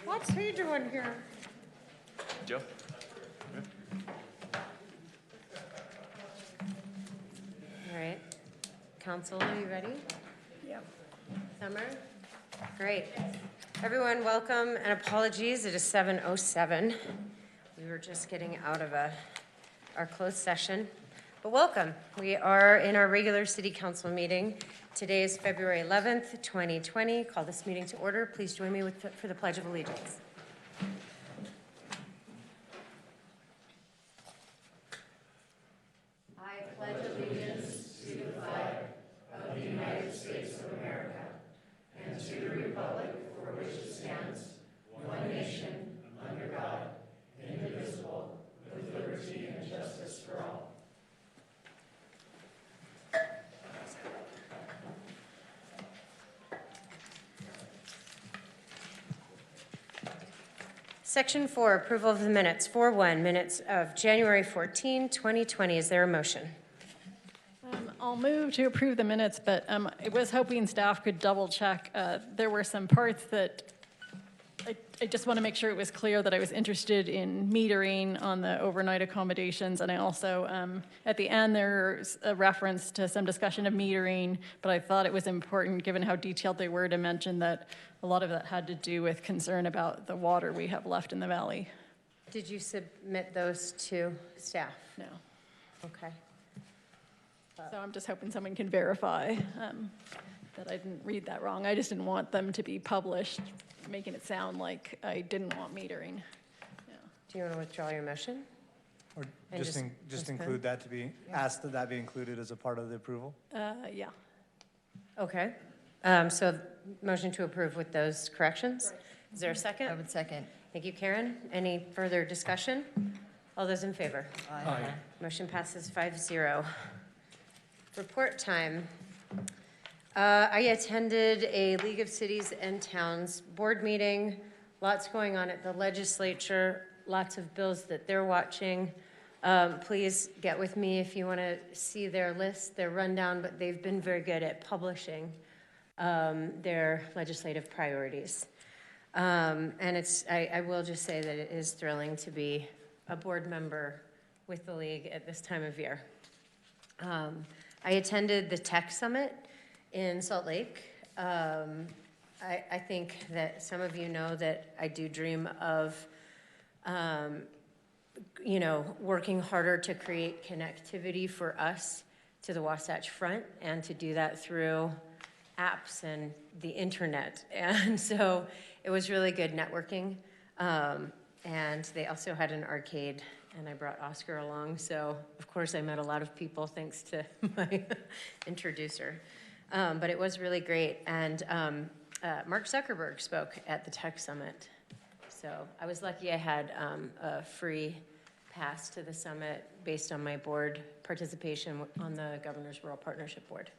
What's he doing here? Joe? All right. Council, are you ready? Yep. Summer? Great. Everyone, welcome and apologies. It is 7:07. We were just getting out of our closed session. But welcome. We are in our regular city council meeting. Today is February 11th, 2020. Call this meeting to order. Please join me for the Pledge of Allegiance. I pledge allegiance to the flag of the United States of America and to the republic for which it stands, one nation, under God, indivisible, with liberty and justice for all. Section 4, approval of the minutes. 4.1, minutes of January 14, 2020. Is there a motion? I'll move to approve the minutes, but I was hoping staff could double check. There were some parts that I just want to make sure it was clear that I was interested in metering on the overnight accommodations. And I also, at the end, there's a reference to some discussion of metering, but I thought it was important, given how detailed they were, to mention that a lot of that had to do with concern about the water we have left in the valley. Did you submit those to staff? No. Okay. So I'm just hoping someone can verify that I didn't read that wrong. I just didn't want them to be published, making it sound like I didn't want metering. Yeah. Do you want to withdraw your motion? Or And just just include that to be, ask that that be included as a part of the approval? Yeah. Okay. So motion to approve with those corrections? Right. Is there a second? I would second. Thank you, Karen. Any further discussion? All those in favor? Aye. Motion passes 5-0. Report time. I attended a League of Cities and Towns board meeting. Lots going on at the legislature, lots of bills that they're watching. Please get with me if you want to see their list, their rundown, but they've been very good at publishing their legislative priorities. And I will just say that it is thrilling to be a board member with the League at this time of year. I attended the Tech Summit in Salt Lake. I think that some of you know that I do dream of, working harder to create connectivity for us to the Wasatch Front and to do that through apps and the internet. And so it was really good networking. And they also had an arcade, and I brought Oscar along. So, of course, I met a lot of people thanks to my introducer. But it was really great. And Mark Zuckerberg spoke at the Tech Summit. So I was lucky I had a free pass to the summit based on my board participation on the Governor's Rural Partnership Board.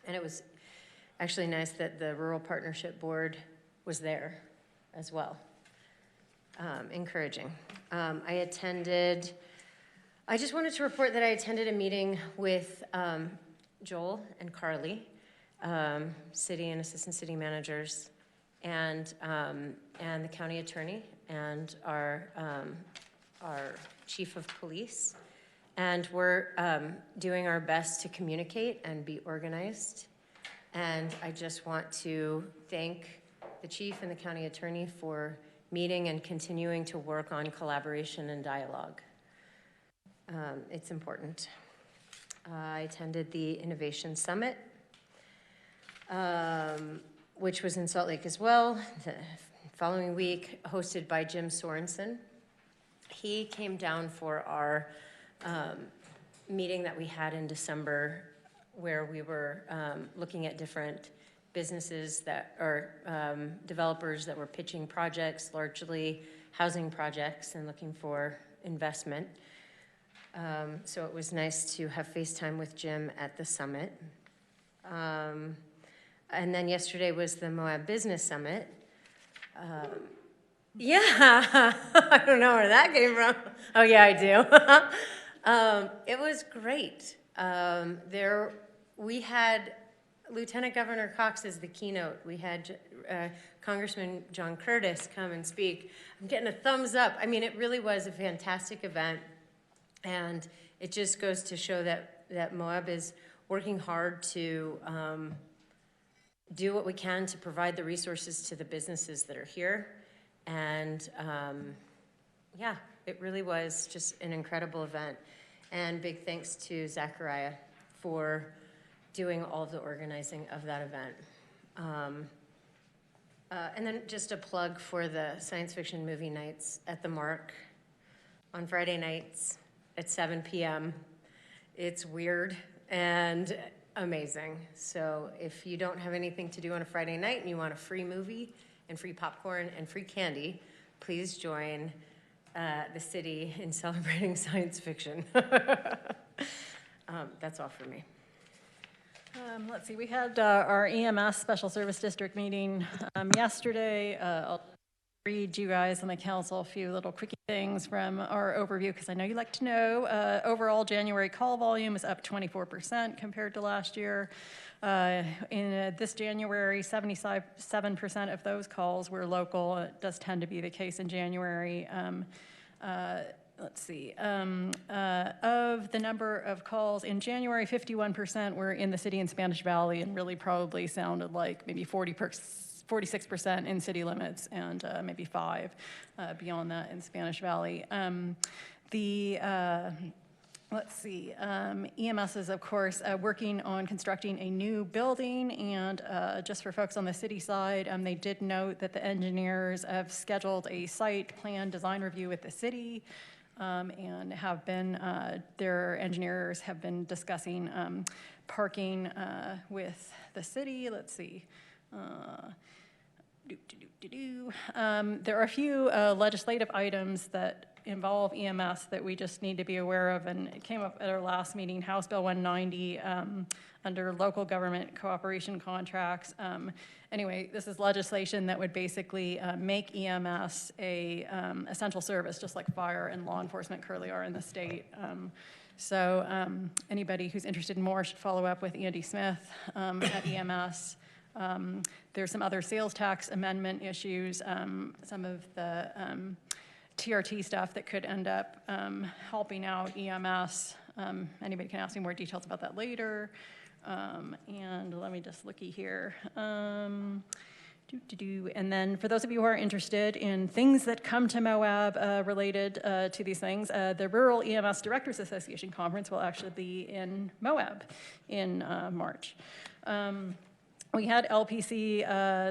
And it was actually nice that the Rural Partnership Board was there as well. Encouraging. I just wanted to report that I attended a meeting with Joel and Carly, city and assistant city managers, and the county attorney and our chief of police. And we're doing our best to communicate and be organized. And I just want to thank the chief and the county attorney for meeting and continuing to work on collaboration and dialogue. It's important. I attended the Innovation Summit, which was in Salt Lake as well, the following week, hosted by Jim Sorensen. He came down for our meeting that we had in December, where we were looking at different businesses that are developers that were pitching projects, largely housing projects, and looking for investment. So it was nice to have FaceTime with Jim at the summit. And then yesterday was the Moab Business Summit. Yeah, I don't know where that came from. Oh yeah, I do. It was great. We had Lieutenant Governor Cox is the keynote. We had Congressman John Curtis come and speak. I'm getting a thumbs up. I mean, it really was a fantastic event, and it just goes to show that Moab is working hard to do what we can to provide the resources to the businesses that are here. And yeah, it really was just an incredible event. And big thanks to Zachariah for doing all of the organizing of that event. And then just a plug for the science fiction movie nights at the Mark on Friday nights at 7 p.m. It's weird and amazing. So if you don't have anything to do on a Friday night and you want a free movie and free popcorn and free candy, please join the city in celebrating science fiction. That's all for me. Let's see, we had our EMS Special Service District meeting yesterday. I'll read you guys on the council a few little quickie things from our overview, because I know you like to know. Overall, January call volume is up 24% compared to last year. In this January, 77% of those calls were local. It does tend to be the case in January. Let's see, of the number of calls in January, 51% were in the city and Spanish Valley, and really probably sounded like maybe 46% in city limits, and maybe 5 beyond that in Spanish Valley. Let's see, EMS is, of course, working on constructing a new building, and just for folks on the city side, they did note that the engineers have scheduled a site plan design review with the city, and have been, their engineers have been discussing parking with the city. Let's see. There are a few legislative items that involve EMS that we just need to be aware of, and it came up at our last meeting, House Bill 190, under local government cooperation contracts. Anyway, this is legislation that would basically make EMS a essential service, just like fire and law enforcement currently are in the state. So anybody who's interested in more should follow up with Andy Smith at EMS. There's some other sales tax amendment issues, some of the TRT stuff that could end up helping out EMS. Anybody can ask me more details about that later. And let me just looky here. And then for those of you who are interested in things that come to Moab related to these things, the Rural EMS Directors Association Conference will actually be in Moab in March. We had LPC,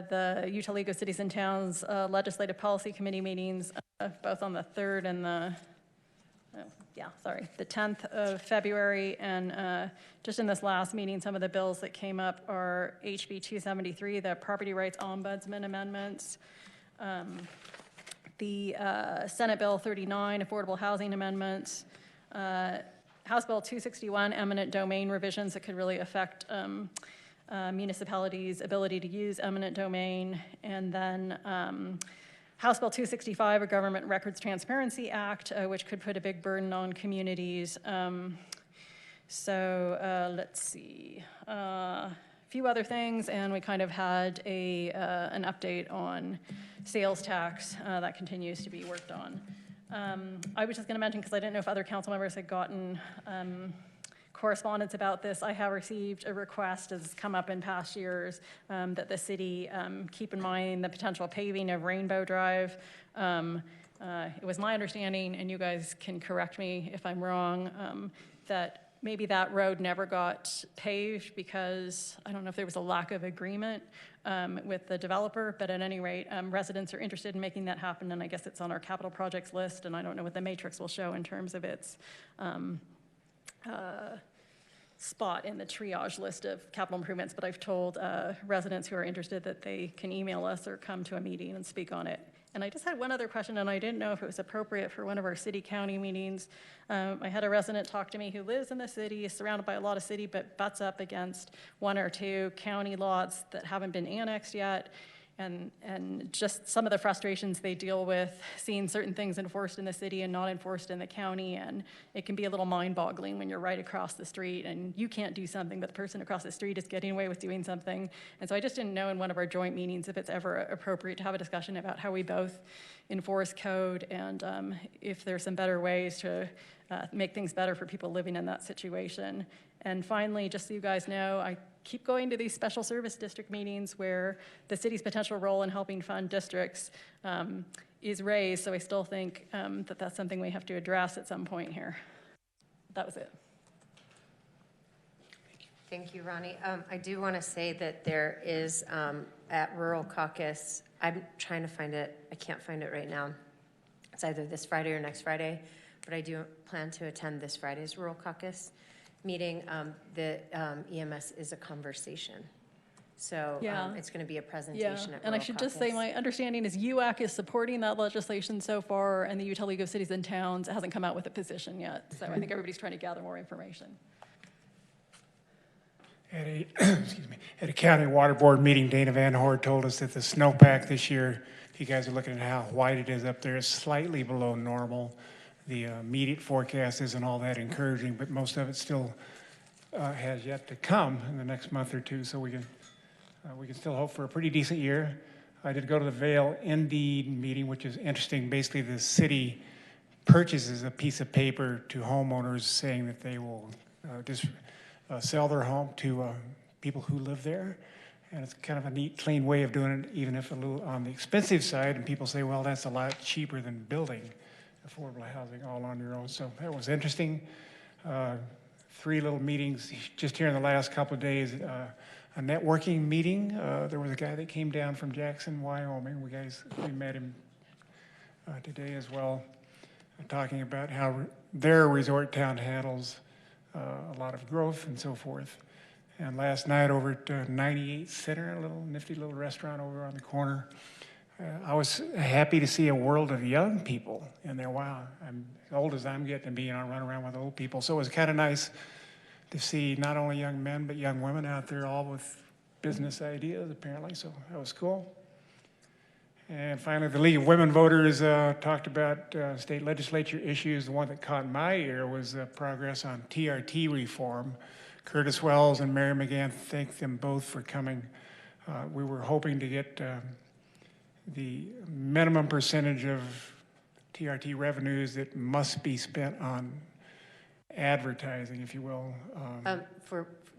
the Utah League of Cities and Towns Legislative Policy Committee meetings, both on the 3rd and the 10th of February. And just in this last meeting, some of the bills that came up are HB 273, the Property Rights Ombudsman amendments, the Senate Bill 39, Affordable Housing amendments, House Bill 261, eminent domain revisions that could really affect municipalities' ability to use eminent domain, and then House Bill 265, a Government Records Transparency Act, which could put a big burden on communities. Let's see, a few other things, and we kind of had an update on sales tax that continues to be worked on. I was just going to mention, because I didn't know if other council members had gotten correspondence about this. I have received a request, as has come up in past years, that the city keep in mind the potential paving of Rainbow Drive. It was my understanding, and you guys can correct me if I'm wrong, that maybe that road never got paved because I don't know if there was a lack of agreement with the developer, but at any rate, residents are interested in making that happen, and I guess it's on our capital projects list, and I don't know what the matrix will show in terms of its spot in the triage list of capital improvements, but I've told residents who are interested that they can email us or come to a meeting and speak on it. And I just had one other question, and I didn't know if it was appropriate for one of our city-county meetings. I had a resident talk to me who lives in the city, is surrounded by a lot of city, but butts up against 1 or 2 county lots that haven't been annexed yet. and just some of the frustrations they deal with seeing certain things enforced in the city and not enforced in the county. And it can be a little mind-boggling when you're right across the street and you can't do something, but the person across the street is getting away with doing something. And so I just didn't know in one of our joint meetings if it's ever appropriate to have a discussion about how we both enforce code and if there's some better ways to make things better for people living in that situation. And finally, just so you guys know, I keep going to these special service district meetings where the city's potential role in helping fund districts is raised, so I still think that that's something we have to address at some point here. That was it. Thank you, Ronnie. I do want to say that there is at Rural Caucus, I'm trying to find it, I can't find it right now. It's either this Friday or next Friday, but I do plan to attend this Friday's Rural Caucus meeting. The EMS is a conversation. So Yeah. it's going to be a presentation at And I Rural should just say Caucus. my understanding is UAC is supporting that legislation so far, and the Utah League of Cities and Towns hasn't come out with a position yet. So I think everybody's trying to gather more information. At a, excuse me, at a county water board meeting, Dana Van Hoort told us that the snowpack this year, if you guys are looking at how white it is up there, is slightly below normal. The immediate forecast isn't all that encouraging, but most of it still has yet to come in the next month or two, so we can still hope for a pretty decent year. I did go to the Vail Indeed meeting, which is interesting. Basically, the city purchases a piece of paper to homeowners saying that they will just sell their home to people who live there. And it's kind of a neat, clean way of doing it, even if a little on the expensive side. And people say, well, that's a lot cheaper than building affordable housing all on your own. So that was interesting. 3 little meetings just here in the last couple of days. A networking meeting. There was a guy that came down from Jackson, Wyoming. We met him today as well, talking about how their resort town handles a lot of growth and so forth. And last night over at 98 Center, a little nifty little restaurant over on the corner, I was happy to see a world of young people in there. Wow, I'm as old as I'm getting to be, and I run around with old people. So it was kind of nice to see not only young men, but young women out there all with business ideas, apparently. So that was cool. And finally, the League of Women Voters talked about state legislature issues. The one that caught my ear was progress on TRT reform. Curtis Wells and Mary McGann, thank them both for coming. We were hoping to get the minimum percentage of TRT revenues that must be spent on advertising, if you will.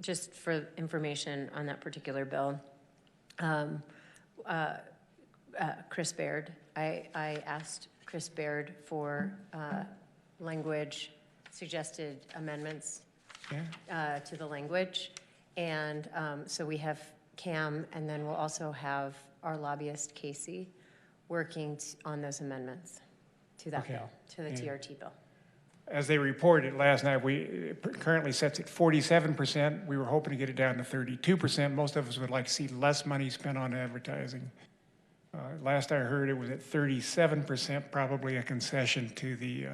Just for information on that particular bill, Chris Baird, I asked Chris Baird for language, suggested amendments to the language. And so we have Cam, and then we'll also have our lobbyist, Casey, working on those amendments to that bill, to the TRT bill. As they reported last night, it currently sets at 47%. We were hoping to get it down to 32%. Most of us would like to see less money spent on advertising. Last I heard, it was at 37%, probably a concession to the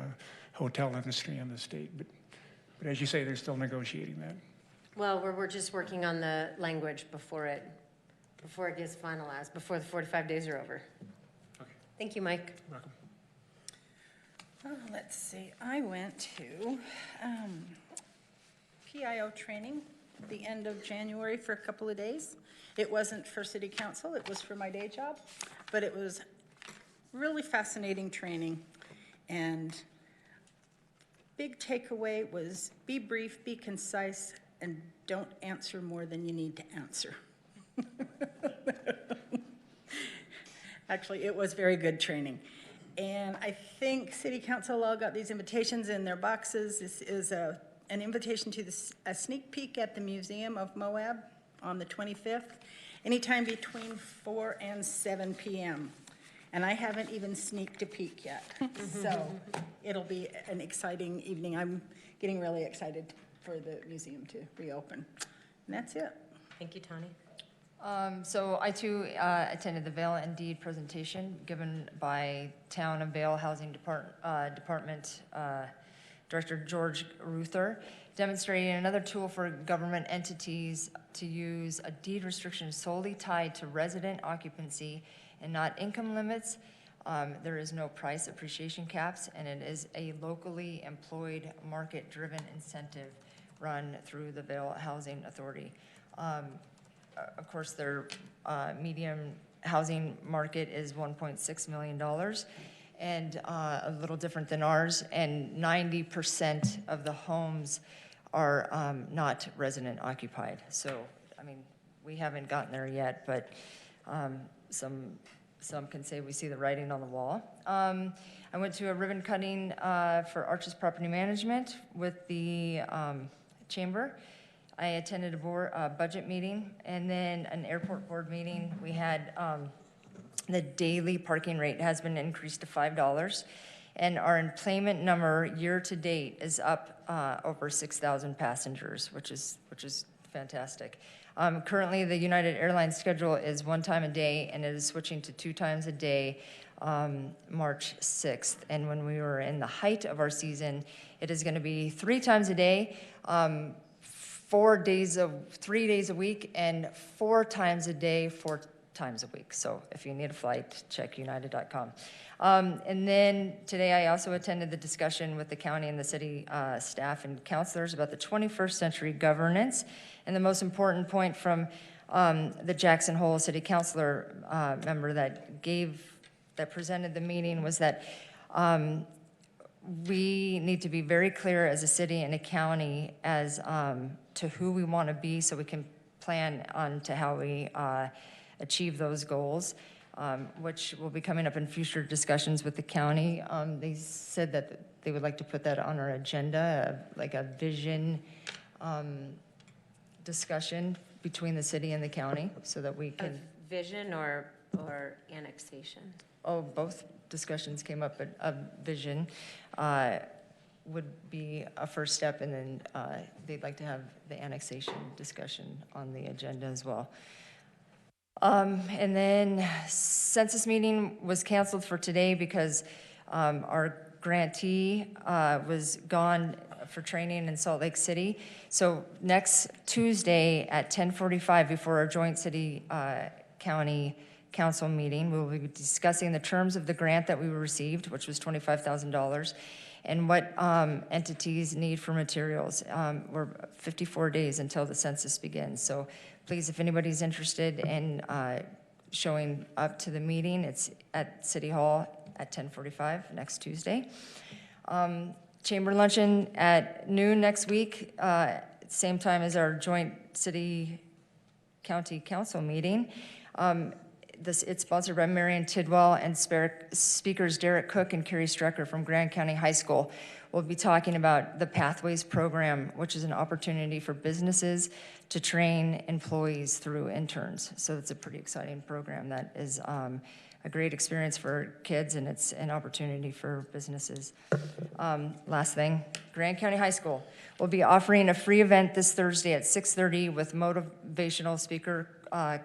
hotel industry in the state. But as you say, they're still negotiating that. Well, we're just working on the language before it gets finalized, before the 45 days are over. Okay. Thank you, Mike. Welcome. Oh, let's see, I went to PIO training at the end of January for a couple of days. It wasn't for city council, it was for my day job, but it was really fascinating training. And big takeaway was be brief, be concise, and don't answer more than you need to answer. Actually, it was very good training. And I think City Council all got these invitations in their boxes. This is an invitation to a sneak peek at the Museum of Moab on the 25th, anytime between 4 and 7 p.m. And I haven't even sneaked a peek yet. So it'll be an exciting evening. I'm getting really excited for the museum to reopen. And that's it. Thank you, Tani. So I too attended the Vail Indeed presentation given by Town and Vail Housing Department Director George Ruther, demonstrating another tool for government entities to use a deed restriction solely tied to resident occupancy and not income limits. There is no price appreciation caps, and it is a locally employed, market-driven incentive run through the Vail Housing Authority. Of course, their median housing market is $1.6 million, and a little different than ours, and 90% of the homes are not resident occupied. So, I mean, we haven't gotten there yet, but some can say we see the writing on the wall. I went to a ribbon cutting for Arches Property Management with the chamber. I attended a budget meeting and then an airport board meeting. We had the daily parking rate has been increased to $5, and our employment number year to date is up over 6,000 passengers, which is fantastic. Currently, the United Airlines schedule is 1 time a day, and it is switching to 2 times a day March 6th. And when we were in the height of our season, it is going to be 3 times a day, 3 days a week, and 4 times a day, 4 times a week. So if you need a flight, check united.com. And then today I also attended the discussion with the county and the city staff and counselors about the 21st century governance. And the most important point from the Jackson Hole City Councilor member that presented the meeting was that we need to be very clear as a city and a county as to who we want to be so we can plan on to how we achieve those goals, which will be coming up in future discussions with the county. They said that they would like to put that on our agenda, like a vision discussion between the city and the county so that we can... Vision or annexation? Oh, both discussions came up, but a vision would be a first step, and then they'd like to have the annexation discussion on the agenda as well. And then census meeting was canceled for today because our grantee was gone for training in Salt Lake City. So next Tuesday at 10:45 before our joint city county council meeting, we will be discussing the terms of the grant that we received, which was $25,000, and what entities need for materials. We're 54 days until the census begins. So please, if anybody's interested in showing up to the meeting, it's at City Hall at 10:45 next Tuesday. Chamber luncheon at noon next week, same time as our joint city county council meeting. It's sponsored by Marion Tidwell, and speakers Derek Cook and Carrie Strecker from Grand County High School will be talking about the Pathways program, which is an opportunity for businesses to train employees through interns. So it's a pretty exciting program that is a great experience for kids, and it's an opportunity for businesses. Last thing, Grand County High School will be offering a free event this Thursday at 6:30 with motivational speaker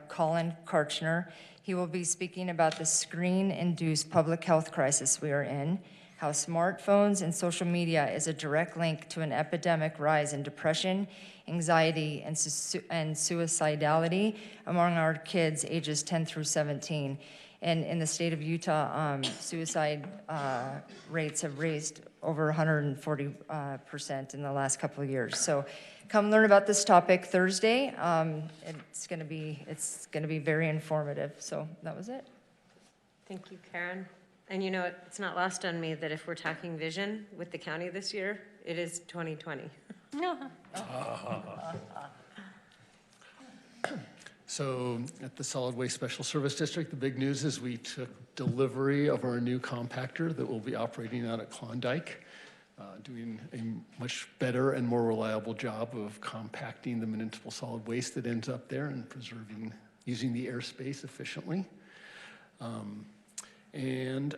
Colin Karchner. He will be speaking about the screen-induced public health crisis we are in, how smartphones and social media is a direct link to an epidemic rise in depression, anxiety, and suicidality among our kids ages 10 through 17. And in the state of Utah, suicide rates have raised over 140% in the last couple of years. So come learn about this topic Thursday. It's going to be very informative. So that was it. Thank you, Karen. And you know, it's not lost on me that if we're talking vision with the county this year, it is 2020. So at the Solid Waste Special Service District, the big news is we took delivery of our new compactor that will be operating out at Klondike, doing a much better and more reliable job of compacting the municipal solid waste that ends up there and using the airspace efficiently. And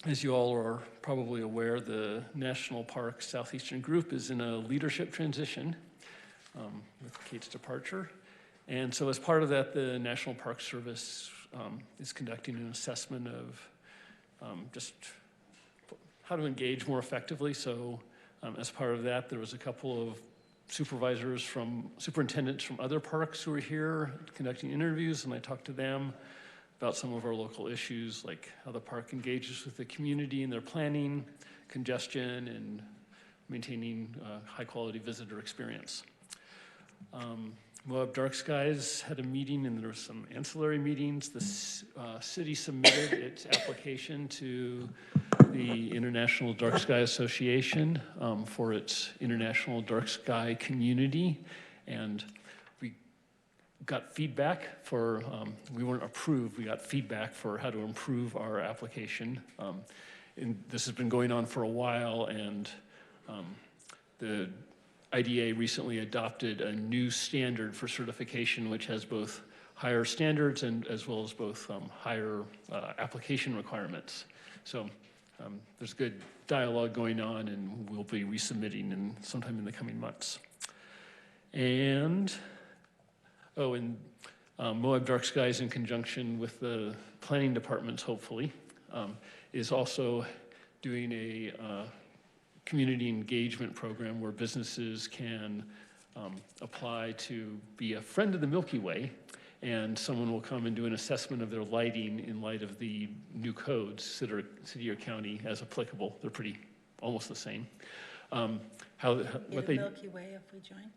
as you all are probably aware, the National Park Southeastern Group is in a leadership transition with Kate's departure. And so as part of that, the National Park Service is conducting an assessment of just how to engage more effectively. So As part of that, there was a couple of superintendents from other parks who were here conducting interviews, and I talked to them about some of our local issues, like how the park engages with the community in their planning, congestion, and maintaining high-quality visitor experience. Moab Dark Skies had a meeting, and there were some ancillary meetings. The city submitted its application to the International Dark Sky Association for its International Dark Sky Community, and we got feedback for, we weren't approved, we got feedback for how to improve our application. And this has been going on for a while, and the IDA recently adopted a new standard for certification, which has both higher standards and as well as both higher application requirements. So there's good dialogue going on, and we'll be resubmitting sometime in the coming months. And, Moab Dark Skies, in conjunction with the planning departments, hopefully, is also doing a community engagement program where businesses can apply to be a friend of the Milky Way, and someone will come and do an assessment of their lighting in light of the new codes, city or county, as applicable. They're pretty almost the same. What they Milky Way if we join?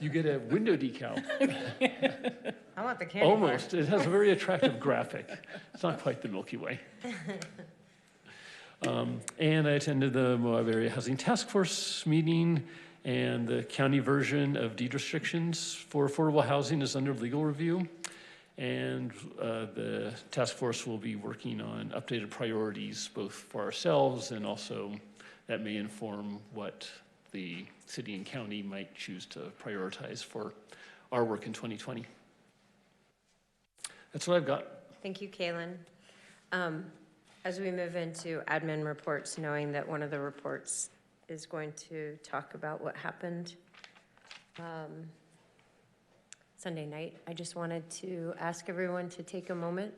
You get a window decal. I want the candy bar. Almost. It has a very attractive graphic. It's not quite the Milky Way. And I attended the Moab Area Housing Task Force meeting, and the county version of deed restrictions for affordable housing is under legal review. And the task force will be working on updated priorities, both for ourselves and also that may inform what the city and county might choose to prioritize for our work in 2020. That's what I've got. Thank you, Kaylin. As we move into admin reports, knowing that one of the reports is going to talk about what happened Sunday night, I just wanted to ask everyone to take a moment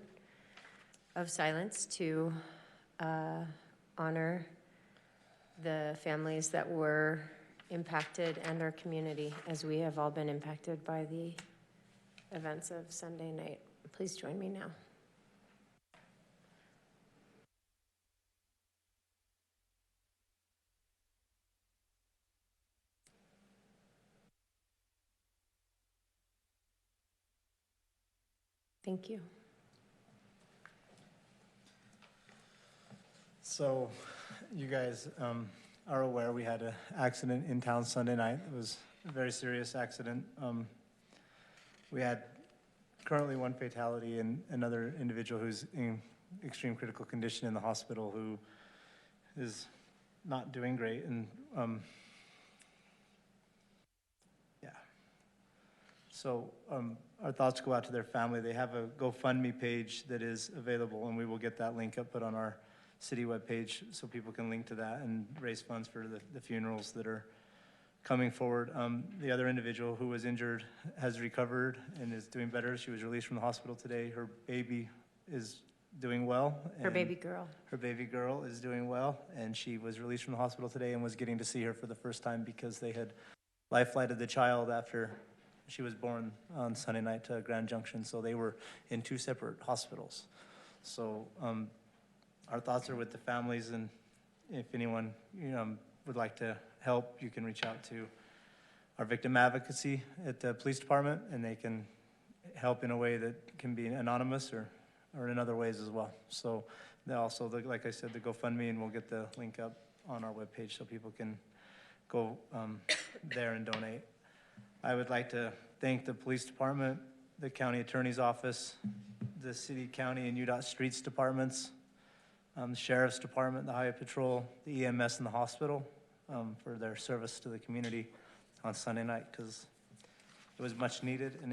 of silence to honor the families that were impacted and our community, as we have all been impacted by the events of Sunday night. Please join me now. Thank you. So you guys are aware we had an accident in town Sunday night. It was a very serious accident. We had currently one fatality and another individual who's in extreme critical condition in the hospital who is not doing great. And yeah. So our thoughts go out to their family. They have a GoFundMe page that is available, and we will get that link up put on our city webpage so people can link to that and raise funds for the funerals that are coming forward. The other individual who was injured has recovered and is doing better. She was released from the hospital today. Her baby is doing well. Her baby girl. Her baby girl is doing well, and she was released from the hospital today and was getting to see her for the first time because they had life flighted the child after she was born on Sunday night to Grand Junction, so they were in two separate hospitals. So our thoughts are with the families, and if anyone would like to help, you can reach out to our victim advocacy at the police department, and they can help in a way that can be anonymous or in other ways as well. So they also, like I said, the GoFundMe, and we'll get the link up on our webpage so people can go there and donate. I would like to thank the police department, the county attorney's office, the city, county, and UDOT streets departments, the sheriff's department, the highway patrol, the EMS, and the hospital for their service to the community on Sunday night, because it was much needed, and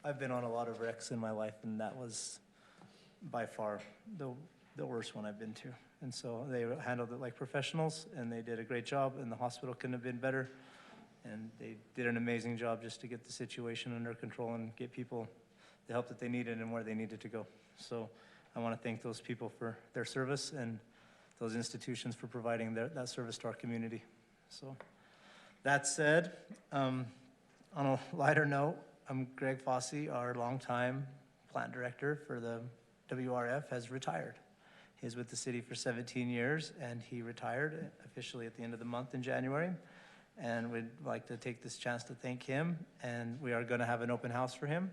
I've been on a lot of wrecks in my life, and that was by far the worst one I've been to. And so they handled it like professionals, and they did a great job, and the hospital couldn't have been better. And they did an amazing job just to get the situation under control and get people the help that they needed and where they needed to go. So I want to thank those people for their service, and those institutions for providing that service to our community. So that said, on a lighter note, Greg Fossey, our longtime plant director for the WRF, has retired. He's with the city for 17 years, and he retired officially at the end of the month in January. And we'd like to take this chance to thank him, and we are going to have an open house for him,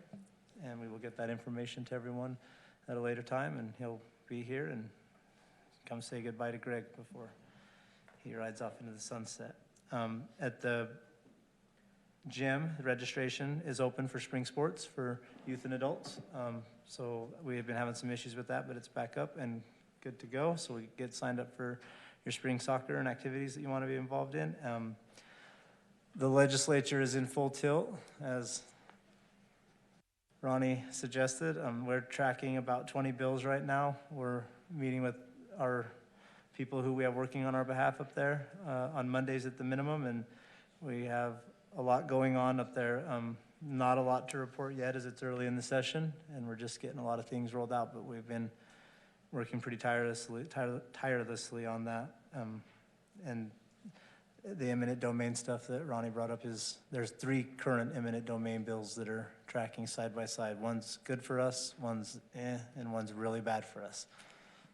and we will get that information to everyone at a later time, and he'll be here and come say goodbye to Greg before he rides off into the sunset. At the gym, the registration is open for spring sports for youth and adults. So we have been having some issues with that, but it's back up and good to go. So we get signed up for your spring soccer and activities that you want to be involved in. The legislature is in full tilt, as Ronnie suggested. We're tracking about 20 bills right now. We're meeting with our people who we have working on our behalf up there on Mondays at the minimum, and we have a lot going on up there. Not a lot to report yet as it's early in the session, and we're just getting a lot of things rolled out, but we've been working pretty tirelessly on that. And the eminent domain stuff that Ronnie brought up is, there's 3 current eminent domain bills that are tracking side by side. One's good for us, one's and one's really bad for us.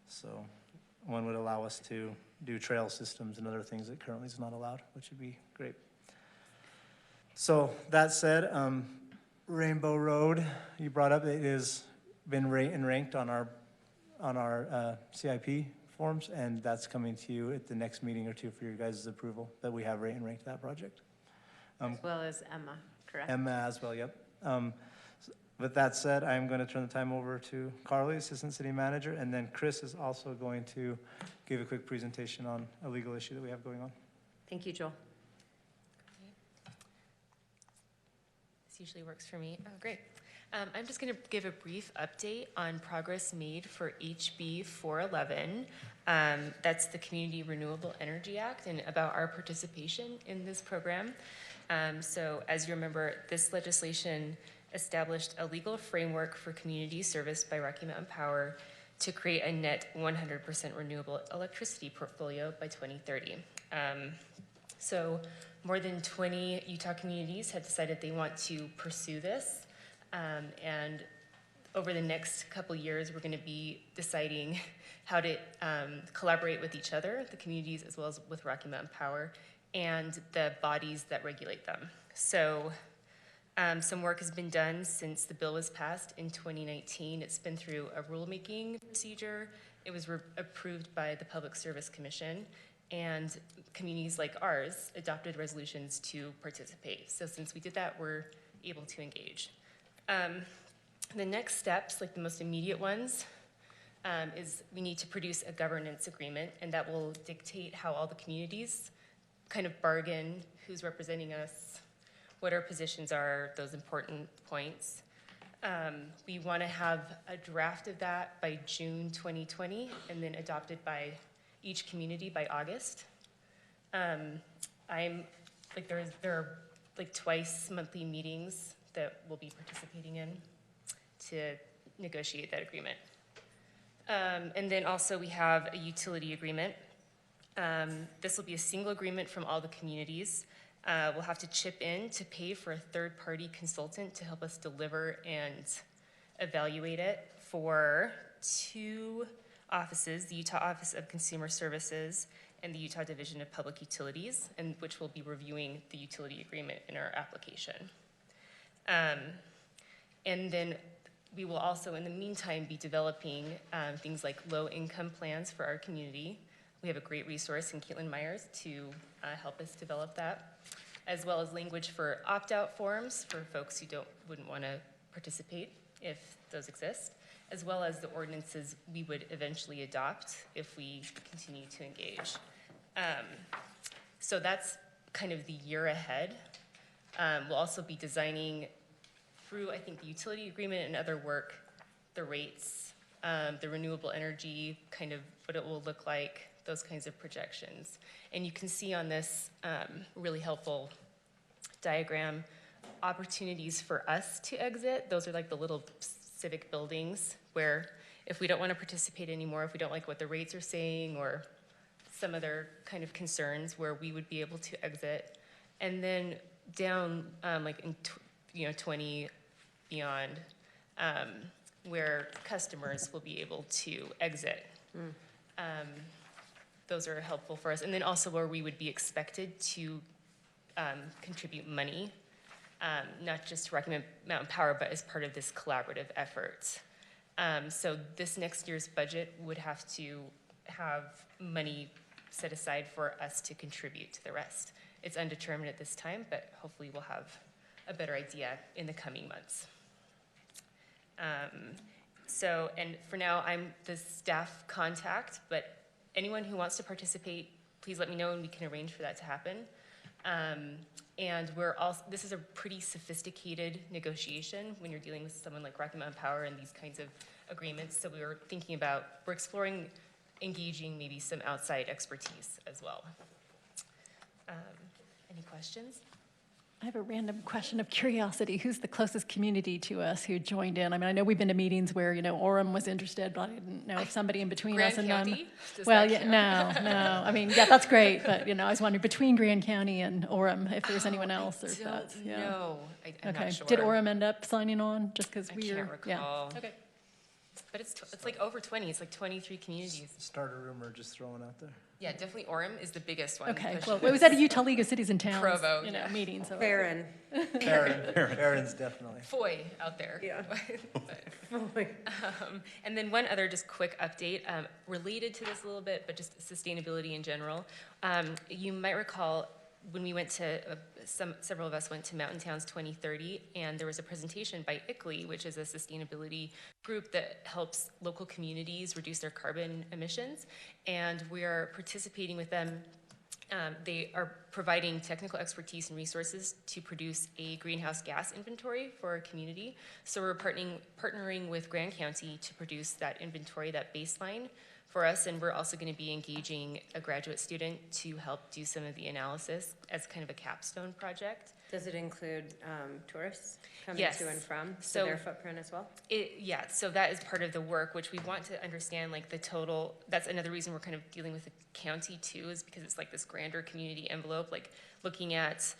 So one would allow us to do trail systems and other things that currently is not allowed, which would be great. So that said, Rainbow Road, you brought up, it has been ranked on our CIP forms, and that's coming to you at the next meeting or two for your guys' approval, that we have ranked that project. As well as Emma, correct? Emma as well, yep. With that said, I'm going to turn the time over to Carly, Assistant City Manager, and then Chris is also going to give a quick presentation on a legal issue that we have going on. Thank you, Joel. This usually works for me. Oh, great. I'm just going to give a brief update on progress made for HB 411. That's the Community Renewable Energy Act, and about our participation in this program. So as you remember, this legislation established a legal framework for community serviced by Rocky Mountain Power to create a net 100% renewable electricity portfolio by 2030. So more than 20 Utah communities have decided they want to pursue this. And over the next couple years, we're going to be deciding how to collaborate with each other, the communities, as well as with Rocky Mountain Power, and the bodies that regulate them. So some work has been done since the bill was passed in 2019. It's been through a rulemaking procedure. It was approved by the Public Service Commission, and communities like ours adopted resolutions to participate. So since we did that, we're able to engage. The next steps, like the most immediate ones, is we need to produce a governance agreement, and that will dictate how all the communities kind of bargain who's representing us, what our positions are, those important points. We want to have a draft of that by June 2020, and then adopted by each community by August. There are like twice monthly meetings that we'll be participating in to negotiate that agreement. And then also we have a utility agreement. This will be a single agreement from all the communities. We'll have to chip in to pay for a third-party consultant to help us deliver and evaluate it for 2 offices, the Utah Office of Consumer Services and the Utah Division of Public Utilities, and which will be reviewing the utility agreement in our application. And then we will also, in the meantime, be developing things like low-income plans for our community. We have a great resource in Caitlin Myers to help us develop that, as well as language for opt-out forms for folks who wouldn't want to participate if those exist, as well as the ordinances we would eventually adopt if we continue to engage. So that's kind of the year ahead. We'll also be designing through, I think, the utility agreement and other work, the rates, the renewable energy, kind of what it will look like, those kinds of projections. And you can see on this really helpful diagram, opportunities for us to exit. Those are like the little civic buildings where If we don't want to participate anymore, if we don't like what the rates are saying or some other kind of concerns where we would be able to exit. And then down like in 20 beyond, where customers will be able to exit. Those are helpful for us. And then also where we would be expected to contribute money, not just to Rocky Mountain Power, but as part of this collaborative effort. So this next year's budget would have to have money set aside for us to contribute to the rest. It's undetermined at this time, but hopefully we'll have a better idea in the coming months. And for now, I'm the staff contact, but anyone who wants to participate, please let me know and we can arrange for that to happen. And this is a pretty sophisticated negotiation when you're dealing with someone like Rocky Mountain Power and these kinds of agreements. So we're exploring engaging maybe some outside expertise as well. Any questions? I have a random question of curiosity. Who's the closest community to us who joined in? I mean, I know we've been to meetings where, Orem was interested, but I didn't know if somebody in between Grand us and County? them. Does Well, that yeah, count? no. I mean, yeah, that's great, but, I was wondering between Grand County and Orem, if there's anyone else or if that's, yeah. No, I'm Okay. not sure. Did Orem end up signing on just because I we can't were? Yeah. recall. Okay. But it's like over 20. It's like 23 communities. Start a rumor, just throwing out there. Yeah, definitely Orem is the biggest one. Okay. pushing Well, it was at a Utah League of Cities and Towns, Provo, yeah. meeting, so. Barron. Aaron's definitely. Foy out there. Yeah. And then one other just quick update related to this a little bit, but just sustainability in general. You might recall when we went to, several of us went to Mountain Towns 2030, and there was a presentation by ICLEI, which is a sustainability group that helps local communities reduce their carbon emissions. And we are participating with them. They are providing technical expertise and resources to produce a greenhouse gas inventory for our community. So we're partnering with Grand County to produce that inventory, that baseline for us, and we're also going to be engaging a graduate student to help do some of the analysis as kind of a capstone project. Does it include tourists coming Yes. to and from, So- their footprint as well? Yeah, so that is part of the work, which we want to understand, like the total, that's another reason we're kind of dealing with the county too, is because it's like this grander community envelope, like looking at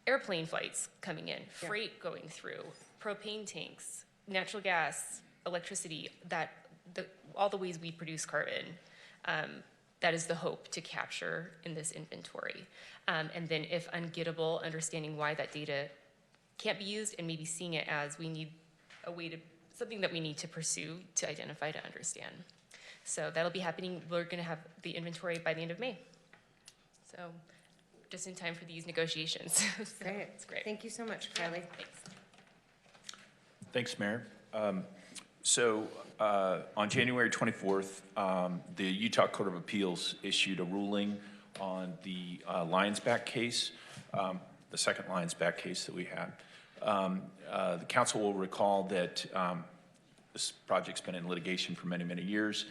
airplane flights coming in, freight going through, propane tanks, natural gas, electricity, all the ways we produce carbon. That is the hope to capture in this inventory. And then if ungettable, understanding why that data can't be used and maybe seeing it as we need something that we need to pursue to identify, to understand. So that'll be happening. We're gonna have the inventory by the end of May. So just in time for these negotiations. So Great. It's great. Thank you so much, Kylie. Thanks. Thanks, Mayor. On January 24th, the Utah Court of Appeals issued a ruling on the Lionsback case, the second Lionsback case that we had. The council will recall that this project's been in litigation for many, many years.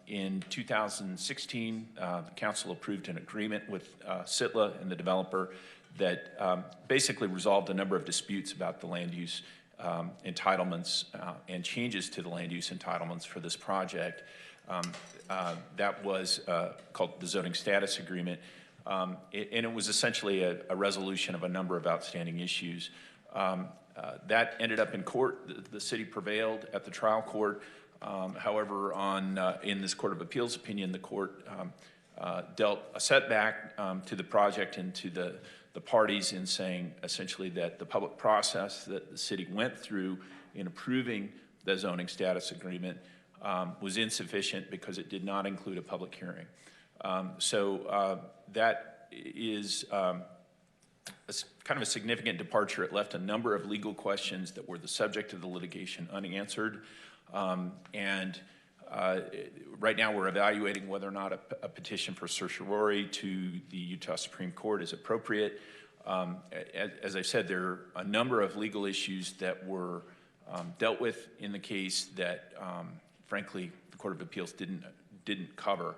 In 2016, the council approved an agreement with Sitla and the developer that basically resolved a number of disputes about the land use entitlements and changes to the land use entitlements for this project. That was called the zoning status agreement, and it was essentially a resolution of a number of outstanding issues. That ended up in court. The city prevailed at the trial court. However, in this Court of Appeals opinion, the court dealt a setback to the project and to the parties in saying essentially that the public process that the city went through in approving the zoning status agreement was insufficient because it did not include a public hearing. That is kind of a significant departure. It left a number of legal questions that were the subject of the litigation unanswered. Right now we're evaluating whether or not a petition for certiorari to the Utah Supreme Court is appropriate. As I said, there are a number of legal issues that were dealt with in the case that, frankly, the Court of Appeals didn't cover,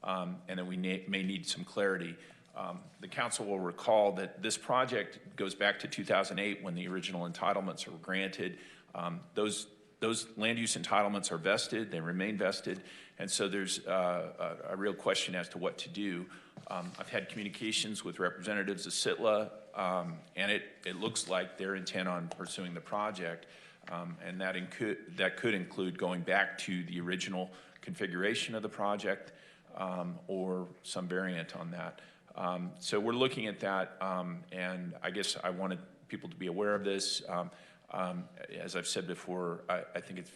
and that we may need some clarity. The council will recall that this project goes back to 2008 when the original entitlements were granted. Those those land use entitlements are vested, they remain vested, and so there's a real question as to what to do. I've had communications with representatives of SITLA, and it looks like they're intent on pursuing the project, and that could include going back to the original configuration of the project, or some variant on that. So we're looking at that, and I guess I wanted people to be aware of this. As I've said before, I think it's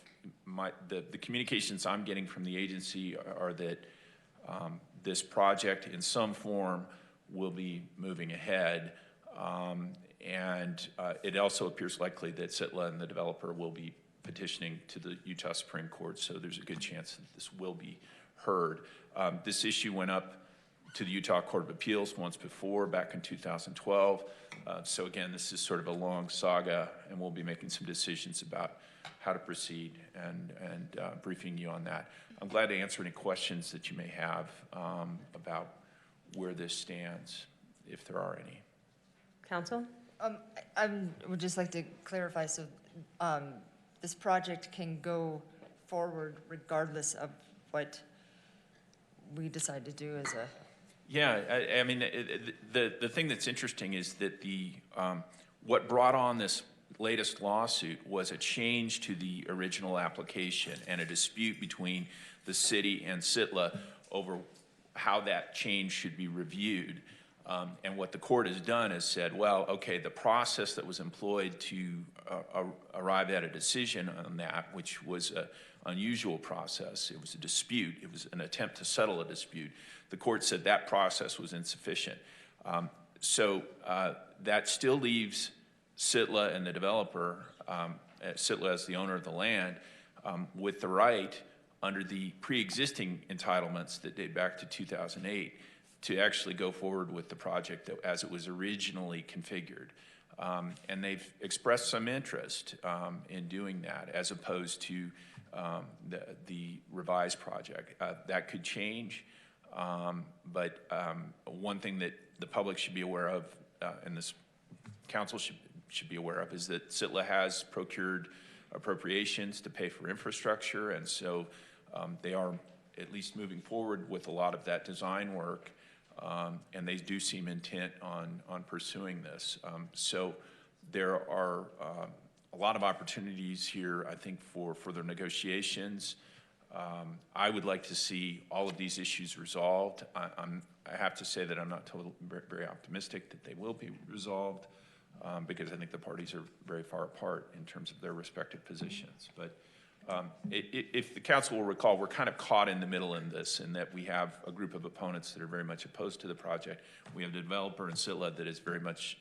the communications I'm getting from the agency are that this project in some form will be moving ahead, and it also appears likely that SITLA and the developer will be petitioning to the Utah Supreme Court, so there's a good chance that this will be heard. This issue went up to the Utah Court of Appeals once before, back in 2012. So again, this is sort of a long saga, and we'll be making some decisions about how to proceed and briefing you on that. I'm glad to answer any questions that you may have about where this stands, if there are any. Council? I would just like to clarify, so this project can go forward regardless of what we decide to do as a... Yeah, I mean, the thing that's interesting is that what brought on this latest lawsuit was a change to the original application and a dispute between the city and SITLA over how that change should be reviewed. And what the court has done is said, well, okay, the process that was employed to arrive at a decision on that, which was an unusual process, it was a dispute, it was an attempt to settle a dispute. The court said that process was insufficient. So that still leaves SITLA and the developer, SITLA as the owner of the land, with the right under the pre-existing entitlements that date back to 2008 to actually go forward with the project as it was originally configured. And they've expressed some interest in doing that as opposed to the revised project. That could change, but one thing that the public should be aware of, and this council should be aware of, is that SITLA has procured appropriations to pay for infrastructure, and so they are at least moving forward with a lot of that design work, and they do seem intent on pursuing this. So there are a lot of opportunities here, I think, for further negotiations. I would like to see all of these issues resolved. I have to say that I'm not very optimistic that they will be resolved, because I think the parties are very far apart in terms of their respective positions. But if the council will recall, we're kind of caught in the middle in this, in that we have a group of opponents that are very much opposed to the project. We have the developer in SITLA that is very much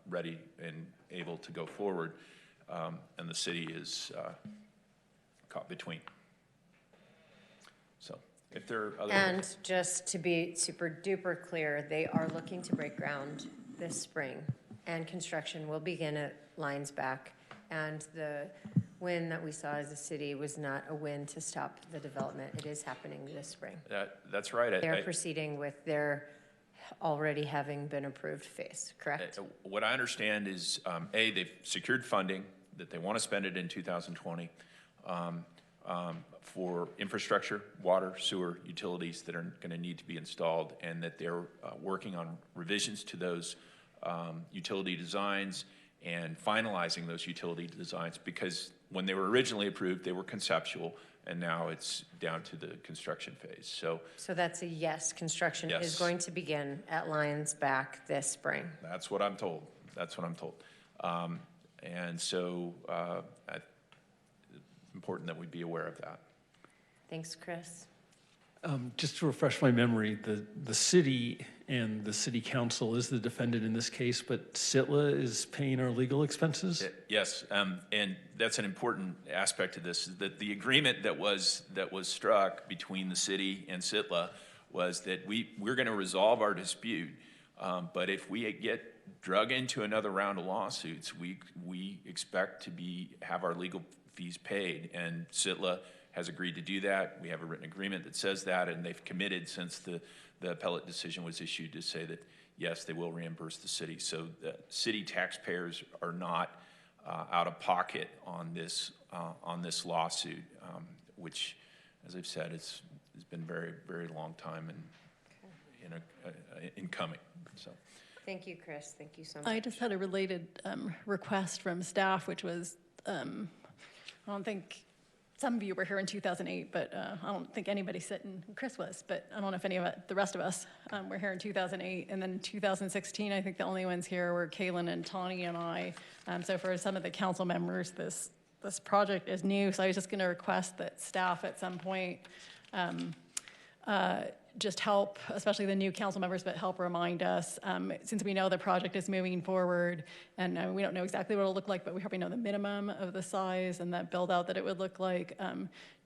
ready and able to go forward, and the city is caught between. So if there are other... And just to be super duper clear, they are looking to break ground this spring, and construction will begin at Lions Back, and the win that we saw as a city was not a win to stop the development. It is happening this spring. That's right. They're proceeding with their already having been approved phase, correct? What I understand is, A, they've secured funding, that they want to spend it in 2020 for infrastructure, water, sewer, utilities that are going to need to be installed, and that they're working on revisions to those utility designs and finalizing those utility designs, because when they were originally approved, they were conceptual, and now it's down to the construction phase. So that's a yes, construction Yes. is going to begin at Lions Back this spring. that's what I'm told. That's what I'm told. And so it's important that we be aware of that. Thanks, Chris. Just to refresh my memory, the city and the city council is the defendant in this case, but SITLA is paying our legal expenses? Yes, and that's an important aspect of this, is that the agreement that was struck between the city and SITLA was that we're going to resolve our dispute, but if we get drug into another round of lawsuits, we expect to have our legal fees paid, and SITLA has agreed to do that. We have a written agreement that says that, and they've committed since the appellate decision was issued to say that, yes, they will reimburse the city. So the city taxpayers are not out of pocket on this lawsuit, which, as I've said, it's been very, very long time in coming. So. Thank you, Chris. Thank you so much. I just had a related request from staff, which was, I don't think some of you were here in 2008, but I don't think anybody sitting, Chris was, but I don't know if any of the rest of us were here in 2008. And then in 2016, I think the only ones here were Kaylin and Tawny and I. So for some of the council members, this project is new. So I was just going to request that staff at some point just help, especially the new council members, but help remind us, since we know the project is moving forward, and we don't know exactly what it'll look like, but we probably know the minimum of the size and that build out that it would look like,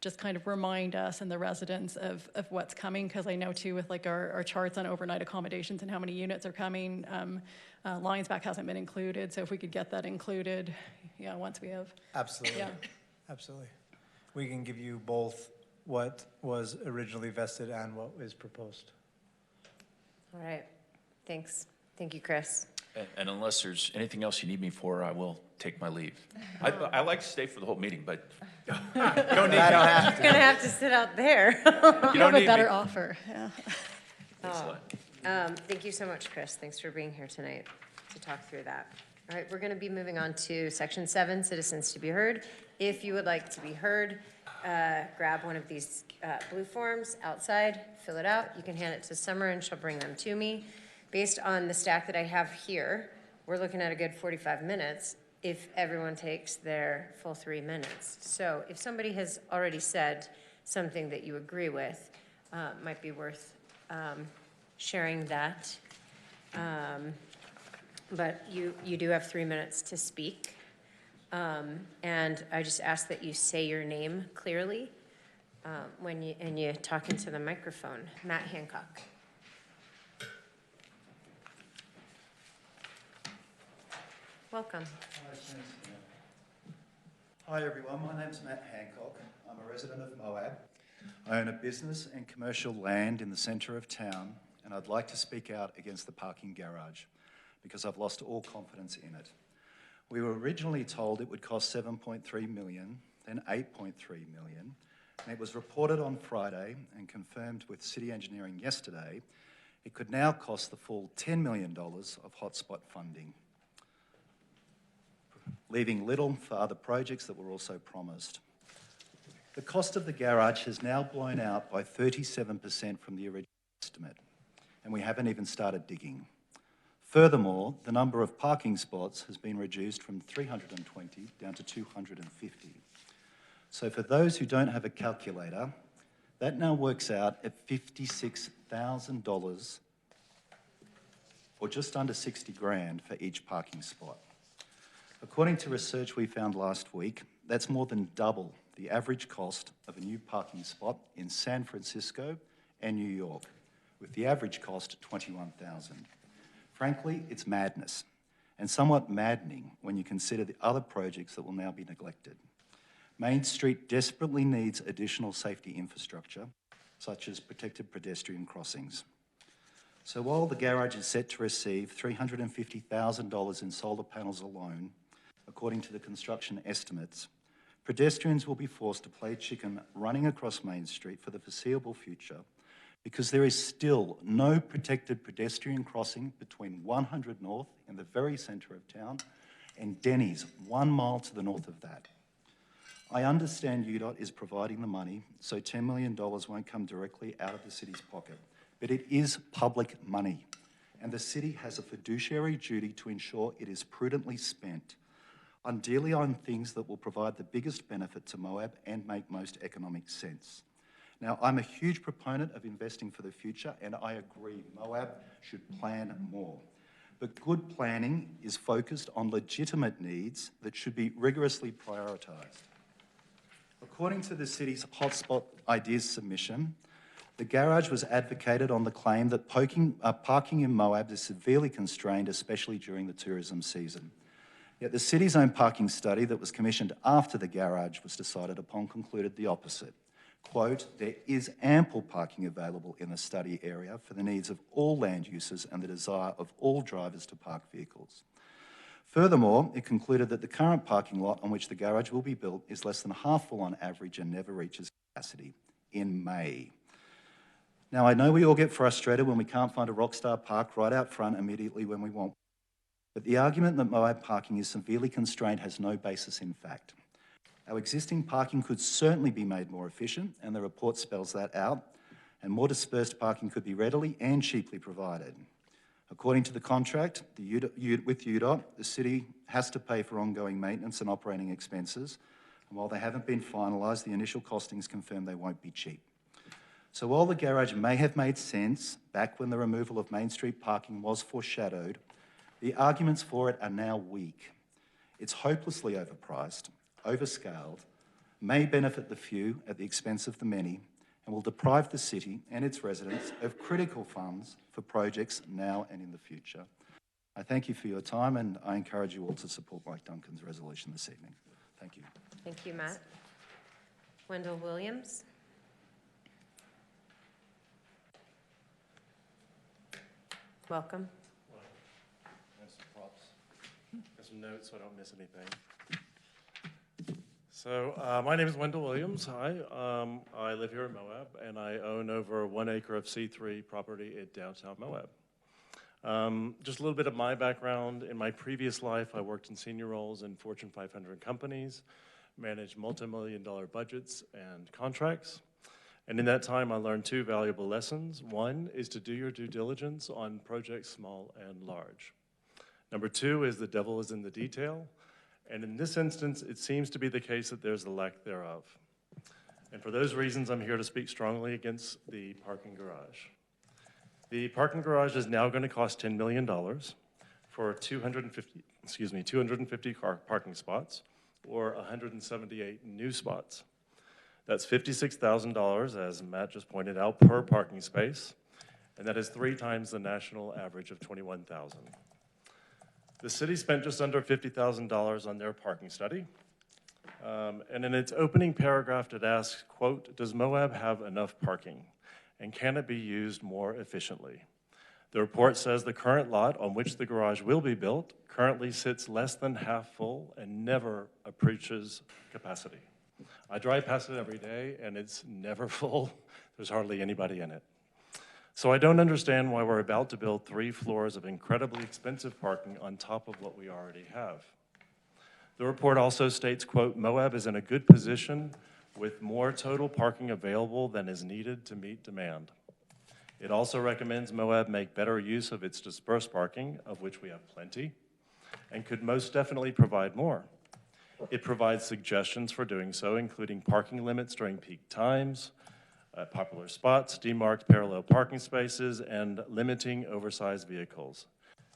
just kind of remind us and the residents of what's coming, because I know too with like our charts on overnight accommodations and how many units are coming, Lions Back hasn't been included, so if we could get that included, yeah, once we have. Absolutely. Yeah. Absolutely. We can give you both what was originally vested and what is proposed. All right. Thanks. Thank you, Chris. And unless there's anything else you need me for, I will take my leave. I like to stay for the whole meeting, but you don't need me. You're going to have to sit out there. You You don't have a need better me. offer, yeah. Excellent. Thank you so much, Chris. Thanks for being here tonight to talk through that. All right, we're going to be moving on to Section 7, Citizens to be Heard. If you would like to be heard, grab one of these blue forms outside, fill it out. You can hand it to Summer and she'll bring them to me. Based on the stack that I have here, we're looking at a good 45 minutes if everyone takes their full 3 minutes. So if somebody has already said something that you agree with, might be worth sharing that. But you do have 3 minutes to speak. And I just ask that you say your name clearly when you talk into the microphone. Matt Hancock. Welcome. Hi everyone, my name's Matt Hancock. I'm a resident of Moab. I own a business and commercial land in the centre of town, and I'd like to speak out against the parking garage because I've lost all confidence in it. We were originally told it would cost $7.3 million, then $8.3 million, and it was reported on Friday and confirmed with City Engineering yesterday it could now cost the full $10 million of hotspot funding, leaving little for other projects that were also promised. The cost of the garage has now blown out by 37% from the original estimate, and we haven't even started digging. Furthermore, the number of parking spots has been reduced from 320 down to 250. So for those who don't have a calculator, that now works out at $56,000 or just under 60 grand for each parking spot. According to research we found last week, that's more than double the average cost of a new parking spot in San Francisco and New York, with the average cost $21,000. Frankly, it's madness, and somewhat maddening when you consider the other projects that will now be neglected. Main Street desperately needs additional safety infrastructure, such as protected pedestrian crossings. So while the garage is set to receive $350,000 in solar panels alone, according to the construction estimates, pedestrians will be forced to play chicken running across Main Street for the foreseeable future because there is still no protected pedestrian crossing between 100 North in the very centre of town and Denny's 1 mile to the north of that. I understand UDOT is providing the money, so $10 million won't come directly out of the city's pocket, but it is public money, and the city has a fiduciary duty to ensure it is prudently spent, ideally on things that will provide the biggest benefit to Moab and make most economic sense. Now, I'm a huge proponent of investing for the future, and I agree Moab should plan more. But good planning is focused on legitimate needs that should be rigorously prioritised. According to the city's hotspot ideas submission, the garage was advocated on the claim that parking in Moab is severely constrained, especially during the tourism season. Yet the city's own parking study that was commissioned after the garage was decided upon concluded the opposite. Quote, there is ample parking available in the study area for the needs of all land users and the desire of all drivers to park vehicles. Furthermore, it concluded that the current parking lot on which the garage will be built is less than half full on average and never reaches capacity in May. Now, I know we all get frustrated when we can't find a Rockstar Park right out front immediately when we want, but the argument that Moab parking is severely constrained has no basis in fact. Our existing parking could certainly be made more efficient, and the report spells that out, and more dispersed parking could be readily and cheaply provided. According to the contract with UDOT, the city has to pay for ongoing maintenance and operating expenses, and while they haven't been finalised, the initial costings confirm they won't be cheap. So while the garage may have made sense back when the removal of Main Street parking was foreshadowed, the arguments for it are now weak. It's hopelessly overpriced, overscaled, may benefit the few at the expense of the many, and will deprive the city and its residents of critical funds for projects now and in the future. I thank you for your time, and I encourage you all to support Mike Duncan's resolution this evening. Thank you. Thank you, Matt. Wendell Williams. Welcome. There's some props. Got some notes so I don't miss anything. So my name is Wendell Williams. Hi. I live here in Moab, and I own over 1 acre of C3 property in downtown Moab. Just a little bit of my background. In my previous life, I worked in senior roles in Fortune 500 companies, managed multi-million-dollar budgets and contracts. And in that time, I learned 2 valuable lessons. One is to do your due diligence on projects small and large. Number 2 is the devil is in the detail. And in this instance, it seems to be the case that there's a lack thereof. And for those reasons, I'm here to speak strongly against the parking garage. The parking garage is now going to cost $10 million for 250 car parking spots, or 178 new spots. That's $56,000, as Matt just pointed out, per parking space, and that is 3 times the national average of $21,000. The city spent just under $50,000 on their parking study, and in its opening paragraph it asks, quote, "Does Moab have enough parking, and can it be used more efficiently?" The report says the current lot on which the garage will be built currently sits less than half full and never approaches capacity. I drive past it every day, and it's never full. There's hardly anybody in it. So I don't understand why we're about to build 3 floors of incredibly expensive parking on top of what we already have. The report also states, quote, "Moab is in a good position with more total parking available than is needed to meet demand." It also recommends Moab make better use of its dispersed parking, of which we have plenty, and could most definitely provide more. It provides suggestions for doing so, including parking limits during peak times, popular spots, demarked parallel parking spaces, and limiting oversized vehicles.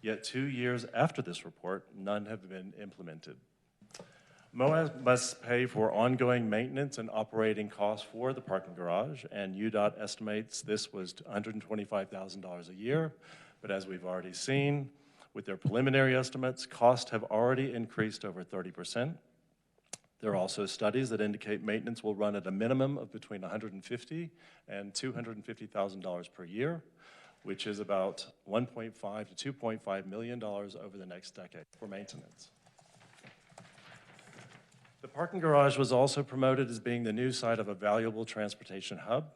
Yet 2 years after this report, none have been implemented. Moab must pay for ongoing maintenance and operating costs for the parking garage, and UDOT estimates this was $125,000 a year, but as we've already seen, with their preliminary estimates, costs have already increased over 30%. There are also studies that indicate maintenance will run at a minimum of between $150,000 and $250,000 per year, which is about $1.5 to $2.5 million over the next decade for maintenance. The parking garage was also promoted as being the new site of a valuable transportation hub,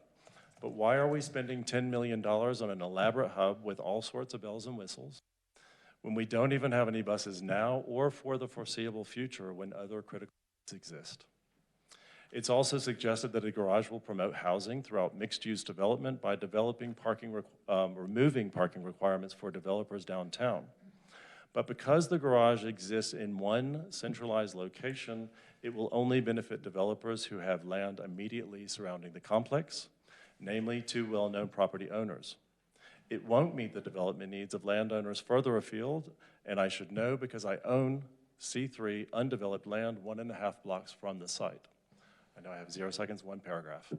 but why are we spending $10 million on an elaborate hub with all sorts of bells and whistles when we don't even have any buses now or for the foreseeable future when other critical exist? It's also suggested that a garage will promote housing throughout mixed-use development by developing removing parking requirements for developers downtown. But because the garage exists in one centralized location, it will only benefit developers who have land immediately surrounding the complex, namely 2 well-known property owners. It won't meet the development needs of landowners further afield, and I should know because I own C3 undeveloped land 1.5 blocks from the site. I know I have 0 seconds, 1 paragraph.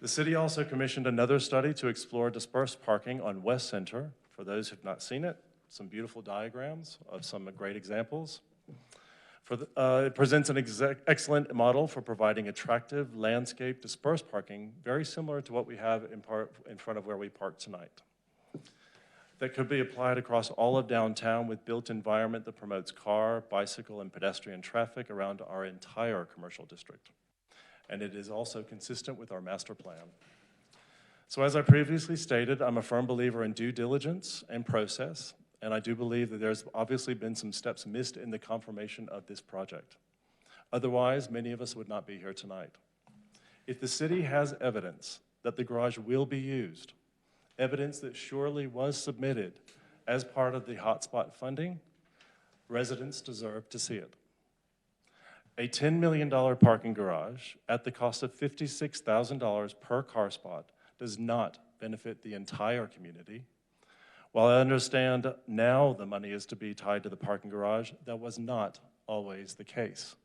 The city also commissioned another study to explore dispersed parking on West Center. For those who've not seen it, some beautiful diagrams of some great examples. It presents an excellent model for providing attractive landscape dispersed parking, very similar to what we have in front of where we park tonight. that could be applied across all of downtown with built environment that promotes car, bicycle, and pedestrian traffic around our entire commercial district. And it is also consistent with our master plan. So as I previously stated, I'm a firm believer in due diligence and process, and I do believe that there's obviously been some steps missed in the confirmation of this project. Otherwise, many of us would not be here tonight. If the city has evidence that the garage will be used, evidence that surely was submitted as part of the hotspot funding, residents deserve to see it. A $10 million parking garage at the cost of $56,000 per car spot does not benefit the entire community. While I understand now the money is to be tied to the parking garage, that was not always the case.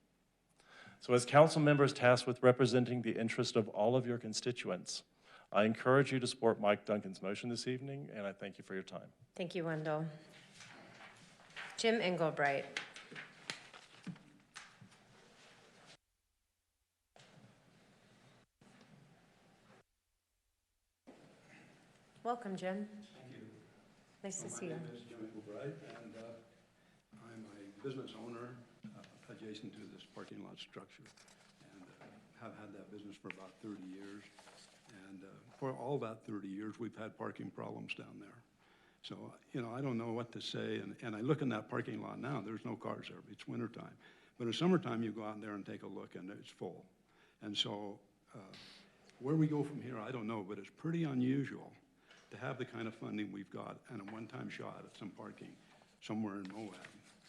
So as council members tasked with representing the interest of all of your constituents, I encourage you to support Mike Duncan's motion this evening, and I thank you for your time. Thank you, Wendell. Jim Engelbright. Welcome, Jim. Thank you. Nice to see you. My name is Jim Engelbright, and I'm a business owner adjacent to this parking lot structure, and have had that business for about 30 years. And for all that 30 years, we've had parking problems down there. So, you know, I don't know what to say, and I look in that parking lot now, there's no cars there. It's wintertime. But in summertime, you go out there and take a look, and it's full. And so where we go from here, I don't know, but it's pretty unusual to have the kind of funding we've got and a one-time shot at some parking somewhere in Moab.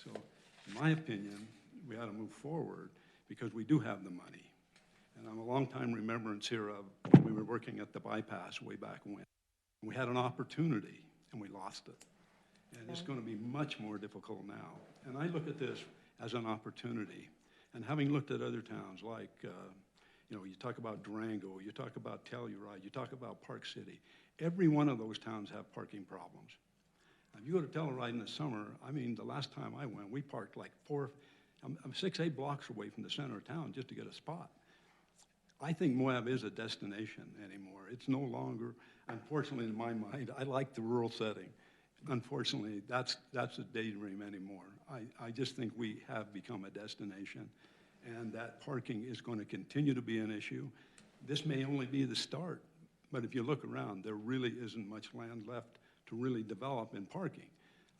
So in my opinion, we ought to move forward because we do have the money. And I'm a long-time remembrance here of when we were working at the bypass way back when. We had an opportunity and we lost it. And it's going to be much more difficult now. And I look at this as an opportunity. And having looked at other towns like, you know, you talk about Durango, you talk about Telluride, you talk about Park City. Every one of those towns have parking problems. If you go to Telluride in the summer, I mean, the last time I went, we parked like 6-8 blocks away from the center of town just to get a spot. I think Moab is a destination anymore. It's no longer, unfortunately in my mind, I like the rural setting. Unfortunately, that's a daydream anymore. I just think we have become a destination, and that parking is going to continue to be an issue. This may only be the start, but if you look around, there really isn't much land left to really develop in parking.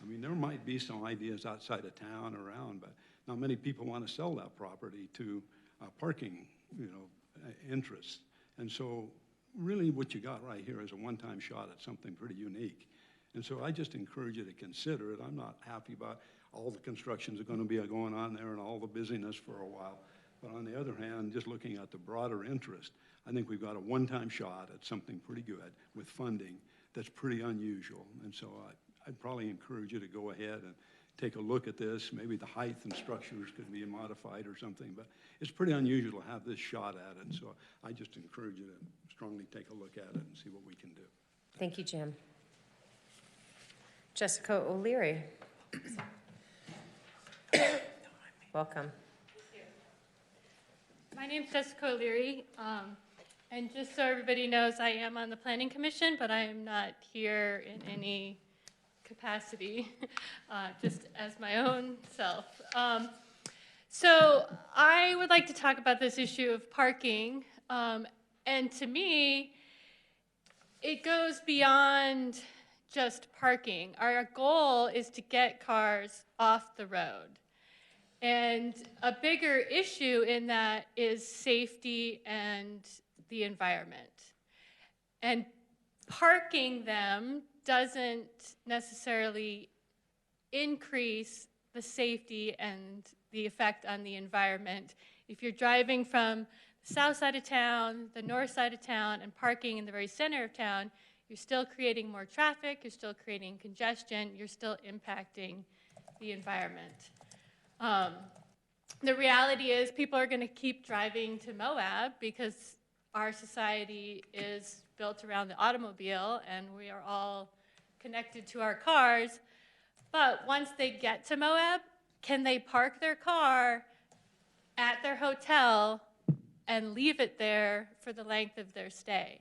I mean, there might be some ideas outside of town around, but not many people want to sell that property to parking, you know, interests. And so really what you got right here is a one-time shot at something pretty unique. And so I just encourage you to consider it. I'm not happy about all the constructions that are going to be going on there and all the busyness for a while. But on the other hand, just looking at the broader interest, I think we've got a one-time shot at something pretty good with funding that's pretty unusual. And so I'd probably encourage you to go ahead and take a look at this. Maybe the height and structures could be modified or something, but it's pretty unusual to have this shot at it. So I just encourage you to strongly take a look at it and see what we can do. Thank you, Jim. Jessica O'Leary. Welcome. My name's Jessica O'Leary, and just so everybody knows, I am on the Planning Commission, but I am not here in any capacity, just as my own self. So I would like to talk about this issue of parking, and to me, it goes beyond just parking. Our goal is to get cars off the road. And a bigger issue in that is safety and the environment. And parking them doesn't necessarily increase the safety and the effect on the environment. If you're driving from the south side of town, the north side of town, and parking in the very center of town, you're still creating more traffic, you're still creating congestion, you're still impacting the environment. The reality is people are going to keep driving to Moab because our society is built around the automobile and we are all connected to our cars. But once they get to Moab, can they park their car at their hotel and leave it there for the length of their stay?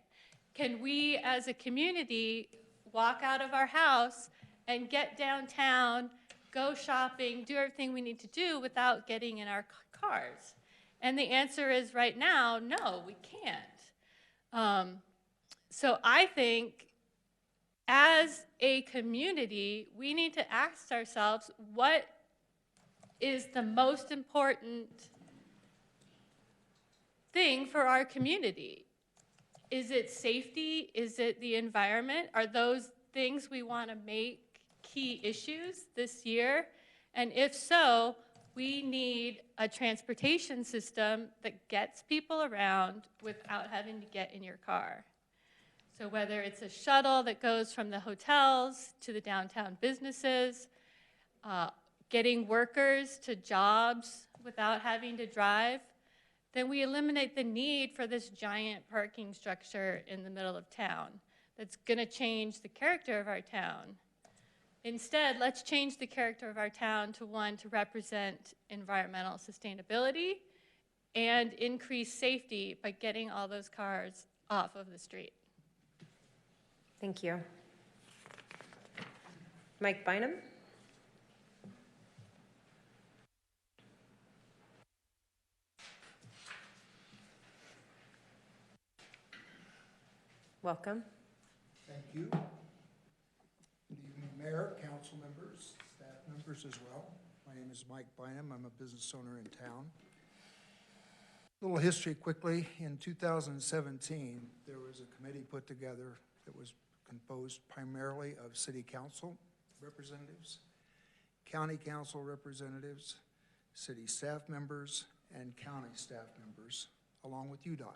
Can we as a community walk out of our house and get downtown, go shopping, do everything we need to do without getting in our cars? And the answer is right now, no, we can't. So I think as a community, we need to ask ourselves, what is the most important thing for our community? Is it safety? Is it the environment? Are those things we want to make key issues this year? And if so, we need a transportation system that gets people around without having to get in your car. So whether it's a shuttle that goes from the hotels to the downtown businesses, getting workers to jobs without having to drive, then we eliminate the need for this giant parking structure in the middle of town that's going to change the character of our town. Instead, let's change the character of our town to one to represent environmental sustainability and increase safety by getting all those cars off of the street. Thank you. Mike Bynum? Welcome. Thank you. Good evening, Mayor, council members, staff members as well. My name is Mike Bynum. I'm a business owner in town. A little history quickly. In 2017, there was a committee put together that was composed primarily of city council representatives, county council representatives, city staff members, and county staff members, along with UDOT,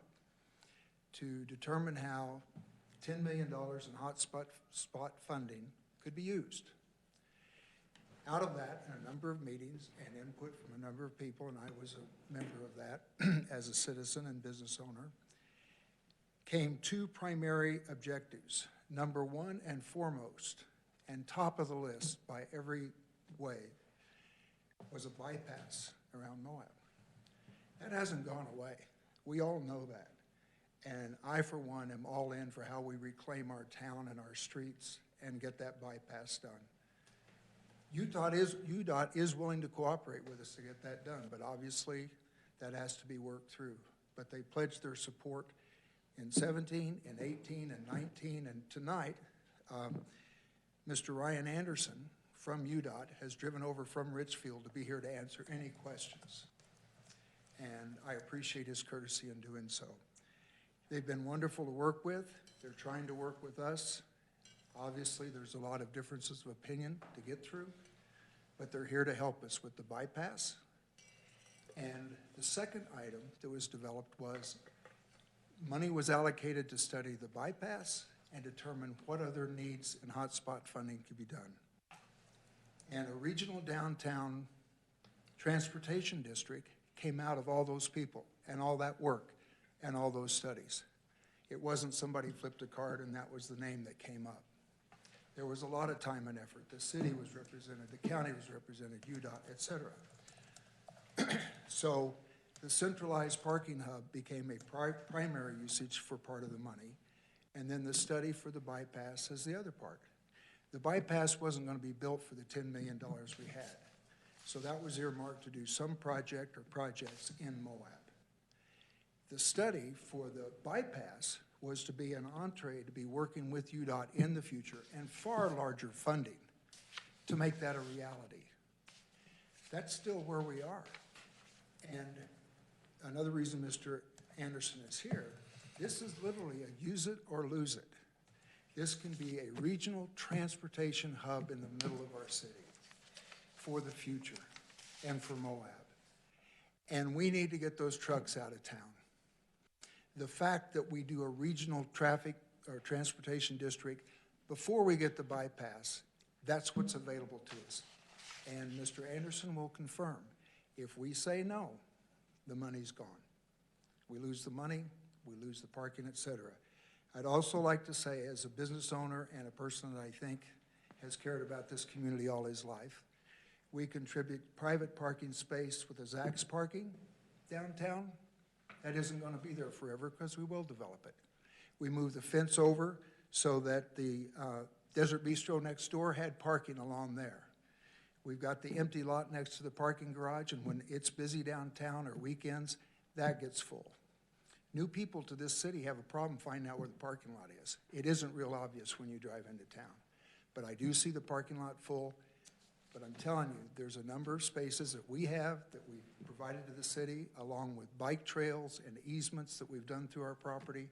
to determine how $10 million in hotspot funding could be used. Out of that, in a number of meetings and input from a number of people, and I was a member of that as a citizen and business owner, came two primary objectives. Number one and foremost, and top of the list by every way, was a bypass around Moab. That hasn't gone away. We all know that. And I, for one, am all in for how we reclaim our town and our streets and get that bypass done. UDOT is willing to cooperate with us to get that done, but obviously that has to be worked through. But they pledged their support in 17, in 18, and 19, and tonight, Mr. Ryan Anderson from UDOT has driven over from Richfield to be here to answer any questions. And I appreciate his courtesy in doing so. They've been wonderful to work with. They're trying to work with us. Obviously, there's a lot of differences of opinion to get through, but they're here to help us with the bypass. And the second item that was developed was money was allocated to study the bypass and determine what other needs and hotspot funding could be done. And a regional downtown transportation district came out of all those people and all that work and all those studies. It wasn't somebody flipped a card and that was the name that came up. There was a lot of time and effort. The city was represented, the county was represented, UDOT, et cetera. So the centralized parking hub became a primary usage for part of the money, and then the study for the bypass is the other part. The bypass wasn't going to be built for the $10 million we had. So that was earmarked to do some project or projects in Moab. The study for the bypass was to be an entree to be working with UDOT in the future and far larger funding to make that a reality. That's still where we are. And another reason Mr. Anderson is here, this is literally a use it or lose it. This can be a regional transportation hub in the middle of our city for the future and for Moab. And we need to get those trucks out of town. The fact that we do a regional traffic or transportation district before we get the bypass, that's what's available to us. And Mr. Anderson will confirm, if we say no, the money's gone. We lose the money, we lose the parking, et cetera. I'd also like to say, as a business owner and a person that I think has cared about this community all his life, we contribute private parking space with the Zax parking downtown. That isn't going to be there forever because we will develop it. We move the fence over so that the Desert Bistro next door had parking along there. We've got the empty lot next to the parking garage, and when it's busy downtown or weekends, that gets full. New people to this city have a problem finding out where the parking lot is. It isn't real obvious when you drive into town. But I do see the parking lot full. But I'm telling you, there's a number of spaces that we have that we've provided to the city, along with bike trails and easements that we've done through our property.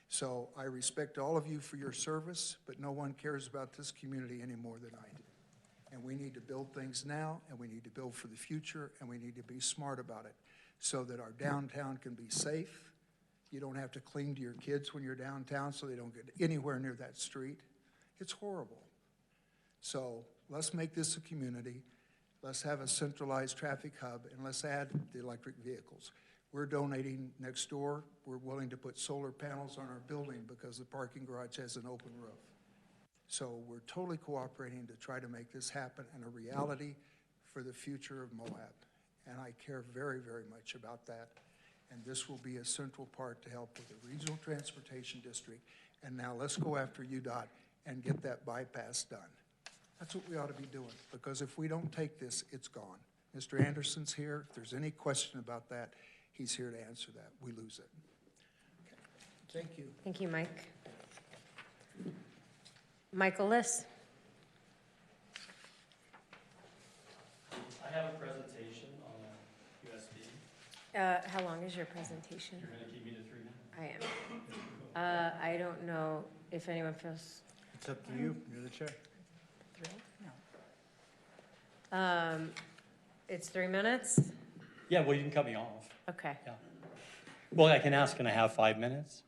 So I respect all of you for your service, but no one cares about this community any more than I do. And we need to build things now, and we need to build for the future, and we need to be smart about it so that our downtown can be safe. You don't have to cling to your kids when you're downtown so they don't get anywhere near that street. It's horrible. So let's make this a community. Let's have a centralized traffic hub, and let's add the electric vehicles. We're donating next door. We're willing to put solar panels on our building because the parking garage has an open roof. So we're totally cooperating to try to make this happen and a reality for the future of Moab. And I care very, very much about that. And this will be a central part to help with the Regional Transportation District. And now let's go after UDOT and get that bypass done. That's what we ought to be doing, because if we don't take this, it's gone. Mr. Anderson's here. If there's any question about that, he's here to answer that. We lose it. Okay. Thank you. Thank you, Mike. Michael Liss. I have a presentation on a USB. How long is your presentation? You're going to keep me to 3 minutes? I am. I don't know if anyone feels. It's up to you. You're the chair. It's 3 minutes? Yeah, well, you can cut me off. Okay. Yeah. Well, I can ask, can I have 5 minutes?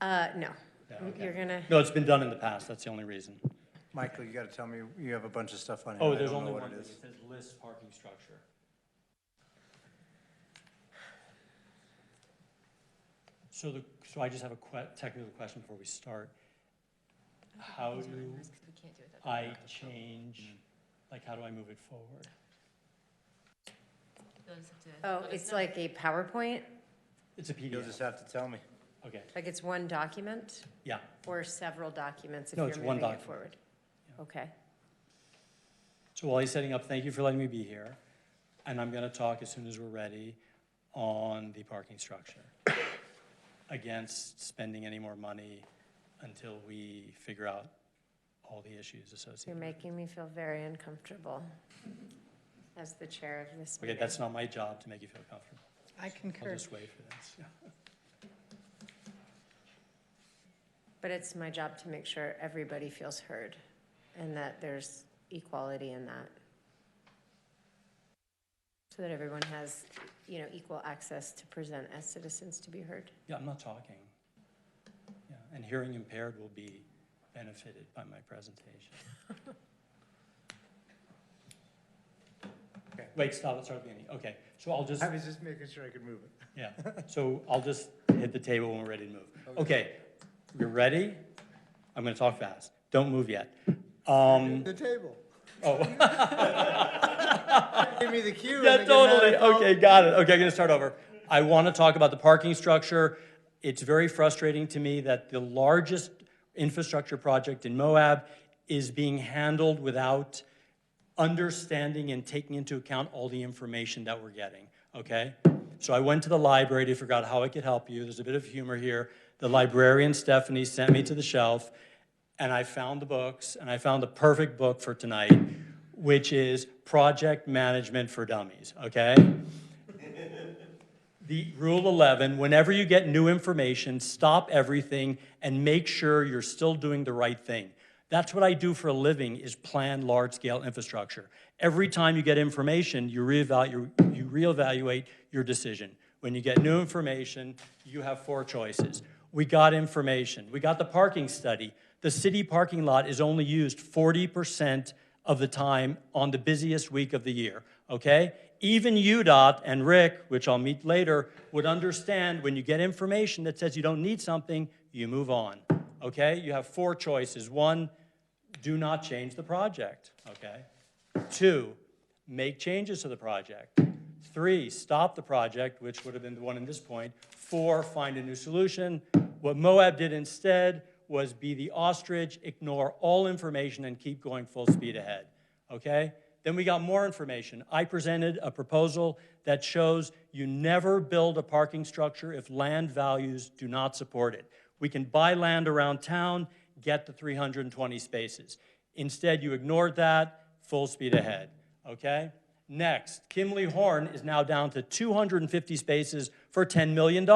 No. Yeah, okay. You're gonna. No, it's been done in the past. That's the only reason. Michael, you got to tell me, you have a bunch of stuff on here. Oh, I there's don't only know what one it thing. is. It says list parking structure. So I just have a technical question before we start. How do I change, like, how do I move it forward? Oh, it's like a PowerPoint? It's a PDF. You'll just have to tell me. Okay. Like it's one document? Yeah. Or several documents if No, you're it's one moving it document. forward? Yeah. Okay. So while he's setting up, thank you for letting me be here. And I'm going to talk as soon as we're ready on the parking structure against spending any more money until we figure out all the issues associated. You're making me feel very uncomfortable as the chair of this meeting. Okay, that's not my job to make you feel comfortable. I concur. I'll just wait for this. But it's my job to make sure everybody feels heard and that there's equality in that. So that everyone has, equal access to present as citizens to be heard. Yeah, I'm not talking. Yeah, and hearing impaired will be benefited by my presentation. Okay. Wait, stop it, start at the beginning. Okay, so I'll just. I was just making sure I could move it. Yeah, so I'll just hit the table when we're ready to move. Okay, you're ready? I'm going to talk fast. Don't move yet. The table. Oh. Give me the cue. Yeah, totally. Okay, got it. Okay, I'm going to start over. I want to talk about the parking structure. It's very frustrating to me that the largest infrastructure project in Moab is being handled without understanding and taking into account all the information that we're getting, okay? So I went to the library to figure out how I could help you. There's a bit of humor here. The librarian, Stephanie, sent me to the shelf, and I found the books, and I found the perfect book for tonight, which is Project Management for Dummies, okay? The Rule 11, whenever you get new information, stop everything and make sure you're still doing the right thing. That's what I do for a living, is plan large-scale infrastructure. Every time you get information, you reevaluate your decision. When you get new information, you have 4 choices. We got information. We got the parking study. The city parking lot is only used 40% of the time on the busiest week of the year, okay? Even UDOT and Rick, which I'll meet later, would understand when you get information that says you don't need something, you move on, okay? You have 4 choices. 1, do not change the project, okay? 2, make changes to the project. 3, stop the project, which would have been the one in this point. 4, find a new solution. What Moab did instead was be the ostrich, ignore all information, and keep going full speed ahead, okay? Then we got more information. I presented a proposal that shows you never build a parking structure if land values do not support it. We can buy land around town, get the 320 spaces. Instead, you ignored that, full speed ahead, okay? Next, Kimley Horn is now down to 250 spaces for $10 million.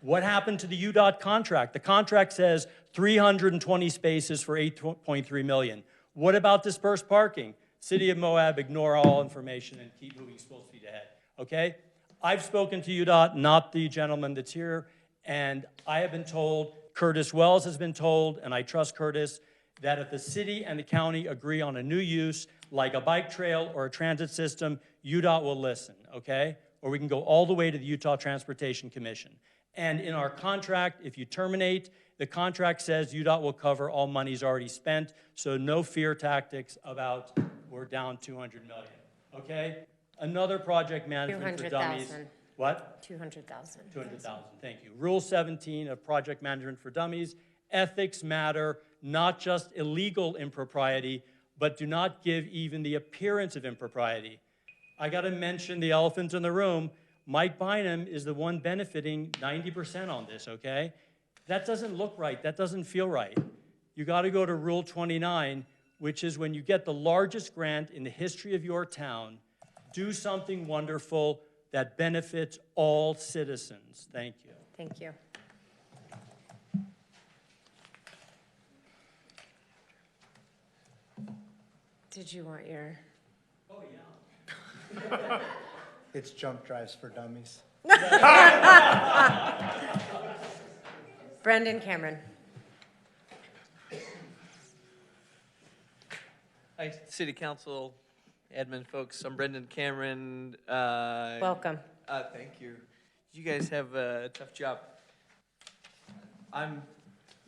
What happened to the UDOT contract? The contract says 320 spaces for $8.3 million. What about dispersed parking? City of Moab, ignore all information and keep moving full speed ahead, okay? I've spoken to UDOT, not the gentleman that's here, and I have been told, Curtis Wells has been told, and I trust Curtis, that if the city and the county agree on a new use, like a bike trail or a transit system, UDOT will listen, okay? Or we can go all the way to the Utah Transportation Commission. And in our contract, if you terminate, the contract says UDOT will cover all monies already spent, so no fear tactics about we're down 200 million, okay? Another project management for dummies. 200,000. What? 200,000. 200,000, thank you. Rule 17 of project management for dummies, ethics matter, not just illegal impropriety, but do not give even the appearance of impropriety. I gotta mention the elephant in the room. Mike Bynum is the one benefiting 90% on this, okay? That doesn't look right, that doesn't feel right. You gotta go to Rule 29, which is when you get the largest grant in the history of your town, do something wonderful that benefits all citizens. Thank you. Thank you. Did you want your? Oh, yeah. It's jump drives for dummies. Brendan Cameron. Hi, City Council, admin folks. I'm Brendan Cameron. Welcome. Thank you. You guys have a tough job. I'm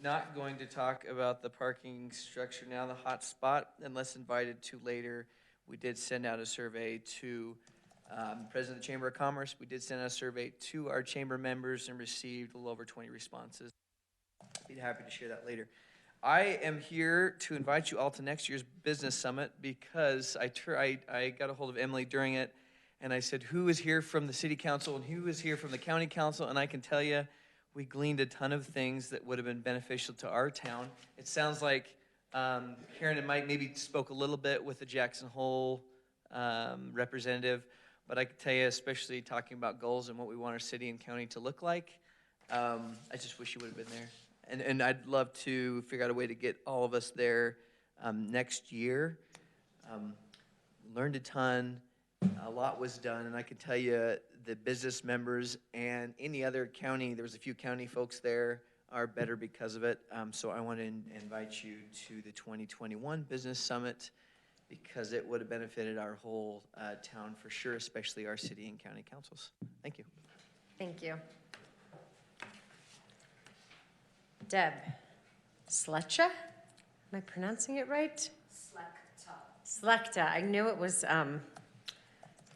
not going to talk about the parking structure now, the hot spot, unless invited to later. We did send out a survey to President of the Chamber of Commerce. We did send out a survey to our chamber members and received a little over 20 responses. I'd be happy to share that later. I am here to invite you all to next year's business summit because I got a hold of Emily during it, and I said, who is here from the city council and who is here from the county council? And I can tell you, we gleaned a ton of things that would have been beneficial to our town. It sounds like Karen and Mike maybe spoke a little bit with the Jackson Hole representative, but I can tell you, especially talking about goals and what we want our city and county to look like, I just wish you would have been there. And I'd love to figure out a way to get all of us there next year. Learned a ton. A lot was done, and I can tell you the business members and any other county, there was a few county folks there, are better because of it. So I want to invite you to the 2021 Business Summit because it would have benefited our whole town for sure, especially our city and county councils. Thank you. Thank you. Deb Slecta? Am I pronouncing it right? Slecta. I knew it was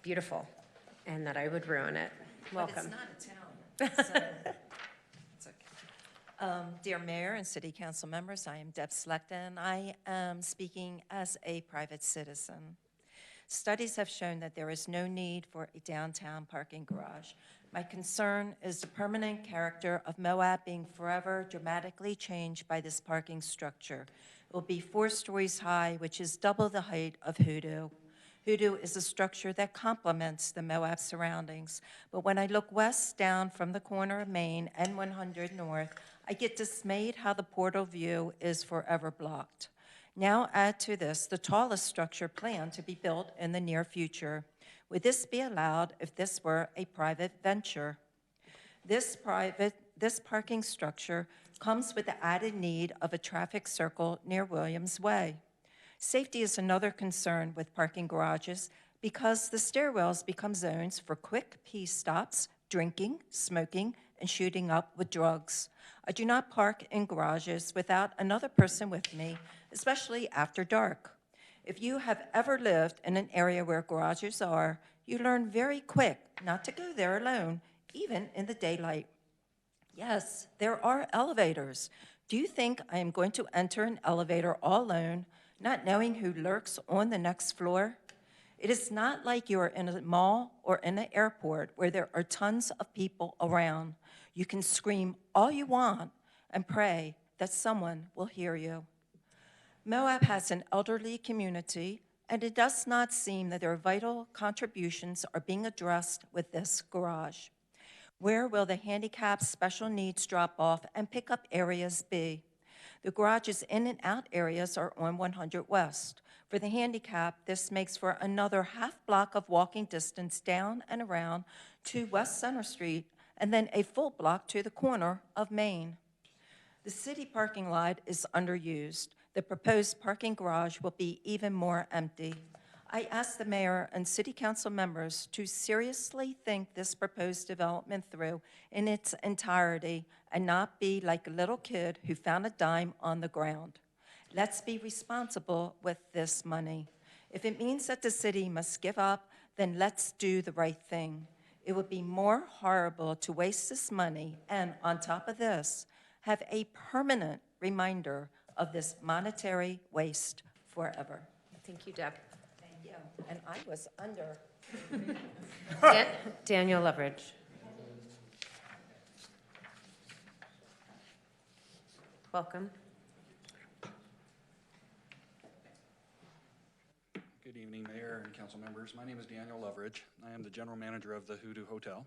beautiful and that I would ruin it. Welcome. But it's not Italian, so it's okay. Dear Mayor and City Council members, I am Deb Slecta, and I am speaking as a private citizen. Studies have shown that there is no need for a downtown parking garage. My concern is the permanent character of Moab being forever dramatically changed by this parking structure. It will be 4 stories high, which is double the height of Hoodoo. Hoodoo is a structure that complements the Moab surroundings, but when I look west down from the corner of Main and 100 North, I get dismayed how the portal view is forever blocked. Now add to this the tallest structure planned to be built in the near future. Would this be allowed if this were a private venture? This parking structure comes with the added need of a traffic circle near Williams Way. Safety is another concern with parking garages because the stairwells become zones for quick pee stops, drinking, smoking, and shooting up with drugs. I do not park in garages without another person with me, especially after dark. If you have ever lived in an area where garages are, you learn very quick not to go there alone, even in the daylight. Yes, there are elevators. Do you think I am going to enter an elevator all alone, not knowing who lurks on the next floor? It is not like you are in a mall or in an airport where there are tons of people around. You can scream all you want and pray that someone will hear you. Moab has an elderly community, and it does not seem that their vital contributions are being addressed with this garage. Where will the handicapped special needs drop-off and pickup areas be? The garage's in and out areas are on 100 West. For the handicapped, this makes for another half block of walking distance down and around to West Center Street, and then a full block to the corner of Main. The city parking lot is underused. The proposed parking garage will be even more empty. I ask the mayor and city council members to seriously think this proposed development through in its entirety and not be like a little kid who found a dime on the ground. Let's be responsible with this money. If it means that the city must give up, then let's do the right thing. It would be more horrible to waste this money and, on top of this, have a permanent reminder of this monetary waste forever. Thank you, Deb. Thank you. And I was under. Daniel Leverage. Welcome. Good evening, Mayor and council members. My name is Daniel Leverage. I am the general manager of the Hoodoo Hotel,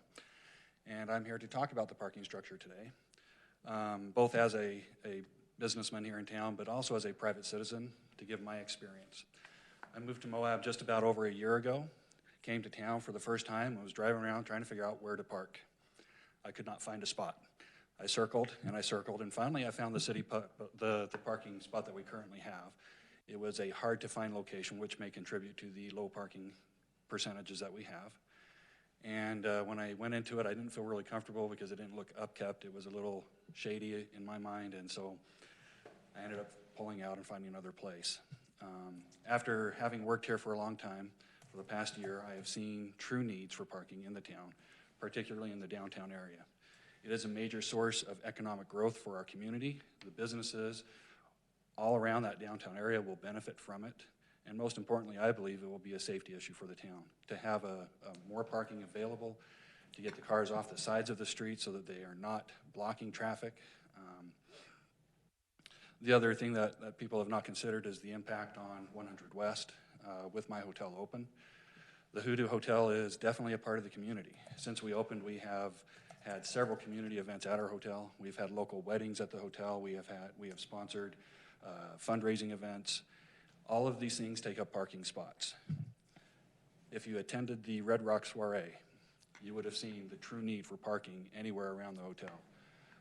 and I'm here to talk about the parking structure today, both as a businessman here in town, but also as a private citizen to give my experience. I moved to Moab just about over a year ago, came to town for the first time, and was driving around trying to figure out where to park. I could not find a spot. I circled, and finally I found the parking spot that we currently have. It was a hard-to-find location, which may contribute to the low parking percentages that we have. And when I went into it, I didn't feel really comfortable because it didn't look upkept. It was a little shady in my mind, and so I ended up pulling out and finding another place. After having worked here for a long time, for the past year, I have seen true needs for parking in the town, particularly in the downtown area. It is a major source of economic growth for our community. The businesses all around that downtown area will benefit from it. And most importantly, I believe it will be a safety issue for the town. To have more parking available, to get the cars off the sides of the street so that they are not blocking traffic. The other thing that people have not considered is the impact on 100 West with my hotel open. The Hoodoo Hotel is definitely a part of the community. Since we opened, we have had several community events at our hotel. We've had local weddings at the hotel. We have sponsored fundraising events. All of these things take up parking spots. If you attended the Red Rock soiree, you would have seen the true need for parking anywhere around the hotel.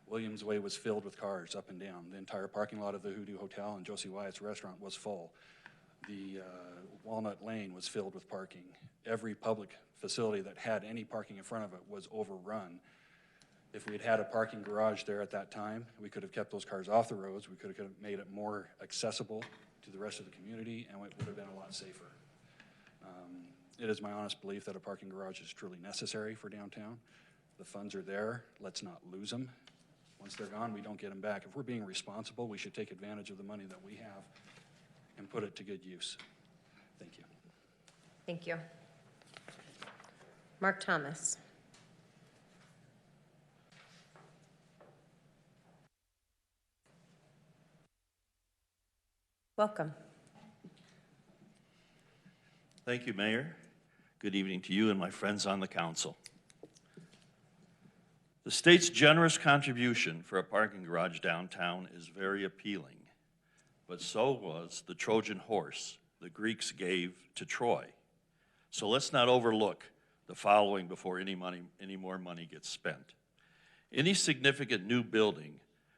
Williams Way was filled with cars up and down. The entire parking lot of the Hoodoo Hotel and Josie Wyatt's restaurant was full. The Walnut Lane was filled with parking. Every public facility that had any parking in front of it was overrun. If we had had a parking garage there at that time, we could have kept those cars off the roads. We could have made it more accessible to the rest of the community, and it would have been a lot safer. It is my honest belief that a parking garage is truly necessary for downtown. The funds are there. Let's not lose them. Once they're gone, we don't get them back. If we're being responsible, we should take advantage of the money that we have and put it to good use. Thank you. Thank you. Mark Thomas. Welcome. Thank you, Mayor. Good evening to you and my friends on the council. The state's generous contribution for a parking garage downtown is very appealing, but so was the Trojan horse the Greeks gave to Troy. So let's not overlook the following before any more money gets spent. Any significant new building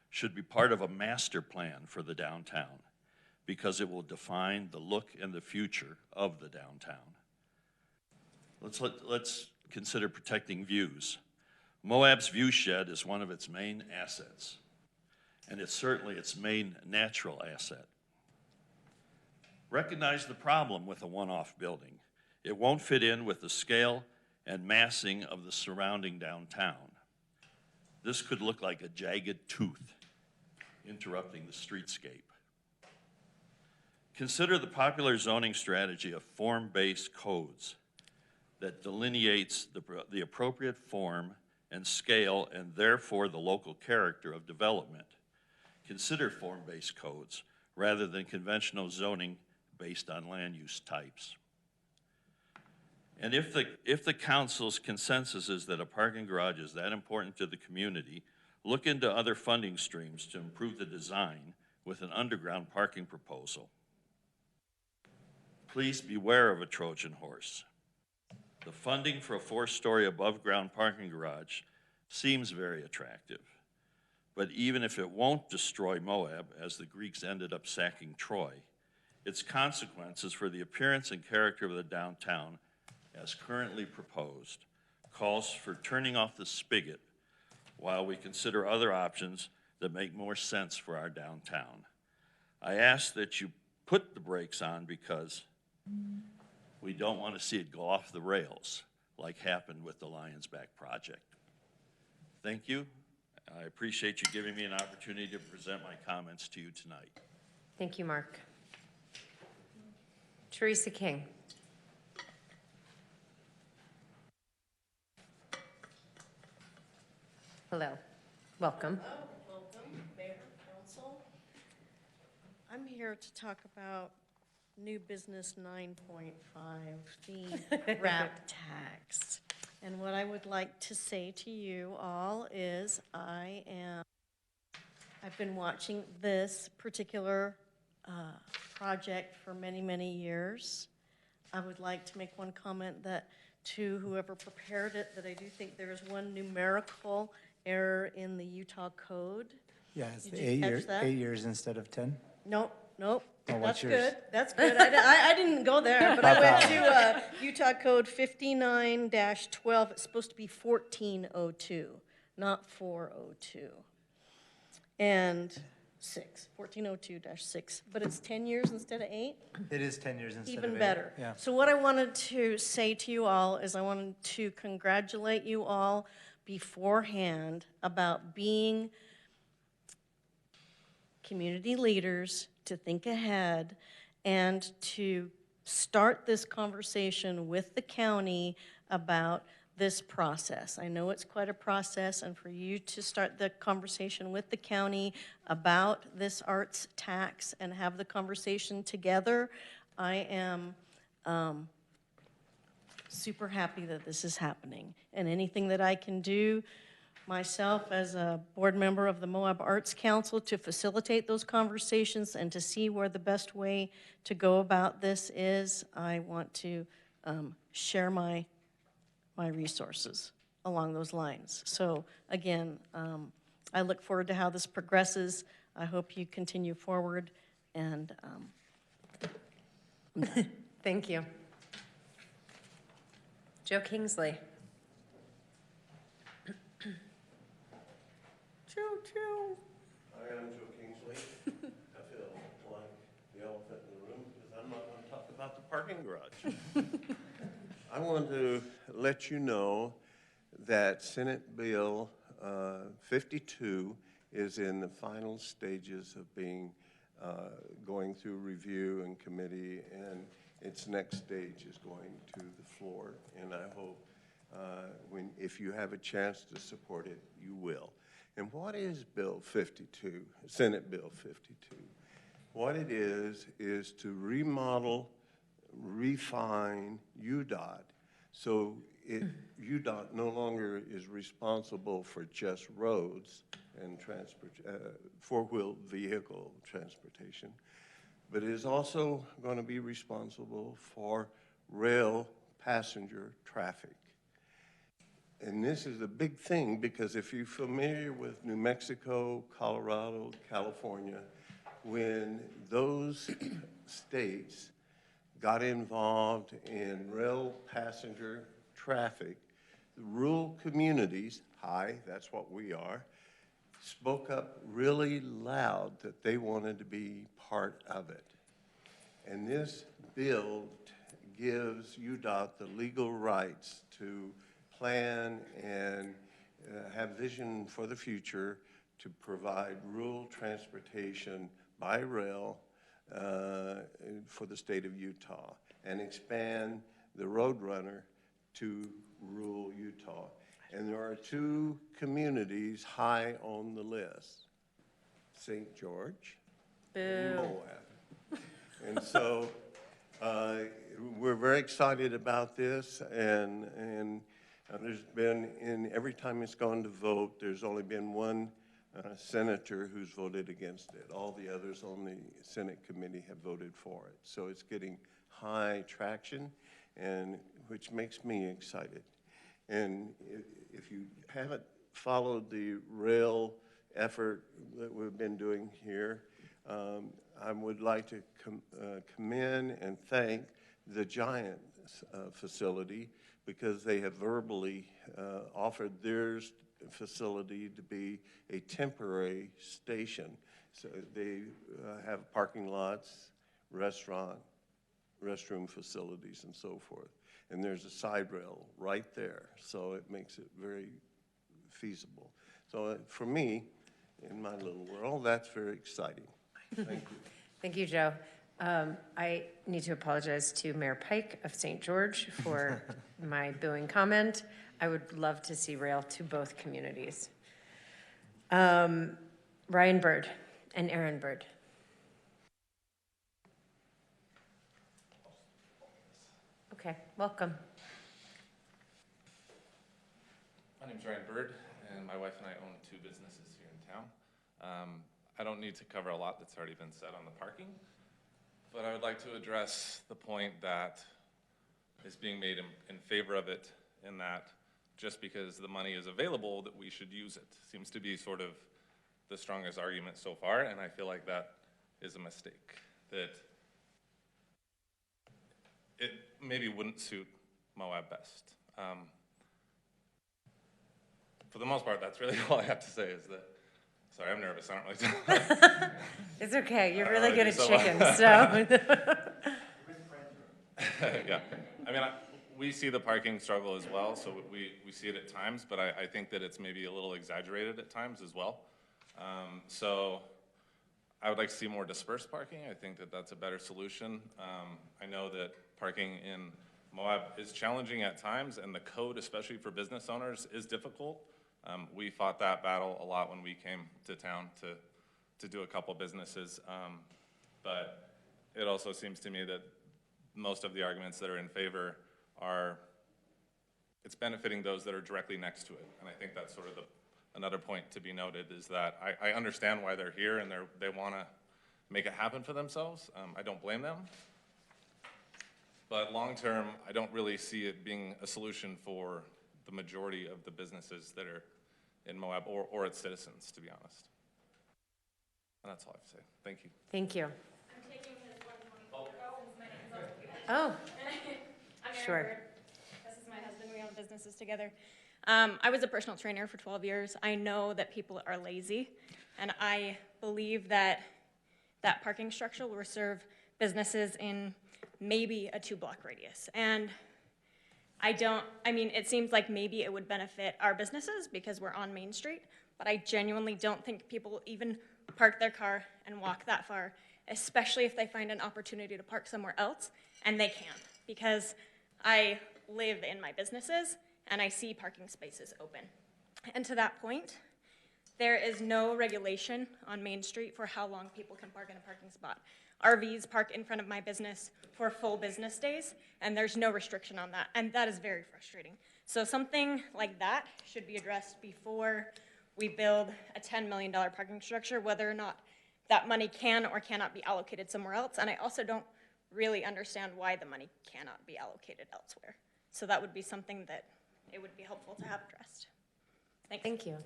should be part of a master plan for the downtown because it will define the look and the future of the downtown. Let's consider protecting views. Moab's view shed is one of its main assets, and it's certainly its main natural asset. Recognize the problem with a one-off building. It won't fit in with the scale and massing of the surrounding downtown. This could look like a jagged tooth interrupting the streetscape. Consider the popular zoning strategy of form-based codes that delineates the appropriate form and scale and therefore the local character of development. Consider form-based codes rather than conventional zoning based on land use types. And if the council's consensus is that a parking garage is that important to the community, look into other funding streams to improve the design with an underground parking proposal. Please beware of a Trojan horse. The funding for a 4-story above-ground parking garage seems very attractive, but even if it won't destroy Moab, as the Greeks ended up sacking Troy, its consequences for the appearance and character of the downtown, as currently proposed, calls for turning off the spigot while we consider other options that make more sense for our downtown. I ask that you put the brakes on because we don't want to see it go off the rails like happened with the Lions Back project. Thank you. I appreciate you giving me an opportunity to present my comments to you tonight. Thank you, Mark. Teresa King. Hello. Welcome. Welcome, Mayor, Council. I'm here to talk about new business 9.5, the wrap tax. And what I would like to say to you all is I've been watching this particular project for many, many years. I would like to make one comment that to whoever prepared it, that I do think there is one numerical error in the Utah code. Yeah, it's Did the you 8 catch year, that? 8 years instead of 10. Nope. Oh, That's what's yours? good. That's good. I didn't go there, but I went to Utah Code 59-12. It's supposed to be 1402, not 402. And 1402-6. But it's 10 years instead of 8? It is 10 years instead of 8. Even better. Yeah. So what I wanted to say to you all is I wanted to congratulate you all beforehand about being community leaders, to think ahead and to start this conversation with the county about this process. I know it's quite a process, and for you to start the conversation with the county about this arts tax and have the conversation together, I am super happy that this is happening. And anything that I can do myself as a board member of the Moab Arts Council to facilitate those conversations and to see where the best way to go about this is, I want to share my resources along those lines. So again, I look forward to how this progresses. I hope you continue forward, and I'm done. Thank you. Joe Kingsley. I am Joe Kingsley. I feel like the elephant in the room because I'm not going to talk about the parking garage. I want to let you know that Senate Bill 52 is in the final stages of being going through review and committee, and its next stage is going to the floor. And I hope if you have a chance to support it, you will. And what is Bill 52, Senate Bill 52? What it is to remodel, refine UDOT so UDOT no longer is responsible for just roads and four-wheel vehicle transportation, but is also going to be responsible for rail passenger traffic. And this is a big thing because if you're familiar with New Mexico, Colorado, California, when those states got involved in rail passenger traffic, the rural communities, that's what we are, spoke up really loud that they wanted to be part of it. And this bill gives UDOT the legal rights to plan and have vision for the future to provide rural transportation by rail for the state of Utah and expand the Roadrunner to rural Utah. And there are two communities high on the list, St. George and Moab. And so we're very excited about this, and there's been, every time it's gone to vote, there's only been one senator who's voted against it. All the others on the Senate committee have voted for it. So it's getting high traction, and which makes me excited. And if you haven't followed the rail effort that we've been doing here, I would like to commend and thank the Giant facility, because they have verbally offered their facility to be a temporary station. So they have parking lots, restroom facilities, and so forth. And there's a side rail right there, so it makes it very feasible. So for me, in my little world, that's very exciting. Thank you. Thank you, Joe. I need to apologize to Mayor Pike of St. George for my booing comment. I would love to see rail to both communities. Ryan Bird and Aaron Bird. Okay, welcome. My name's Ryan Bird, and my wife and I own 2 businesses here in town. I don't need to cover a lot that's already been said on the parking, but I would like to address the point that is being made in favor of it, in that just because the money is available that we should use it. Seems to be sort of the strongest argument so far, and I feel like that is a mistake. That it maybe wouldn't suit Moab best. For the most part, that's really all I have to say is that, sorry, I'm nervous, I don't really talk. It's okay, you're really good at chicken, so. Yeah, I mean, we see the parking struggle as well, so we see it at times, but I think that it's maybe a little exaggerated at times as well. So I would like to see more dispersed parking. I think that that's a better solution. I know that parking in Moab is challenging at times, and the code, especially for business owners, is difficult. We fought that battle a lot when we came to town to do a couple businesses, but it also seems to me that most of the arguments that are in favor are, it's benefiting those that are directly next to it, and I think that's sort of another point to be noted, is that I understand why they're here and they want to make it happen for themselves. I don't blame them, but long term, I don't really see it being a solution for the majority of the businesses that are in Moab or its citizens, to be honest. And that's all I have to say. Thank you. Thank you. I'm taking his 124 since my name's on the paper. Oh. I'm Erin Sure. Bird. This is my husband. We own businesses together. I was a personal trainer for 12 years. I know that people are lazy, and I believe that that parking structure will serve businesses in maybe a 2-block radius. And I mean, it seems like maybe it would benefit our businesses because we're on Main Street, but I genuinely don't think people will even park their car and walk that far, especially if they find an opportunity to park somewhere else, and they can't, because I live in my businesses and I see parking spaces open. And to that point, there is no regulation on Main Street for how long people can park in a parking spot. RVs park in front of my business for full business days, and there's no restriction on that, and that is very frustrating. So something like that should be addressed before we build a $10 million parking structure, whether or not that money can or cannot be allocated somewhere else, and I also don't really understand why the money cannot be allocated elsewhere. So that would be something that it would be helpful to have addressed. Thanks. Thank you.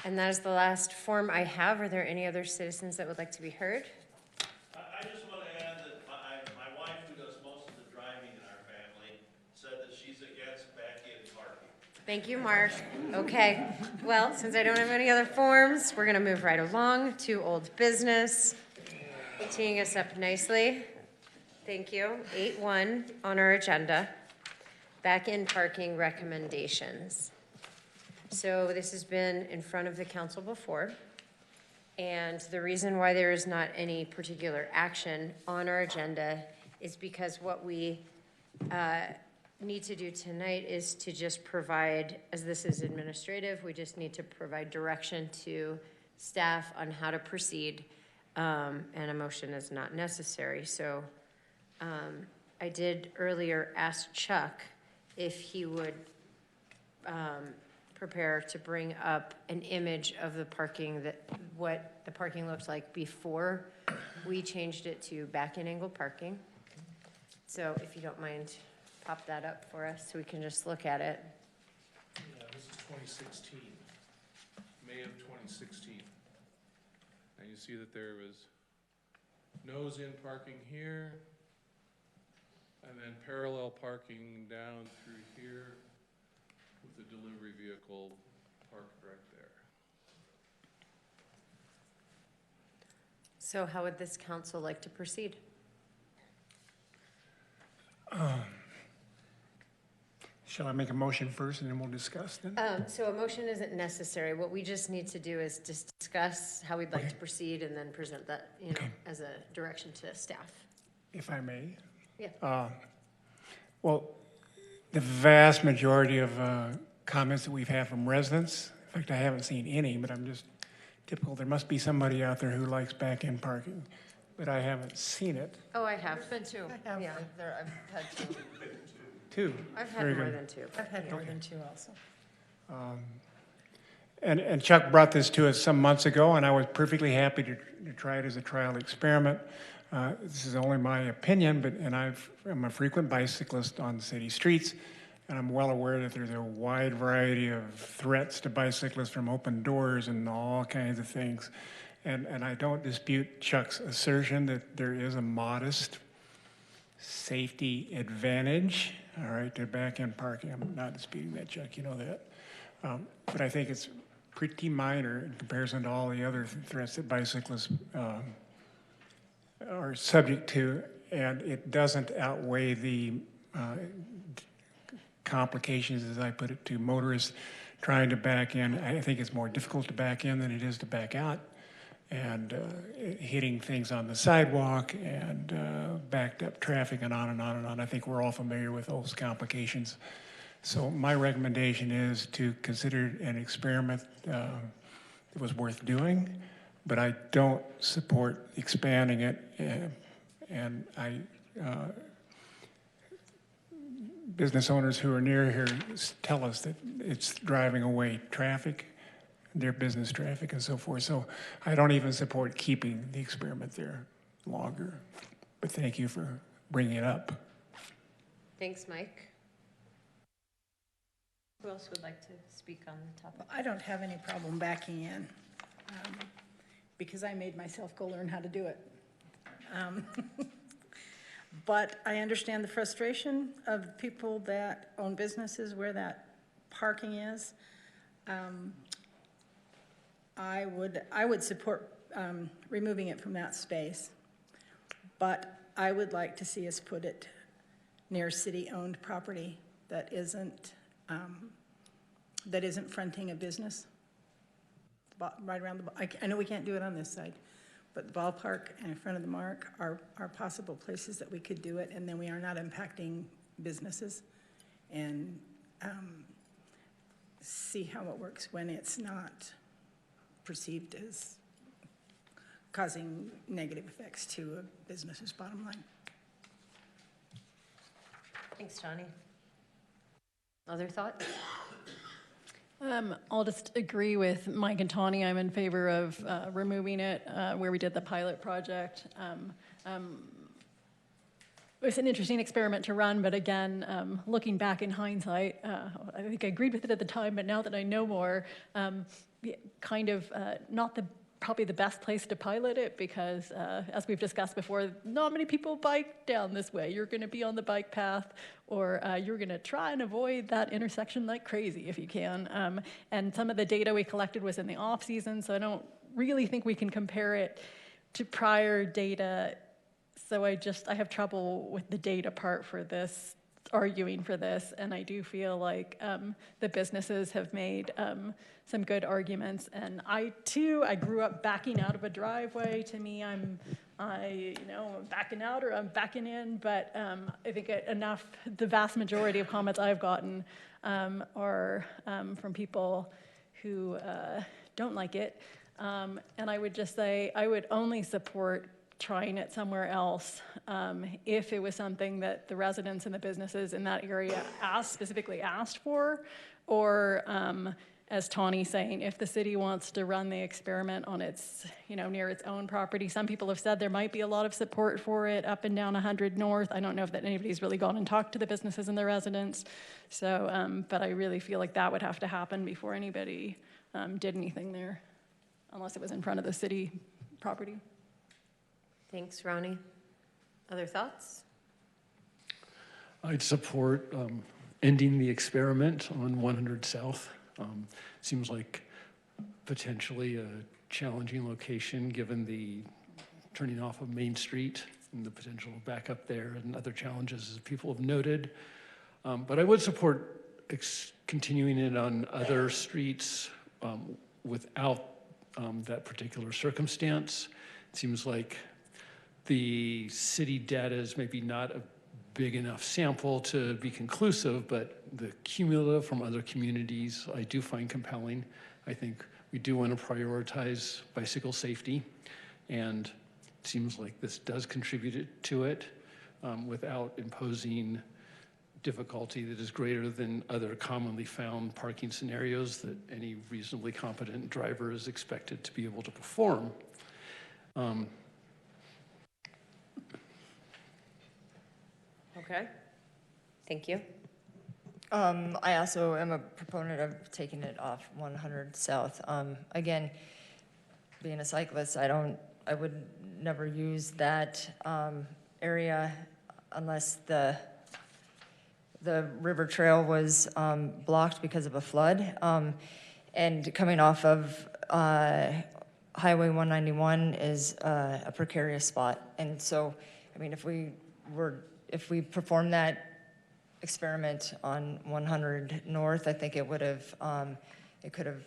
And that is the last form I have. Are there any other citizens that would like to be heard? I just want to add that my wife, who does most of the driving in our family, said that she's against back-in parking. Thank you, Mark. Okay, well, since I don't have any other forms, we're gonna move right along to old business. Teeing us up nicely. Thank you. 8.1 on our agenda. Back-in parking recommendations. So this has been in front of the council before. And the reason why there is not any particular action on our agenda is because what we need to do tonight is to just provide, as this is administrative, we just need to provide direction to staff on how to proceed, and a motion is not necessary. So I did earlier ask Chuck if he would prepare to bring up an image of the parking, what the parking looked like before we changed it to back-in angle parking. So if you don't mind, pop that up for us so we can just look at it. Yeah, this is 2016, May of 2016. And you see that there was nose-in parking here, and then parallel parking down through here, with the delivery vehicle parked right there. So how would this council like to proceed? Shall I make a motion first and then we'll discuss then? So a motion isn't necessary. What we just need to do is just discuss how we'd like to proceed and then present that, as a direction to staff. If I may? Yeah. Well, the vast majority of comments that we've had from residents, in fact, I haven't seen any, but I'm just typical. There must be somebody out there who likes back-end parking, but I haven't seen it. Oh, I have. There's been two. I have. Yeah, I've had two. Two. I've had Very more good. than two. I've had more than two also. And Chuck brought this to us some months ago, and I was perfectly happy to try it as a trial experiment. This is only my opinion, and I'm a frequent bicyclist on city streets, and I'm well aware that there's a wide variety of threats to bicyclists from open doors and all kinds of things. And I don't dispute Chuck's assertion that there is a modest safety advantage, all right, to back-end parking. I'm not disputing that, Chuck, you know that. But I think it's pretty minor in comparison to all the other threats that bicyclists are subject to, and it doesn't outweigh the complications, as I put it, to motorists trying to back in. I think it's more difficult to back in than it is to back out, and hitting things on the sidewalk and backed up traffic and on and on and on. I think we're all familiar with those complications. So my recommendation is to consider an experiment that was worth doing, but I don't support expanding it. And business owners who are near here tell us that it's driving away traffic, their business traffic and so forth. So I don't even support keeping the experiment there longer. But thank you for bringing it up. Thanks, Mike. Who else would like to speak on the topic? I don't have any problem backing in, because I made myself go learn how to do it. But I understand the frustration of people that own businesses where that parking is. I would support removing it from that space, but I would like to see us put it near city-owned property that isn't fronting a business. Right around the, I know we can't do it on this side, but the ballpark and in front of the Mark are possible places that we could do it, and then we are not impacting businesses. And see how it works when it's not perceived as causing negative effects to a business's bottom line. Thanks, Johnny. Other thoughts? I'll just agree with Mike and Tawny. I'm in favor of removing it where we did the pilot project. It was an interesting experiment to run, but again, looking back in hindsight, I think I agreed with it at the time, but now that I know more, kind of not probably the best place to pilot it, because as we've discussed before, not many people bike down this way. You're going to be on the bike path, or you're going to try and avoid that intersection like crazy if you can. And some of the data we collected was in the off season, so I don't really think we can compare it to prior data. So I have trouble with the data part for this arguing for this, and I do feel like the businesses have made some good arguments. And I grew up backing out of a driveway. To me, I'm backing out or I'm backing in, but I think the vast majority of comments I've gotten are from people who don't like it. And I would just say I would only support trying it somewhere else if it was something that the residents and the businesses in that area specifically asked for, or as Tawny's saying, if the city wants to run the experiment on its, near its own property. Some people have said there might be a lot of support for it up and down 100 North. I don't know if anybody's really gone and talked to the businesses and the residents. So, but I really feel like that would have to happen before anybody did anything there, unless it was in front of the city property. Thanks, Ronnie. Other thoughts? I'd support ending the experiment on 100 South. Seems like potentially a challenging location given the turning off of Main Street and the potential backup there and other challenges as people have noted. But I would support continuing it on other streets without that particular circumstance. It seems like the city data is maybe not a big enough sample to be conclusive, but the cumulative from other communities I do find compelling. I think we do want to prioritize bicycle safety, and it seems like this does contribute to it without imposing difficulty that is greater than other commonly found parking scenarios that any reasonably competent driver is expected to be able to perform. Okay, thank you. I also am a proponent of taking it off 100 South. Again, being a cyclist, I would never use that area unless the river trail was blocked because of a flood. And coming off of Highway 191 is a precarious spot. And so, I mean, if we perform that experiment on 100 North, I think it could have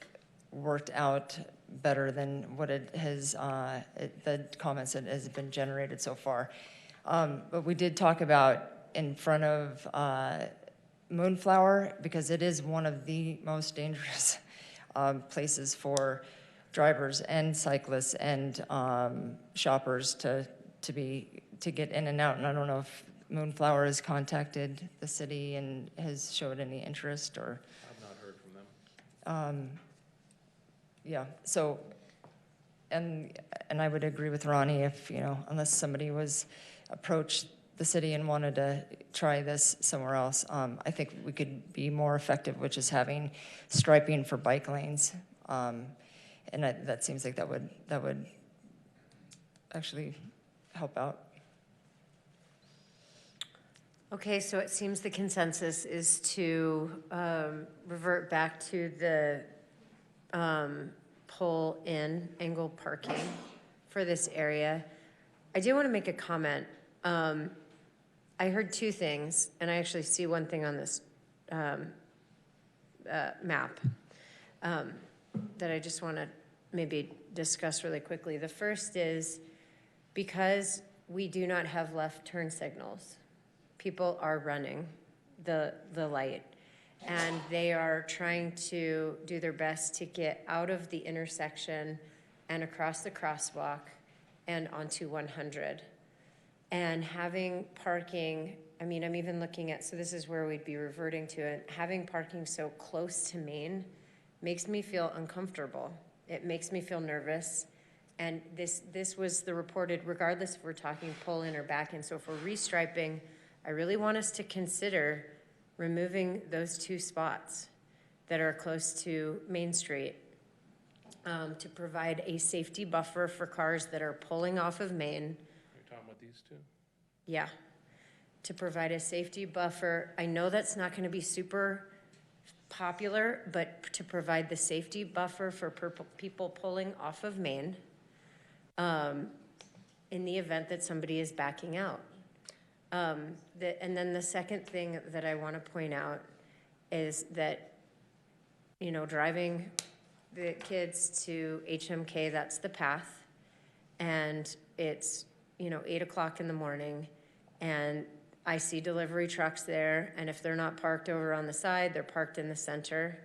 worked out better than what it has, the comments that has been generated so far. But we did talk about in front of Moonflower, because it is one of the most dangerous places for drivers and cyclists and shoppers to get in and out. And I don't know if Moonflower has contacted the city and has showed any interest, or. I've not heard from them. Yeah, so, and I would agree with Ronnie if, unless somebody was approached the city and wanted to try this somewhere else, I think we could be more effective, which is having striping for bike lanes. And that seems like that would actually help out. Okay, so it seems the consensus is to revert back to the pull-in angle parking for this area. I do want to make a comment. I heard two things, and I actually see one thing on this map that I just want to maybe discuss really quickly. The first is because we do not have left turn signals, people are running the light, and they are trying to do their best to get out of the intersection and across the crosswalk and onto 100. And having parking, I mean, I'm even looking at, so this is where we'd be reverting to it, having parking so close to Main makes me feel uncomfortable. It makes me feel nervous. And this was the reported, regardless if we're talking pull in or back in. So if we're restriping, I really want us to consider removing those two spots that are close to Main Street to provide a safety buffer for cars that are pulling off of Main. Are you talking about these two? Yeah, to provide a safety buffer. I know that's not going to be super popular, but to provide the safety buffer for people pulling off of Main in the event that somebody is backing out. And then the second thing that I want to point out is that, you know, driving the kids to HMK, that's the path. And it's, you know, 8 o'clock in the morning, and I see delivery trucks there, and if they're not parked over on the side, they're parked in the center.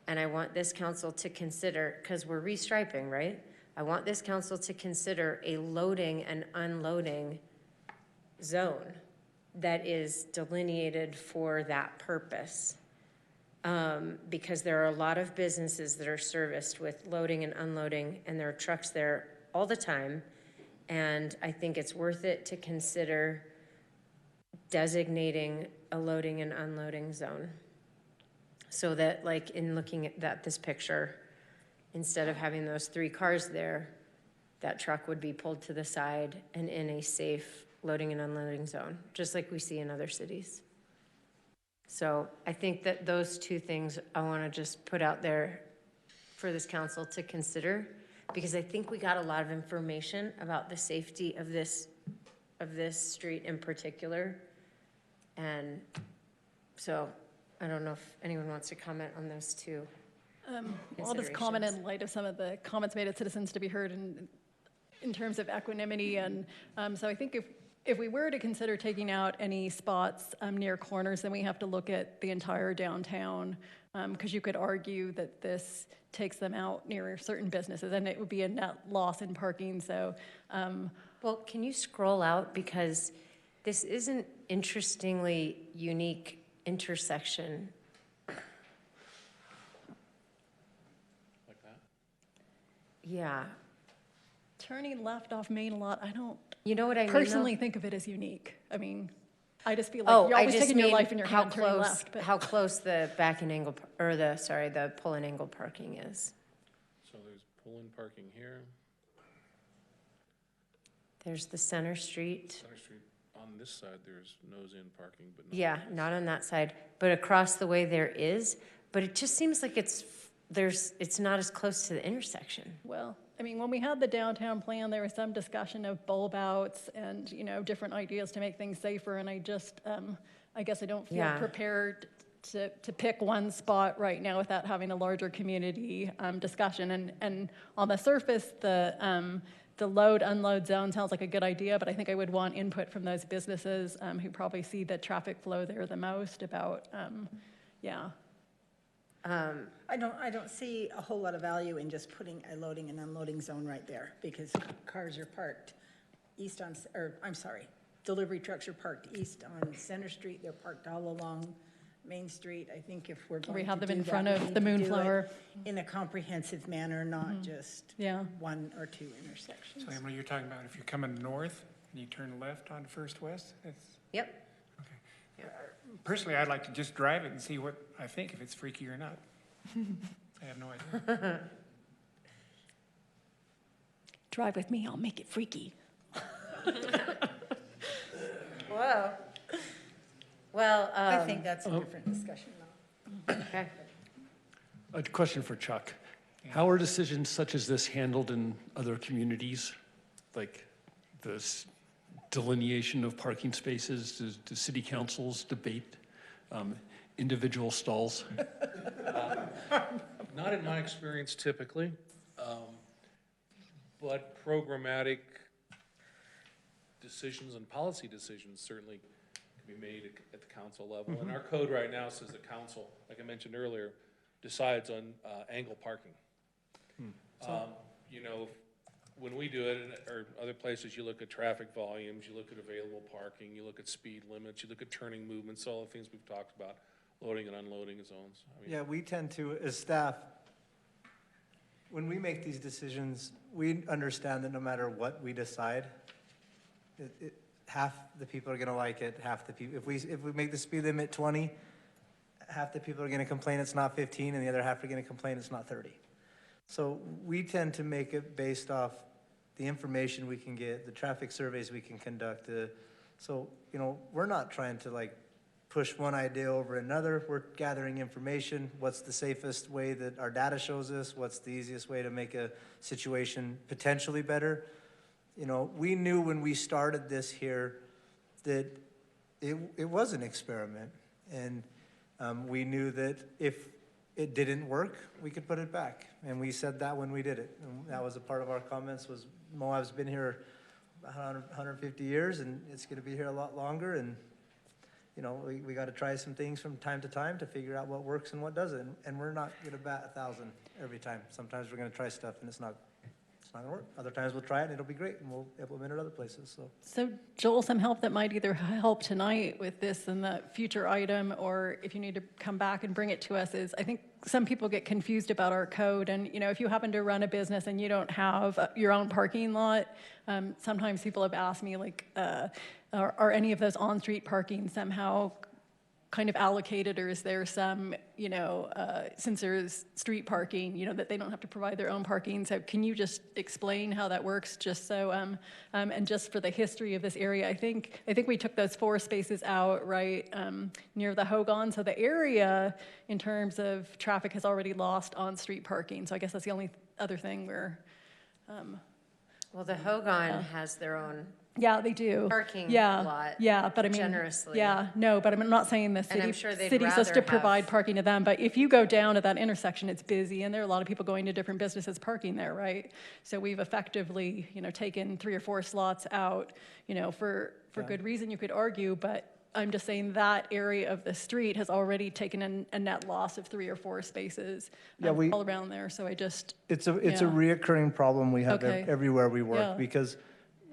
And I want this council to consider, because we're restriping, right? I want this council to consider a loading and unloading zone that is delineated for that purpose. Because there are a lot of businesses that are serviced with loading and unloading, and there are trucks there all the time. And I think it's worth it to consider designating a loading and unloading zone. So that, like, in looking at this picture, instead of having those 3 cars there, that truck would be pulled to the side and in a safe loading and unloading zone, just like we see in other cities. So I think that those 2 things I want to just put out there for this council to consider, because I think we got a lot of information about the safety of this street in particular. And so I don't know if anyone wants to comment on those 2. I'll just comment in light of some of the comments made at Citizens to be Heard in terms of equanimity. And so I think if we were to consider taking out any spots near corners, then we have to look at the entire downtown, because you could argue that this takes them out near certain businesses, and it would be a net loss in parking. So, well, can you scroll out, because this is an interestingly unique intersection. Like that? Yeah. Turning left off Main a lot, I don't. You know what I mean, personally though? think of it as unique. I mean, I just feel like you're always taking your life in your hand turning left. But how close the backing angle, or the pull-in angle parking is. So there's pull-in parking here. There's the Center Street. Center Street. On this side, there's nose-in parking, but not Yeah, not on that side, but across the way there is. But it just seems like it's not as close to the intersection. Well, I mean, when we had the downtown plan, there was some discussion of bulb outs and, you know, different ideas to make things safer. And I just, I guess I don't feel prepared to pick one spot right now without having a larger community discussion. And on the surface, the load unload zone sounds like a good idea, but I think I would want input from those businesses who probably see the traffic flow there the most about, I don't see a whole lot of value in just putting a loading and unloading zone right there, because cars are parked east on, or I'm sorry, delivery trucks are parked east on Center Street. They're parked all along Main Street. I think if we're going to we have them do in that, front we of need the to do it Moonflower. in a comprehensive manner, not just 1 or 2 intersections. So Emily, you're talking about if you're coming north and you turn left onto First West? Yep. Okay. Personally, I'd like to just drive it and see what I think, if it's freaky or not. I have no idea. Drive with me, I'll make it freaky. Whoa. Well, I think that's a different discussion now. Okay. A question for Chuck. How are decisions such as this handled in other communities? Like this delineation of parking spaces? Do city councils debate individual stalls? Not in my experience typically, but programmatic decisions and policy decisions certainly can be made at the council level. And our code right now says the council, like I mentioned earlier, decides on angle parking. You know, when we do it, or other places, you look at traffic volumes, you look at available parking, you look at speed limits, you look at turning movements, all the things we've talked about, loading and unloading zones. I mean, Yeah, we tend to, as staff, when we make these decisions, we understand that no matter what we decide, half the people are gonna like it, half the people, if we make the speed limit 20, half the people are gonna complain it's not 15, and the other half are gonna complain it's not 30. So we tend to make it based off the information we can get, the traffic surveys we can conduct. So, you know, we're not trying to like push one idea over another. We're gathering information. What's the safest way that our data shows us? What's the easiest way to make a situation potentially better? You know, we knew when we started this here that it was an experiment. And we knew that if it didn't work, we could put it back. And we said that when we did it. And that was a part of our comments was Moab's been here 150 years and it's gonna be here a lot longer. And, you know, we gotta try some things from time to time to figure out what works and what doesn't. And we're not gonna bat 1,000 every time. Sometimes we're gonna try stuff and it's not gonna work. Other times we'll try it and it'll be great and we'll implement it other places, so. So Joel, some help that might either help tonight with this and the future item, or if you need to come back and bring it to us, is I think some people get confused about our code. And, you know, if you happen to run a business and you don't have your own parking lot, sometimes people have asked me, like, are any of those on-street parking somehow kind of allocated, or is there some, you know, since there's street parking, you know, that they don't have to provide their own parking? So can you just explain how that works, just so, and just for the history of this area, I think we took those 4 spaces out, right, near the Hogan. So the area, in terms of traffic, has already lost on-street parking. So I guess that's the only other thing where, Well, the Hogan has their own yeah, they do. Parking yeah, lot. Yeah, but I mean, generously. Yeah, no, but I'm not saying the And I'm city, sure they'd city's supposed to rather provide have- parking to them, but if you go down to that intersection, it's busy, and there are a lot of people going to different businesses parking there, right? So we've effectively, you know, taken 3 or 4 slots out, you know, for good reason, you could argue, but I'm just saying that area of the street has already taken a net loss of 3 or 4 spaces all around there, so I just... It's a reoccurring problem we have Okay. everywhere we work, Yeah. because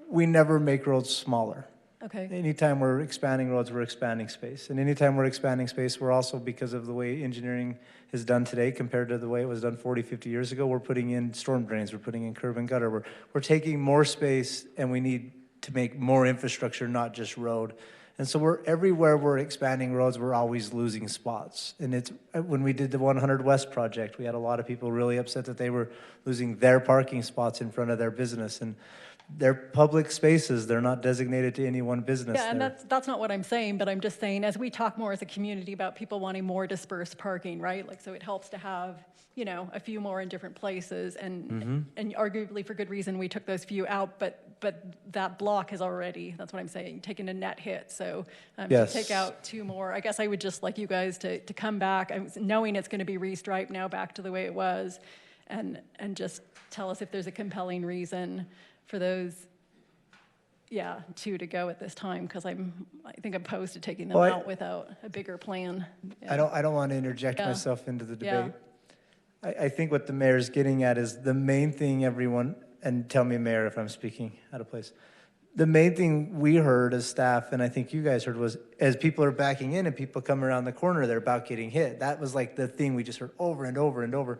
we never make roads smaller. Okay. Anytime we're expanding roads, we're expanding space. And anytime we're expanding space, we're also, because of the way engineering is done today compared to the way it was done 40, 50 years ago, we're putting in storm drains, we're putting in curb and gutter. We're taking more space, and we need to make more infrastructure, not just road. And so everywhere we're expanding roads, we're always losing spots. And it's, when we did the 100 West project, we had a lot of people really upset that they were losing their parking spots in front of their business. And they're public spaces, they're not designated to any one business. Yeah, and that's not what I'm saying, but I'm just saying, as we talk more as a community about people wanting more dispersed parking, right? Like, so it helps to have, you know, a few more in different places, and arguably for good reason, we took those few out, but that block has already, that's what I'm saying, taken a net hit. So Yes. to take out 2 more, I guess I would just like you guys to come back, knowing it's going to be restriped now back to the way it was, and just tell us if there's a compelling reason for those, 2 to go at this time, because I think I'm opposed to taking them out without a bigger plan. Yeah. I don't want to interject Yeah. myself into the Yeah. debate. I think what the mayor's getting at is the main thing everyone, and tell me, Mayor, if I'm speaking out of place. The main thing we heard as staff, and I think you guys heard, was as people are backing in and people come around the corner, they're about getting hit. That was like the thing we just heard over and over and over.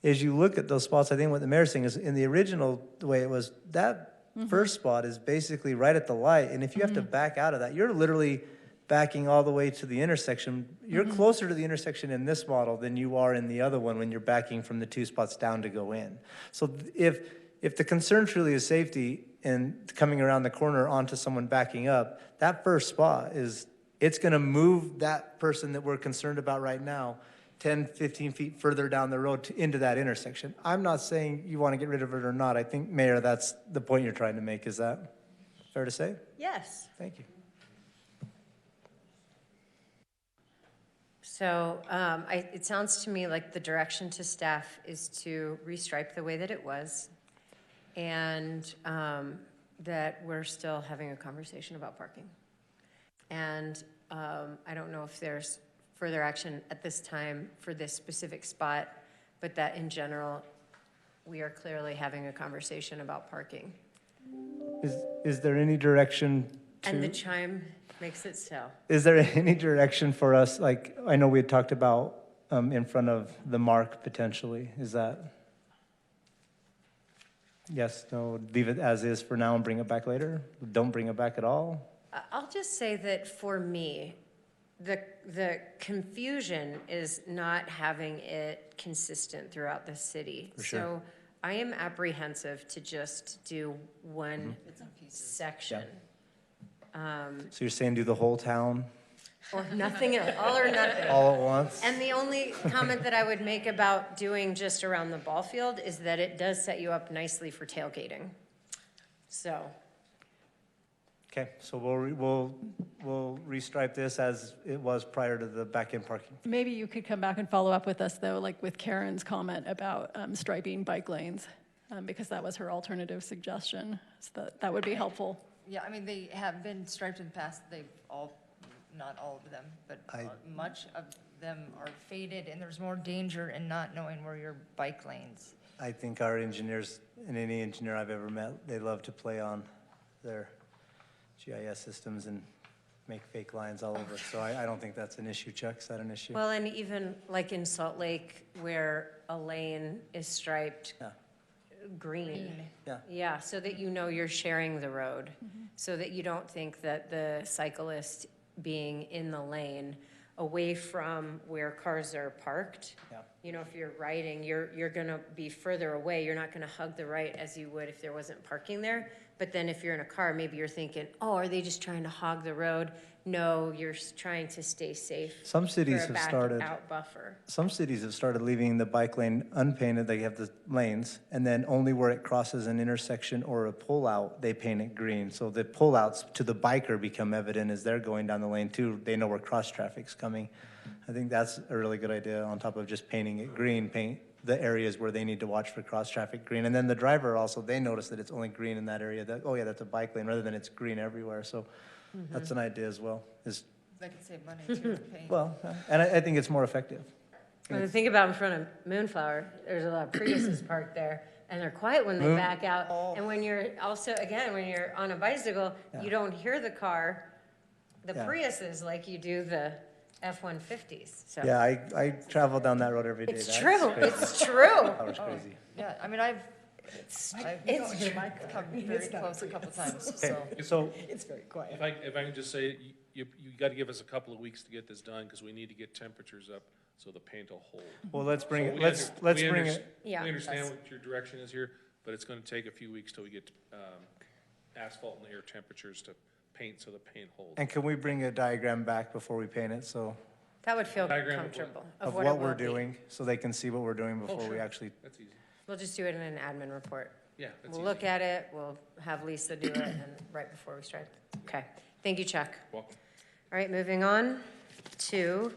As you look at those spots, I think what the mayor's saying is, in the original, the way it was, that first spot is basically right at the light, and if you have to back out of that, you're literally backing all the way to the intersection. You're closer to the intersection in this model than you are in the other one when you're backing from the 2 spots down to go in. So if the concern truly is safety and coming around the corner onto someone backing up, that first spot it's gonna move that person that we're concerned about right now 10, 15 feet further down the road into that intersection. I'm not saying you want to get rid of it or not. I think, Mayor, that's the point you're trying to make. Is that fair to say? Yes. Thank you. So it sounds to me like the direction to staff is to restripe the way that it was, and that we're still having a conversation about parking. And I don't know if there's further action at this time for this specific spot, but that in general, we are clearly having a conversation about parking. Is there any direction to... And the chime makes it so. Is there any direction for us, like, I know we had talked about in front of the mark potentially, is that? Yes, no, leave it as is for now and bring it back later? Don't bring it back at all? I'll just say that for me, the confusion is not having it consistent throughout the city. For sure. So I am apprehensive to just do one section. So you're saying do the whole town Or nothing else, all or nothing. all at once? And the only comment that I would make about doing just around the ball field is that it does set you up nicely for tailgating. So. Okay, so we'll restripe this as it was prior to the back-end parking. Maybe you could come back and follow up with us, though, like with Karen's comment about striping bike lanes, because that was her alternative suggestion. So that would be helpful. Yeah, I mean, they have been striped in the past. They've all, not all of them, but much of them are faded, and there's more danger in not knowing where your bike lanes. I think our engineers, and any engineer I've ever met, they love to play on their GIS systems and make fake lines all over. So I don't think that's an issue. Chuck, is that an issue? Well, and even like in Salt Lake where a lane is striped green. Yeah. Yeah, so that you know you're sharing the road, so that you don't think that the cyclist being in the lane away from where cars are parked. Yeah. You know, if you're riding, you're gonna be further away. You're not gonna hug the right as you would if there wasn't parking there. But then if you're in a car, maybe you're thinking, oh, are they just trying to hog the road? No, you're trying to stay safe. Some cities for a have started. back-out buffer. Some cities have started leaving the bike lane unpainted. They have the lanes, and then only where it crosses an intersection or a pullout, they paint it green. So the pullouts to the biker become evident as they're going down the lane too. They know where cross traffic's coming. I think that's a really good idea. On top of just painting it green, paint the areas where they need to watch for cross traffic green. And then the driver also, they notice that it's only green in that area. That, oh yeah, that's a bike lane, rather than it's green everywhere. So that's an idea as well. Is They can save money too, paint. well, and I think it's more effective. When you think about in front of Moonflower, there's a lot of Priuses parked there, and they're quiet when they back out. And when you're also, again, when you're on a bicycle, you don't hear the car, the Priuses, like you do the F-150s. So Yeah, I travel down that road every day. it's That's true. crazy. It's true. That was crazy. Yeah, I mean, I've come very close a couple times, so. So It's very quiet. If I can just say, you gotta give us a couple of weeks to get this done, because we need to get temperatures up so the paint will hold. well, let's bring So it. we Let's bring it. Yeah, We understand that's- what your direction is here, but it's gonna take a few weeks till we get asphalt and air temperatures to paint so the paint holds. And can we bring a diagram back before we paint it? So That would feel Diagram of what? comfortable. of what what it we're will be. doing, so they can see what we're doing before we sure. actually. That's easy. We'll just do it in an admin report. Yeah, that's We'll easy. look at it, we'll have Lisa do it, and right before we stripe. Okay, thank you, Chuck. Welcome. All right, moving on to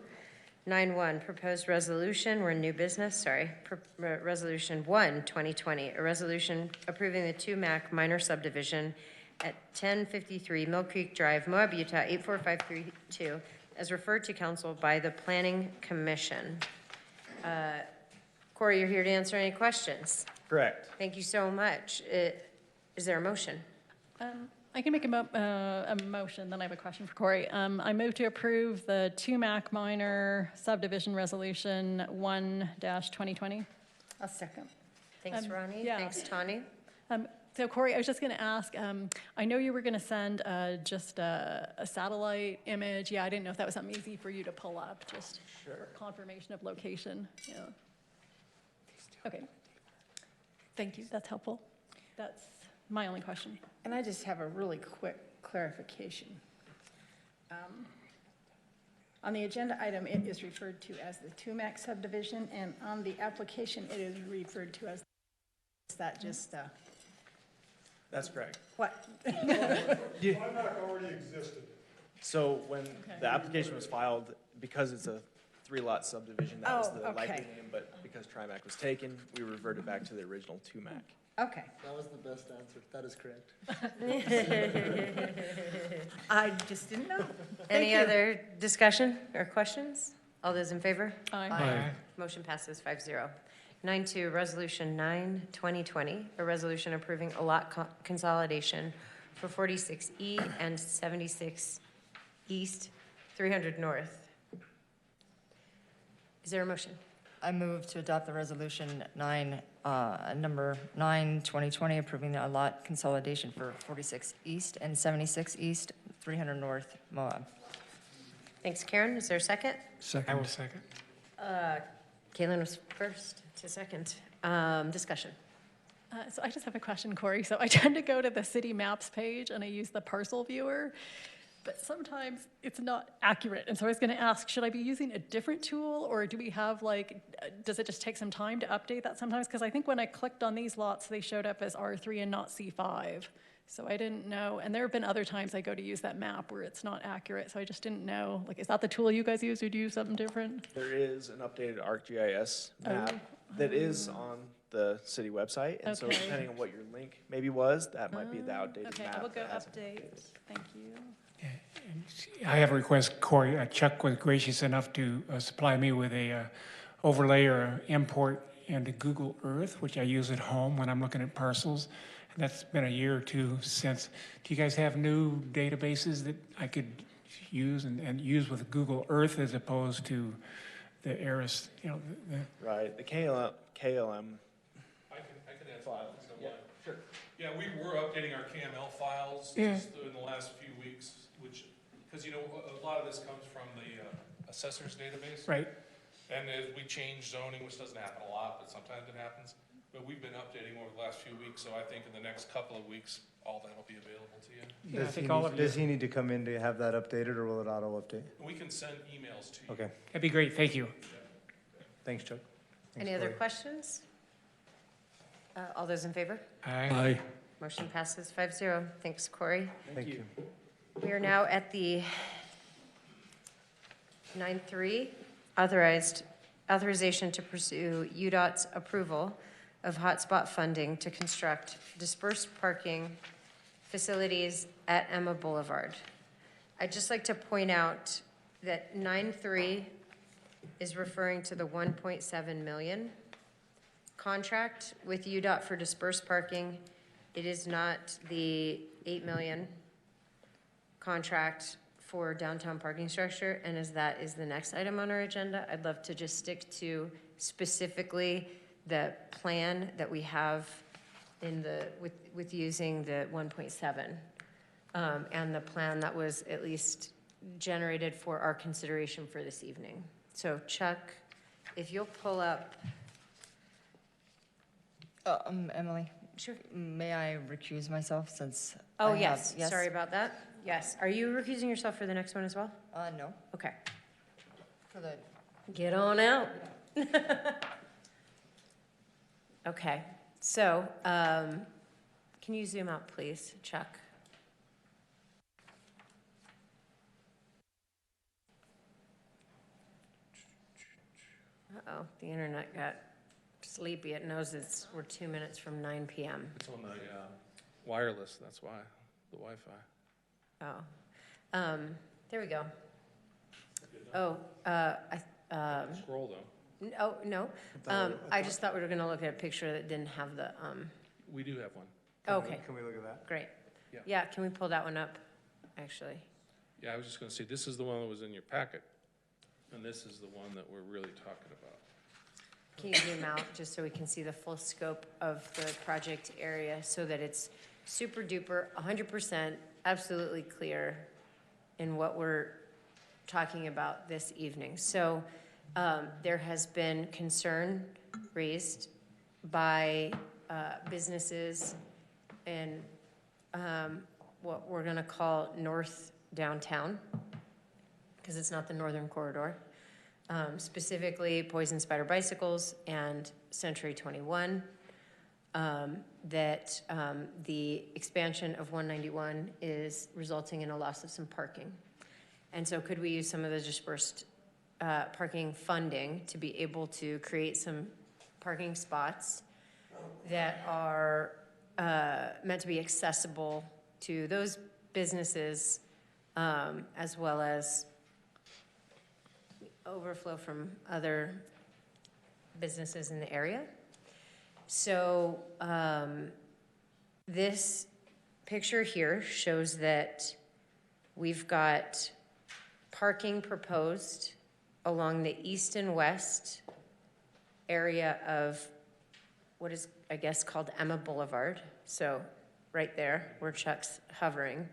9.1, proposed resolution, we're in new business, sorry. Resolution 1, 2020, a resolution approving the 2-MAC minor subdivision at 1053 Mill Creek Drive, Moab, Utah, 84532, as referred to council by the Planning Commission. Corey, you're here to answer any questions. Correct. Thank you so much. Is there a motion? I can make a motion, then I have a question for Corey. I move to approve the 2-MAC minor subdivision resolution 1-2020. I'll second. Thanks, Ronnie. yeah. Thanks, Tawny. So Corey, I was just going to ask, I know you were going to send just a satellite image. Yeah, I didn't know if that was something easy for you to pull up, just for confirmation of location. Yeah. Okay. Thank you, that's helpful. That's my only question. And I just have a really quick clarification. On the agenda item, it is referred to as the 2-MAC subdivision, and on the application, it is referred to as, is that just, That's correct. what? TriMac already existed. So when the application was filed, because it's a 3-lot subdivision, that was Oh, the likely okay. name, but because TriMac was taken, we reverted back to the original 2-MAC. Okay. That was the best answer. That is correct. I just didn't know. Any Thank you. other discussion or questions? All those in favor? Aye. Aye. Motion passes 5-0. 9.2, Resolution 9, 2020, a resolution approving a lot consolidation for 46E and 76 East, 300 North. Is there a motion? I move to adopt the resolution number 9, 2020, approving the lot consolidation for 46 East and 76 East, 300 North, Moab. Thanks, Karen. Is there a second? Second. I will second. Caitlin was first to second. Discussion. So I just have a question, Corey. So I tend to go to the city maps page and I use the parcel viewer, but sometimes it's not accurate. And so I was going to ask, should I be using a different tool, or do we have does it just take some time to update that sometimes? Because I think when I clicked on these lots, they showed up as R3 and not C5. So I didn't know, and there have been other times I go to use that map where it's not accurate, so I just didn't know, like, is that the tool you guys use, or do you use something different? There is an updated ArcGIS map that is on the city website, and so Okay. depending on what your link maybe was, that might be the outdated Okay, map. I will go that hasn't update, updated. thank you. I have a request, Corey. Chuck was gracious enough to supply me with a overlay or a import into Google Earth, which I use at home when I'm looking at parcels. And that's been a year or two since. Do you guys have new databases that I could use and use with Google Earth as opposed to the ARIS, Right, the KLM. I can add files. Yeah, sure. Yeah, we were updating our KML files Yeah. just in the last few weeks, which, because a lot of this comes from the assessor's database. Right. And as we change zoning, which doesn't happen a lot, but sometimes it happens, but we've been updating over the last few weeks, so I think in the next couple of weeks, all that'll be available to you. Yeah, I think all of you. Does he need to come in to have that updated, or will it auto-update? We can send emails to you. Okay, That'd be great, thank you. thanks, Chuck. Thanks, Any other Corey. questions? All those in favor? Aye. Motion passes 5-0. Thanks, Corey. Thank you. We are now at the 9.3, authorization to pursue UDOT's approval of hotspot funding to construct dispersed parking facilities at Emma Boulevard. I'd just like to point out that 9.3 is referring to the 1.7 million contract with UDOT for dispersed parking. It is not the 8 million contract for downtown parking structure, and as that is the next item on our agenda, I'd love to just stick to specifically the plan that we have in with using the 1.7, and the plan that was at least generated for our consideration for this evening. So Chuck, if you'll pull up. Emily, Sure. may I recuse myself since? Oh, I yes, have- sorry about that. Yes, are you recusing yourself for the next one as well? No, Okay, for the, get on out. Okay, so, can you zoom out, please, Chuck? Uh-oh, the internet got sleepy. It knows we're 2 minutes from 9 PM. It's on the wireless, that's why, the Wi-Fi. Oh, there we go. Oh, Scroll though. oh, no. I just thought we were gonna look at a picture that didn't have the, We do have one. okay, Can we look at that? great. Yeah. Yeah, can we pull that one up, actually? Yeah, I was just gonna say, this is the one that was in your packet, and this is the one that we're really talking about. Can you zoom out, just so we can see the full scope of the project area, so that it's super duper, 100%, absolutely clear in what we're talking about this evening? So there has been concern raised by businesses in what we're going to call North Downtown, because it's not the northern corridor. Specifically Poison Spider Bicycles and Century 21, that the expansion of 191 is resulting in a loss of some parking. And so could we use some of the dispersed parking funding to be able to create some parking spots that are meant to be accessible to those businesses, as well as overflow from other businesses in the area. So this picture here shows that we've got parking proposed along the east and west area of what is, I guess, called Emma Boulevard. So right there where Chuck's hovering.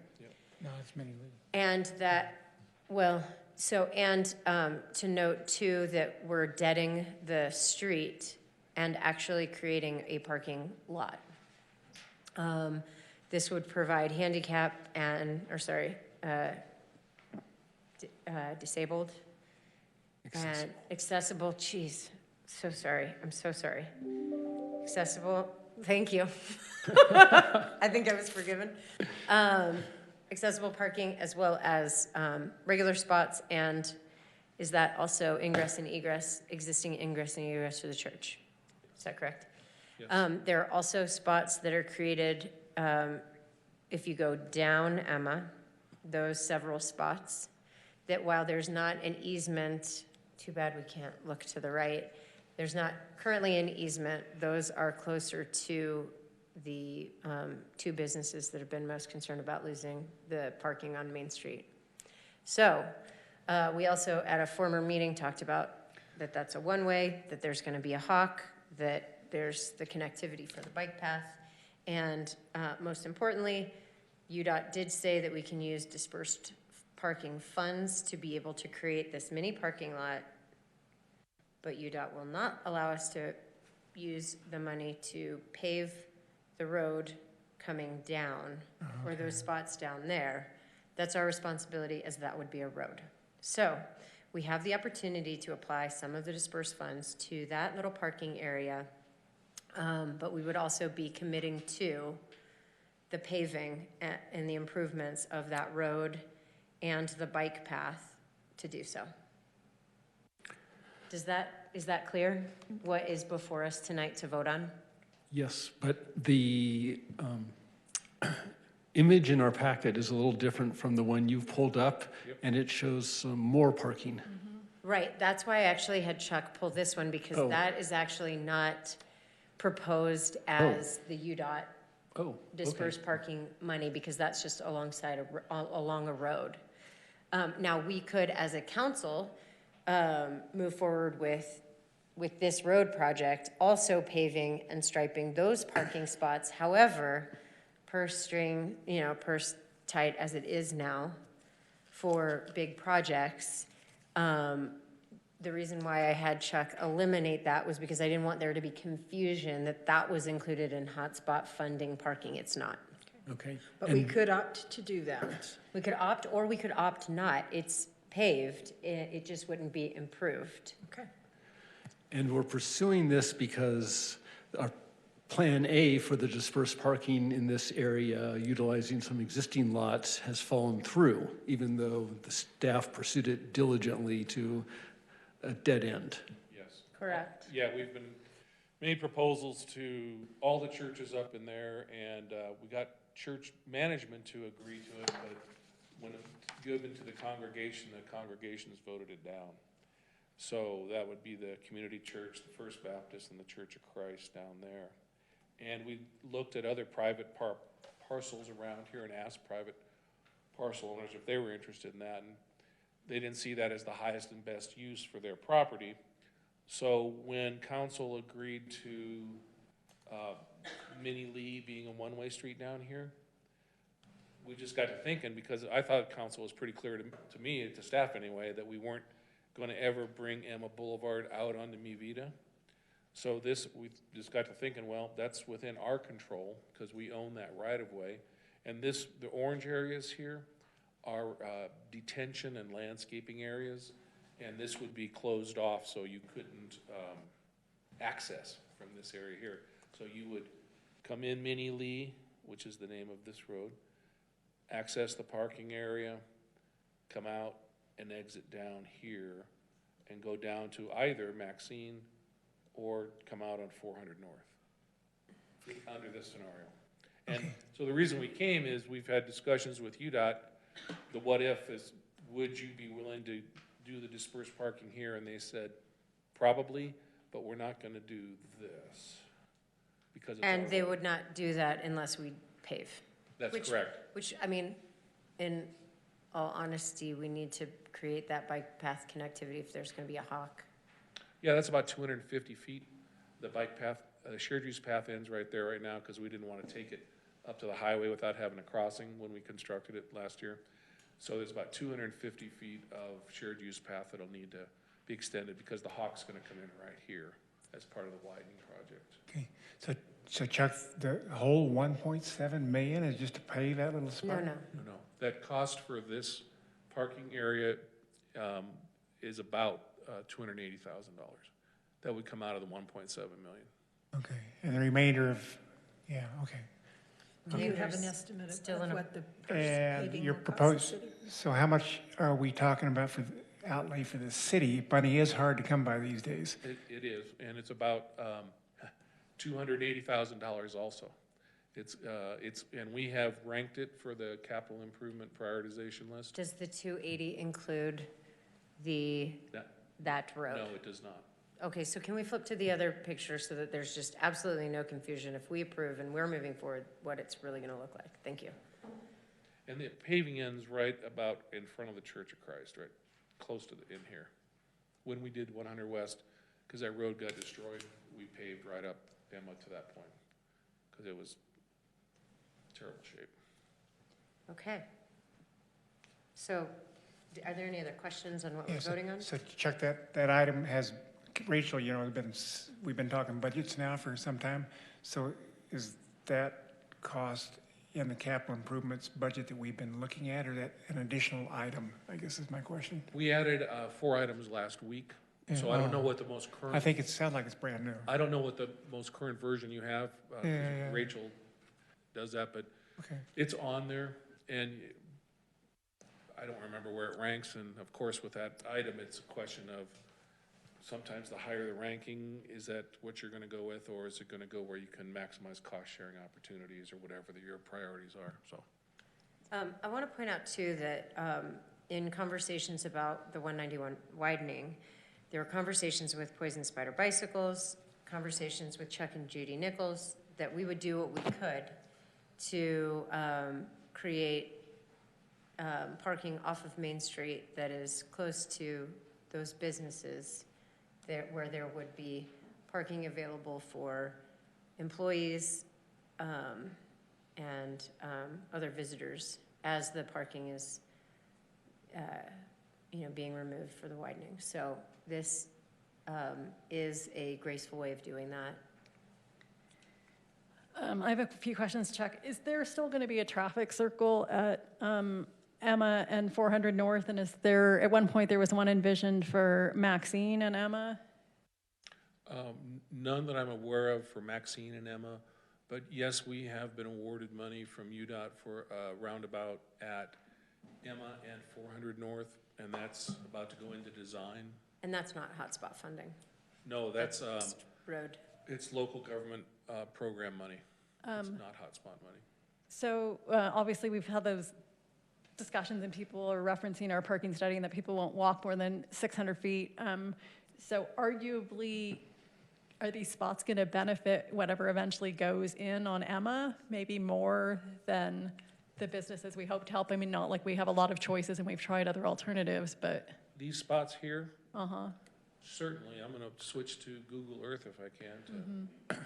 No, it's many. And that, well, so, and to note too, that we're deading the street and actually creating a parking lot. This would provide handicap and, or sorry, disabled and accessible, geez, so sorry, I'm so sorry. Accessible thank you. I think I was forgiven. Accessible parking as well as regular spots, and is that also ingress and egress, existing ingress and egress for the church? Is that correct? Yes. There are also spots that are created, if you go down, Emma, those several spots, that while there's not an easement, too bad we can't look to the right, there's not currently an easement, those are closer to the two businesses that have been most concerned about losing the parking on Main Street. So we also, at a former meeting, talked about that that's a one-way, that there's going to be a hawk, that there's the connectivity for the bike path, and most importantly, UDOT did say that we can use dispersed parking funds to be able to create this mini parking lot, but UDOT will not allow us to use the money to pave the road coming down, or those spots down there. That's our responsibility, as that would be a road. So we have the opportunity to apply some of the dispersed funds to that little parking area, but we would also be committing to the paving and the improvements of that road and the bike path to do so. Is that clear? What is before us tonight to vote on? Yes, but the image in our packet is a little different from the one you've pulled up, and it shows some more parking. Right, that's why I actually had Chuck pull this one, because that is actually not proposed as the UDOT dispersed parking money, because that's just alongside along a road. Now, we could, as a council, move forward with this road project, also paving and striping those parking spots. However, purse tight as it is now for big projects, the reason why I had Chuck eliminate that was because I didn't want there to be confusion that that was included in hotspot funding parking. It's not. Okay. But we could opt to do that. We could opt, or we could opt not. It's paved, it just wouldn't be improved. Okay. And we're pursuing this because our Plan A for the dispersed parking in this area, utilizing some existing lots, has fallen through, even though the staff pursued it diligently to a dead end. Yes. Correct. Yeah, we've been made proposals to all the churches up in there, and we got church management to agree to it, but when it given to the congregation has voted it down. So that would be the community church, the First Baptist, and the Church of Christ down there. And we looked at other private parcels around here and asked private parcel owners if they were interested in that, and they didn't see that as the highest and best use for their property. So when council agreed to Minnie Lee being a one-way street down here, we just got to thinking, because I thought council was pretty clear to me, to staff anyway, that we weren't going to ever bring Emma Boulevard out onto Mi Vida. So we just got to thinking, well, that's within our control because we own that right of way. And the orange areas here are detention and landscaping areas, and this would be closed off so you couldn't access from this area here. So you would come in Minnie Lee, which is the name of this road, access the parking area, come out and exit down here, and go down to either Maxine or come out on 400 North under this scenario. And so the reason we came is we've had discussions with UDOT. The what if is, would you be willing to do the dispersed parking here? And they said, probably, but we're not going to do this because it's And they would not do that unless we pave. That's correct. Which, I mean, in all honesty, we need to create that bike path connectivity if there's going to be a hawk. Yeah, that's about 250 feet. The bike path, the shared use path ends right there right now because we didn't want to take it up to the highway without having a crossing when we constructed it last year. So there's about 250 feet of shared use path that'll need to be extended because the hawk's going to come in right here as part of the widening project. Okay, so Chuck, the whole 1.7 million is just to pave that little spot? No. That cost for this parking area is about $280,000. That would come out of the 1.7 million. Okay, and the remainder of Yeah, okay. Do you have an There's estimate of still an- what the And paving your will cost the proposed, city? so how much are we talking about for the outlay for the city? Money is hard to come by these days. It is, and it's about $280,000 also. It's, and we have ranked it for the capital improvement prioritization list. Does the 280 include that road? No, it does not. Okay, so can we flip to the other picture so that there's just absolutely no confusion if we approve and we're moving forward, what it's really gonna look like? Thank you. And the paving ends right about in front of the Church of Christ, right close to in here. When we did 100 West, because that road got destroyed, we paved right up Emma to that point, because it was terrible shape. Okay. So, are there any other questions on what Yeah, we're voting on? So Chuck, that item has, Rachel, you know, we've been talking budgets now for some time. So is that cost in the capital improvements budget that we've been looking at, or that an additional item, I guess is my question? We added 4 items last week, so I don't know what the most current. I think it sounds like it's brand new. I don't know what the most current version you have. Yeah. Rachel does that, but Okay. it's on there, and I don't remember where it ranks. And of course, with that item, it's a question of sometimes the higher the ranking, is that what you're going to go with, or is it going to go where you can maximize cost sharing opportunities or whatever your priorities are? So. I want to point out too that in conversations about the 191 widening, there were conversations with Poison Spider Bicycles, conversations with Chuck and Judy Nichols, that we would do what we could to create parking off of Main Street that is close to those businesses where there would be parking available for employees and other visitors as the parking is being removed for the widening. So this is a graceful way of doing that. I have a few questions, Chuck. Is there still going to be a traffic circle at Emma and 400 North? And is there, at one point, there was one envisioned for Maxine and Emma? None that I'm aware of for Maxine and Emma, but yes, we have been awarded money from UDOT for a roundabout at Emma and 400 North, and that's about to go into design. And that's not hotspot funding. No, that's road. It's local government program money. It's not hotspot money. So obviously we've had those discussions and people are referencing our parking study and that people won't walk more than 600 feet. So arguably, are these spots going to benefit whatever eventually goes in on Emma, maybe more than the businesses we hope to help? I mean, not like we have a lot of choices and we've tried other alternatives, but. These spots here? Certainly. I'm going to switch to Google Earth if I can to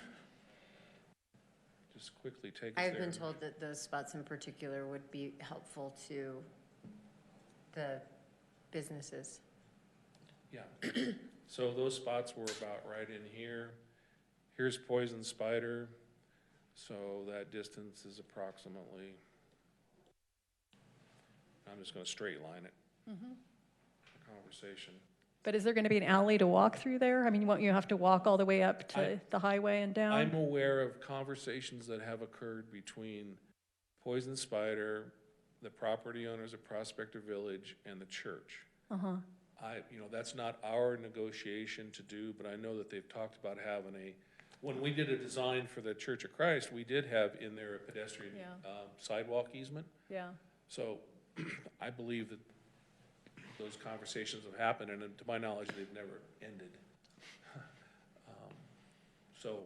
just quickly take us there. I've been told that those spots in particular would be helpful to the businesses. Yeah. So those spots were about right in here. Here's Poison Spider. So that distance is approximately, I'm just going to straight line it. Conversation. But is there going to be an alley to walk through there? I mean, won't you have to walk all the way up to the highway and down? I'm aware of conversations that have occurred between Poison Spider, the property owners of Prospector Village, and the church. That's not our negotiation to do, but I know that they've talked about having when we did a design for the Church of Christ, we did have in there a pedestrian sidewalk easement. Yeah. So I believe that those conversations have happened, and to my knowledge, they've never ended. So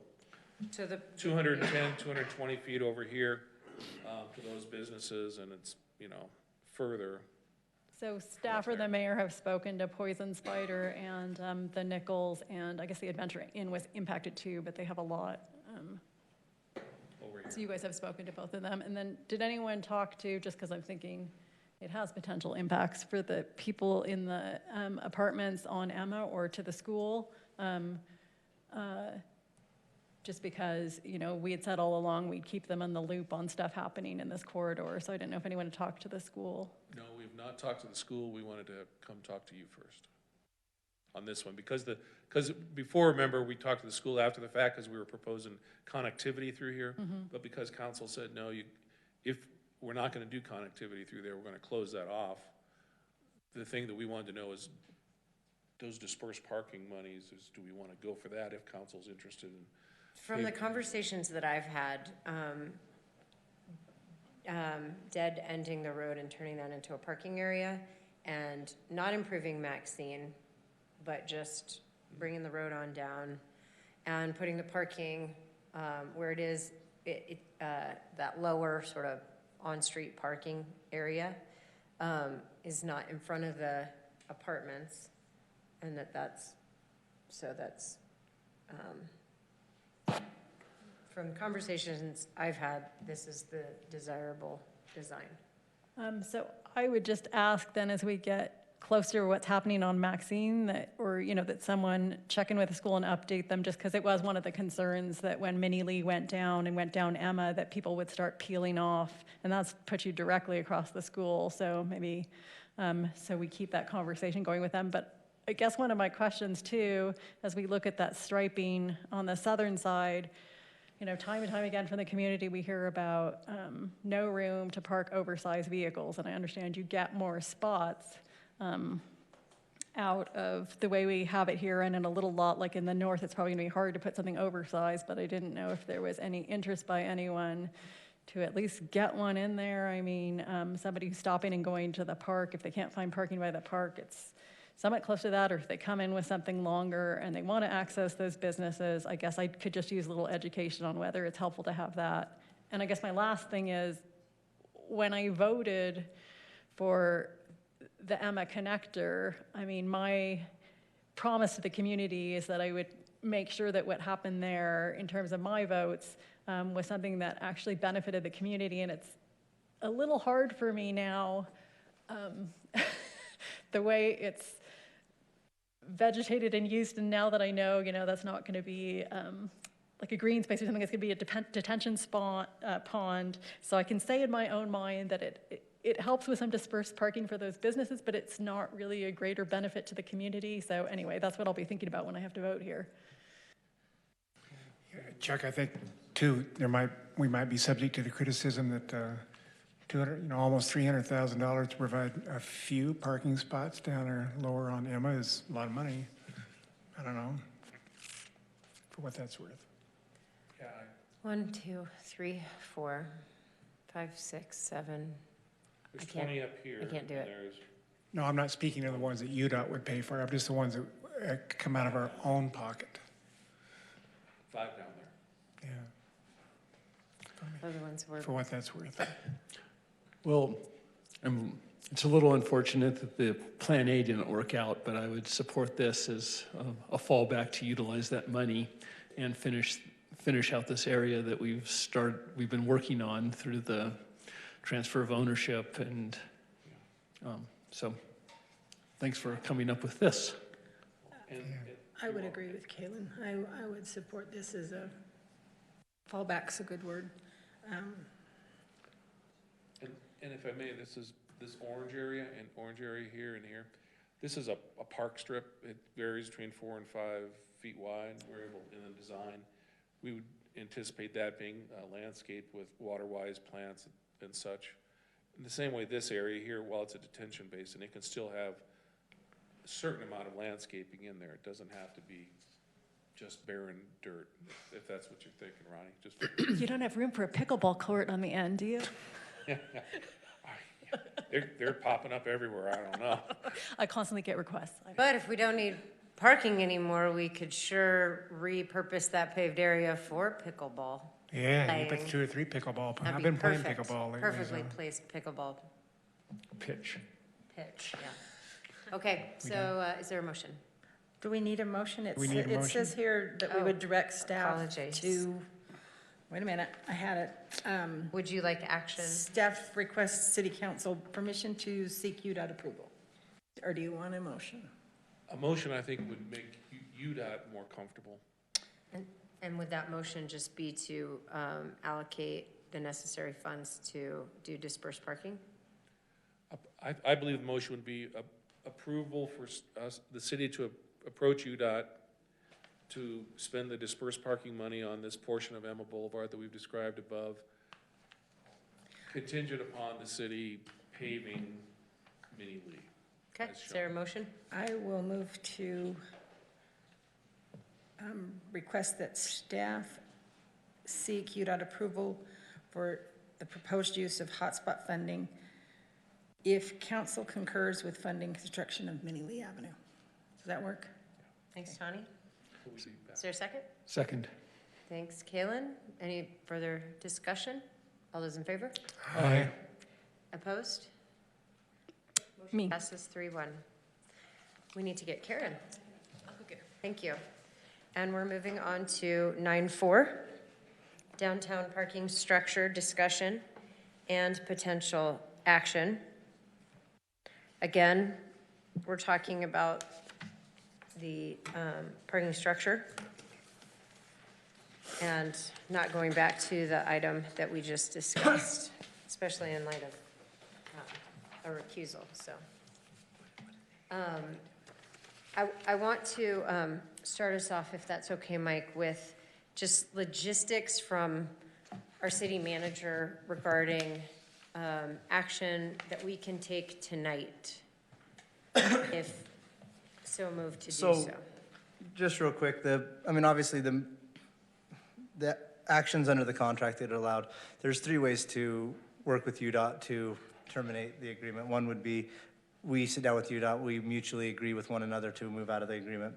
the 210, 220 feet over here to those businesses, and it's, further. So staff or the mayor have spoken to Poison Spider and the Nichols, and I guess the Adventure Inn was impacted too, but they have a lot. Over here. So you guys have spoken to both of them. And then did anyone talk to, just because I'm thinking it has potential impacts for the people in the apartments on Emma or to the school, just because, we had said all along we'd keep them in the loop on stuff happening in this corridor. So I didn't know if anyone had talked to the school. No, we've not talked to the school. We wanted to come talk to you first. on this one, because before, remember, we talked to the school after the fact, because we were proposing connectivity through here, but because council said, no, if we're not gonna do connectivity through there, we're gonna close that off. The thing that we wanted to know is, those dispersed parking monies, do we wanna go for that if council's interested in? From the conversations that I've had, dead ending the road and turning that into a parking area and not improving Maxine, but just bringing the road on down and putting the parking where it is, that lower sort of on-street parking area is not in front of the apartments, and that's from conversations I've had, this is the desirable design. So I would just ask then, as we get closer to what's happening on Maxine, that, or, that someone check in with the school and update them, just because it was one of the concerns that when Minnie Lee went down Emma, that people would start peeling off, and that's put you directly across the school. So maybe, so we keep that conversation going with them. But I guess one of my questions too, as we look at that striping on the southern side, time and time again from the community, we hear about no room to park oversized vehicles, and I understand you get more spots out of the way we have it here, and in a little lot like in the north, it's probably gonna be hard to put something oversized, but I didn't know if there was any interest by anyone to at least get one in there. I mean, somebody who's stopping and going to the park, if they can't find parking by the park, it's somewhat close to that, or if they come in with something longer and they want to access those businesses, I guess I could just use a little education on whether it's helpful to have that. And I guess my last thing is, when I voted for the Emma connector, I mean, my promise to the community is that I would make sure that what happened there in terms of my votes was something that actually benefited the community. And it's a little hard for me now, the way it's vegetated and used, and now that I know, that's not going to be like a green space or something, it's going to be a detention pond. So I can say in my own mind that it helps with some dispersed parking for those businesses, but it's not really a greater benefit to the community. So anyway, that's what I'll be thinking about when I have to vote here. Chuck, I think too, we might be subject to the criticism that almost $300,000 to provide a few parking spots down there lower on Emma is a lot of money. I don't know, for what that's worth. Yeah. 1, 2, 3, 4, 5, 6, 7. There's 20 up here. I can't do it. No, I'm not speaking of the ones that UDOT would pay for. I'm just the ones that come out of our own pocket. 5 down there. Yeah. Other ones were. For what that's worth. Well, it's a little unfortunate that the Plan A didn't work out, but I would support this as a fallback to utilize that money and finish out this area that we've been working on through the transfer of ownership, and so thanks for coming up with this. I would agree with Kaylin. I would support this as a fallback's a good word. And if I may, this orange area and orange area here and here. This is a park strip. It varies between 4 and 5 feet wide. We're able, in the design, we would anticipate that being landscaped with water-wise plants and such. In the same way, this area here, while it's a detention basin, it can still have a certain amount of landscaping in there. It doesn't have to be just barren dirt, if that's what you're thinking, Ronnie. You don't have room for a pickleball court on the end, do you? They're popping up everywhere. I don't know. I constantly get requests. But if we don't need parking anymore, we could sure repurpose that paved area for pickleball. Yeah, you put 2 or 3 pickleball. That'd I've be been playing perfect. pickleball lately. Perfectly so. placed pickleball Pitch. pitch, yeah. Okay, so is there a motion? Do we need a motion? We need a It motion? says here that we would direct staff Apologies. to, wait a minute, I had it. Would you like action? Staff requests city council permission to seek UDOT approval. Or do you want a motion? A motion, I think, would make UDOT more comfortable. And would that motion just be to allocate the necessary funds to do dispersed parking? I believe the motion would be approval for the city to approach UDOT to spend the dispersed parking money on this portion of Emma Boulevard that we've described above, contingent upon the city paving Mini Lee. Okay, is there a motion? I will move to request that staff seek UDOT approval for the proposed use of hotspot funding if council concurs with funding construction of Mini Lee Avenue. Does that work? Thanks, Tawny. Is there a second? Second. Thanks, Kalen. Any further discussion? All those in favor? Aye. Opposed? Me. Passes 3-1. We need to get Karen. Thank you. And we're moving on to 9-4, downtown parking structure discussion and potential action. Again, we're talking about the parking structure and not going back to the item that we just discussed, especially in light of a recusal. So I want to start us off, if that's okay, Mike, with just logistics from our city manager regarding action that we can take tonight, if so moved to do so. Just real quick, obviously the actions under the contract that are allowed, there's 3 ways to work with UDOT to terminate the agreement. One would be we sit down with UDOT, we mutually agree with one another to move out of the agreement.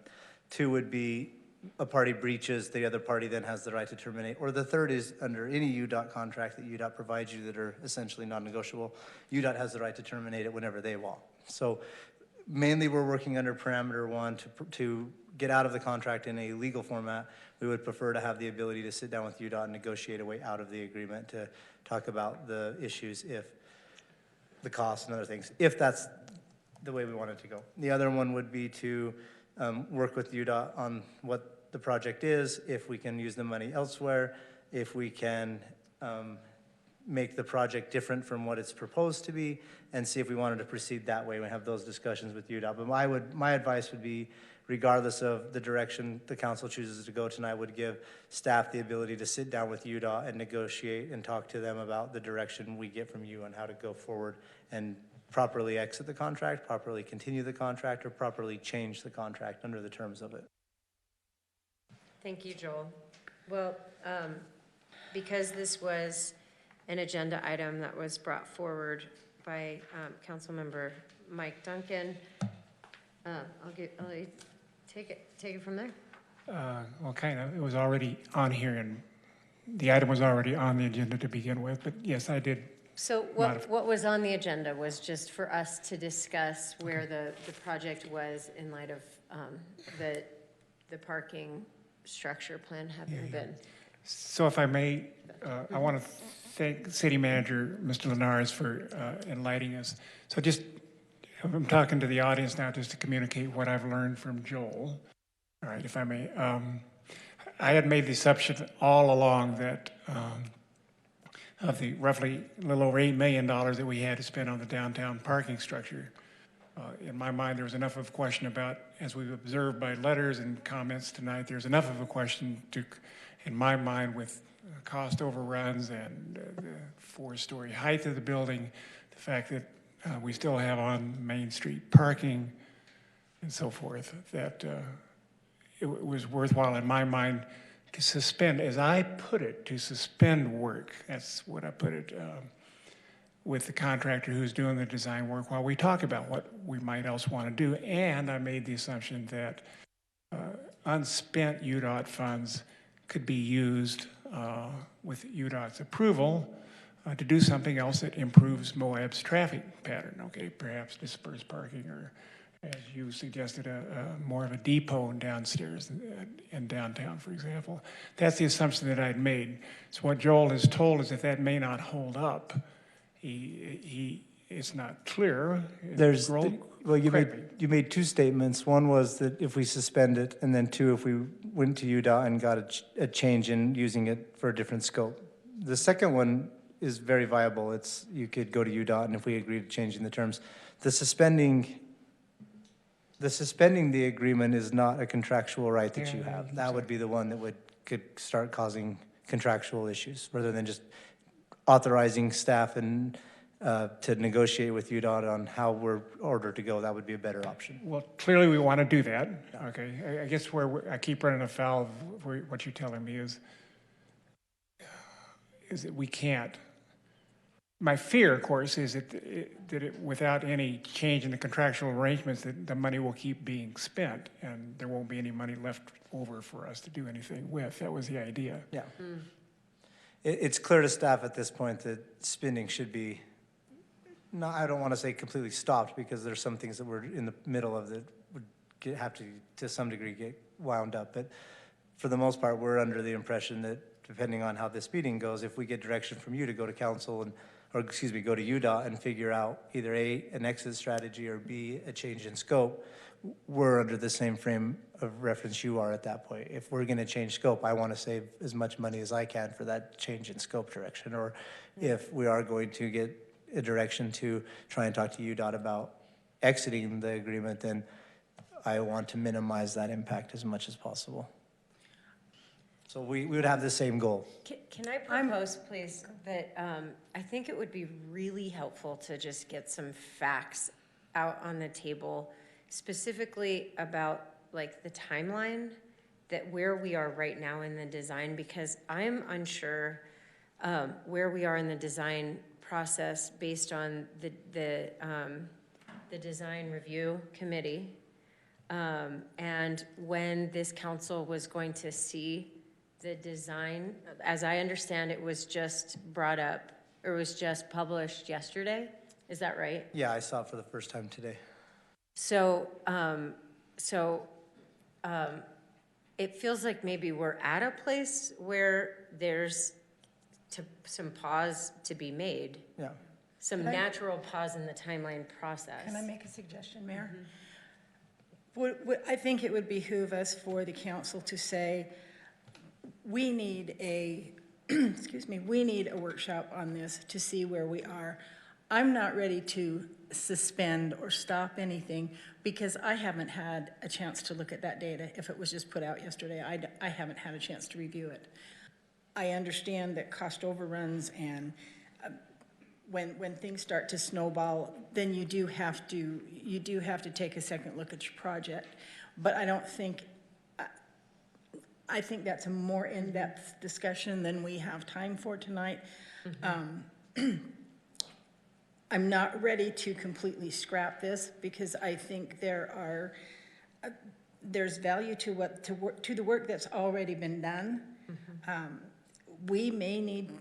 2 would be a party breaches, the other party then has the right to terminate. Or the third is under any UDOT contract that UDOT provides you that are essentially non-negotiable, UDOT has the right to terminate it whenever they want. So mainly we're working under parameter 1 to get out of the contract in a legal format. We would prefer to have the ability to sit down with UDOT and negotiate a way out of the agreement to talk about the issues, if the costs and other things, if that's the way we want it to go. The other one would be to work with UDOT on what the project is, if we can use the money elsewhere, if we can make the project different from what it's proposed to be, and see if we wanted to proceed that way. We have those discussions with UDOT. But my advice would be, regardless of the direction the council chooses to go tonight, would give staff the ability to sit down with UDOT and negotiate and talk to them about the direction we get from you and how to go forward and properly exit the contract, properly continue the contract, or properly change the contract under the terms of it. Thank you, Joel. Well, because this was an agenda item that was brought forward by Councilmember Mike Duncan, I'll take it from there. Well, kind of. It was already on here, and the item was already on the agenda to begin with. But yes, I did. So what was on the agenda was just for us to discuss where the project was in light of the parking structure plan having been. So if I may, I want to thank City Manager, Mr. Linares, for enlightening us. So just, I'm talking to the audience now just to communicate what I've learned from Joel. All right, if I may. I had made the assumption all along that of the roughly a little over $8 million that we had to spend on the downtown parking structure, in my mind, there was enough of a question about, as we've observed by letters and comments tonight, there's enough of a question to, in my mind, with cost overruns and the 4-story height of the building, the fact that we still have on Main Street parking and so forth, that it was worthwhile in my mind to suspend, as I put it, to suspend work. That's what I put it, with the contractor who's doing the design work while we talk about what we might else want to do. And I made the assumption that unspent UDOT funds could be used with UDOT's approval to do something else that improves Moab's traffic pattern. Okay, perhaps dispersed parking, or as you suggested, more of a depot downstairs in downtown, for example. That's the assumption that I'd made. So what Joel has told us, that may not hold up. It's not clear. You made 2 statements. One was that if we suspend it, and then 2, if we went to UDOT and got a change in using it for a different scope. The second one is very viable. You could go to UDOT, and if we agree to changing the terms, the The suspending the agreement is not a contractual right that you have. That would be the one that could start causing contractual issues, rather than just authorizing staff and to negotiate with UDOT on how we're ordered to go. That would be a better option. Well, clearly we want to do that. Okay, I guess where I keep running afoul of what you're telling me is that we can't. My fear, of course, is that without any change in the contractual arrangements, that the money will keep being spent, and there won't be any money left over for us to do anything with. That was the idea. Yeah. It's clear to staff at this point that spending should be, no, I don't want to say completely stopped, because there's some things that we're in the middle of that would have to some degree, get wound up. But for the most part, we're under the impression that depending on how this meeting goes, if we get direction from you to go to council go to UDOT and figure out either A, an exit strategy, or B, a change in scope, we're under the same frame of reference you are at that point. If we're going to change scope, I want to save as much money as I can for that change in scope direction. Or if we are going to get a direction to try and talk to UDOT about exiting the agreement, then I want to minimize that impact as much as possible. So we would have the same goal. Can I propose, please, that I think it would be really helpful to just get some facts out on the table, specifically about like the timeline, that where we are right now in the design, because I'm unsure where we are in the design process based on the design review committee, and when this council was going to see the design. As I understand, it was just brought up, or was just published yesterday. Is that right? Yeah, I saw it for the first time today. So, it feels like maybe we're at a place where there's some pause to be made. Yeah. Some natural pause in the timeline process. Can I make a suggestion, Mayor? I think it would behoove us for the council to say, we need a, excuse me, we need a workshop on this to see where we are. I'm not ready to suspend or stop anything because I haven't had a chance to look at that data. If it was just put out yesterday, I haven't had a chance to review it. I understand that cost overruns and when things start to snowball, then you do have to take a second look at your project. But I don't think, I think that's a more in-depth discussion than we have time for tonight. I'm not ready to completely scrap this because I think there's value to the work that's already been done. We may need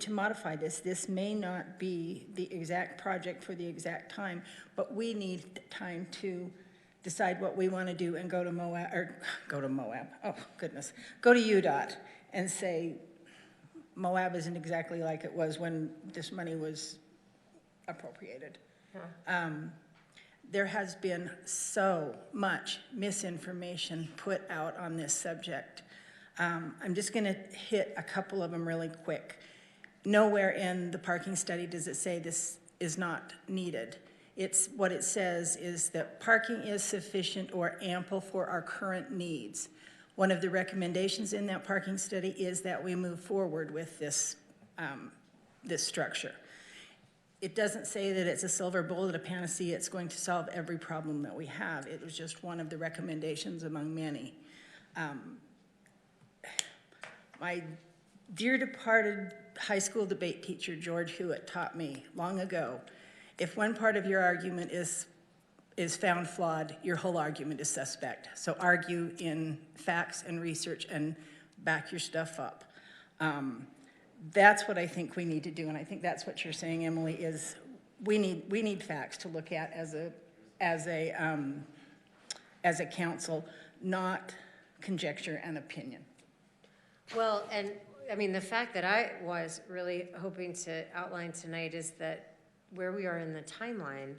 to modify this. This may not be the exact project for the exact time, but we need time to decide what we want to do and go to Moab, oh goodness, go to UDOT and say, Moab isn't exactly like it was when this money was appropriated. There has been so much misinformation put out on this subject. I'm just going to hit a couple of them really quick. Nowhere in the parking study does it say this is not needed. What it says is that parking is sufficient or ample for our current needs. One of the recommendations in that parking study is that we move forward with this structure. It doesn't say that it's a silver bullet, a panacea, it's going to solve every problem that we have. It was just one of the recommendations among many. My dear departed high school debate teacher, George Hewitt, taught me long ago, if one part of your argument is found flawed, your whole argument is suspect. So argue in facts and research and back your stuff up. That's what I think we need to do, and I think that's what you're saying, Emily, is we need facts to look at as a council, not conjecture and opinion. Well, and I mean, the fact that I was really hoping to outline tonight is that where we are in the timeline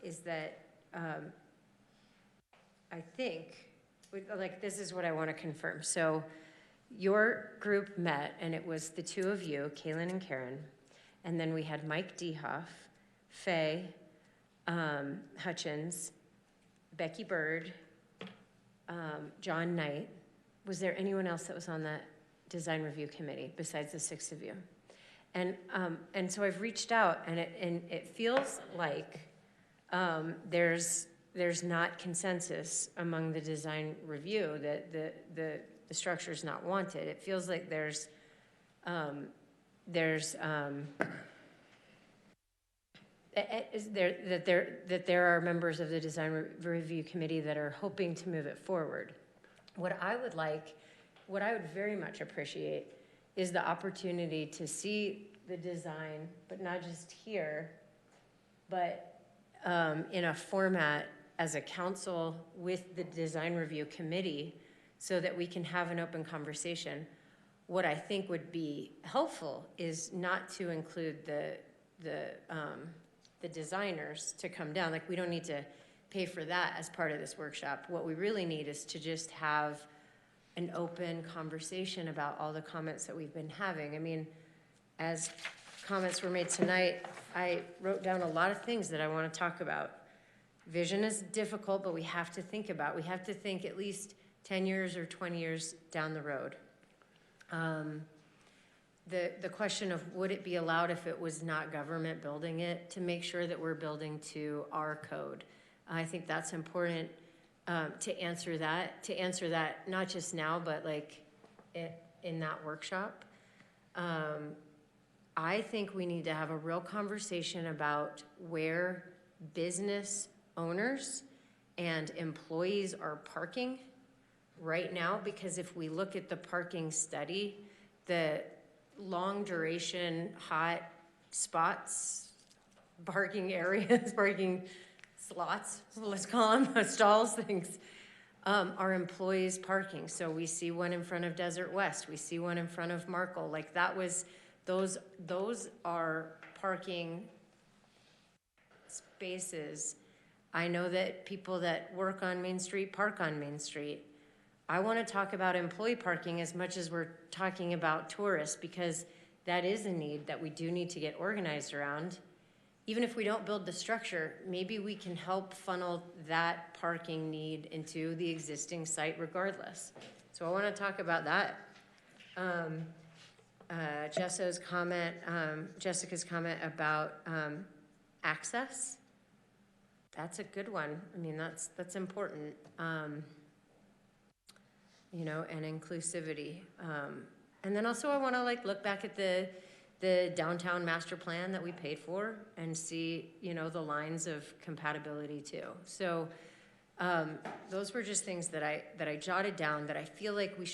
is that I think, like, this is what I want to confirm. So your group met, and it was the two of you, Kaylin and Karen, and then we had Mike Dehoff, Faye Hutchins, Becky Bird, John Knight. Was there anyone else that was on that design review committee besides the 6 of you? And so I've reached out, and it feels like there's not consensus among the design review that the structure is not wanted. It feels like that there are members of the design review committee that are hoping to move it forward. What I would very much appreciate is the opportunity to see the design, but not just here, but in a format as a council with the design review committee so that we can have an open conversation. What I think would be helpful is not to include the designers to come down. Like, we don't need to pay for that as part of this workshop. What we really need is to just have an open conversation about all the comments that we've been having. I mean, as comments were made tonight, I wrote down a lot of things that I want to talk about. Vision is difficult, but we have to think at least 10 years or 20 years down the road. The question of would it be allowed if it was not government building it, to make sure that we're building to our code. I think that's important to answer that not just now, but like in that workshop. I think we need to have a real conversation about where business owners and employees are parking right now, because if we look at the parking study, the long duration, hot spots, parking areas, parking slots, let's call them, stalls, things, are employees parking. So we see one in front of Desert West, we see one in front of Markle. Like, those are parking spaces. I know that people that work on Main Street park on Main Street. I want to talk about employee parking as much as we're talking about tourists, because that is a need that we do need to get organized around. Even if we don't build the structure, maybe we can help funnel that parking need into the existing site regardless. So I want to talk about that. Jessica's comment about access. That's a good one. I mean, that's important. And inclusivity. And then also I want to look back at the downtown master plan that we paid for and see, the lines of compatibility too. So those were just things that I jotted down that I feel like we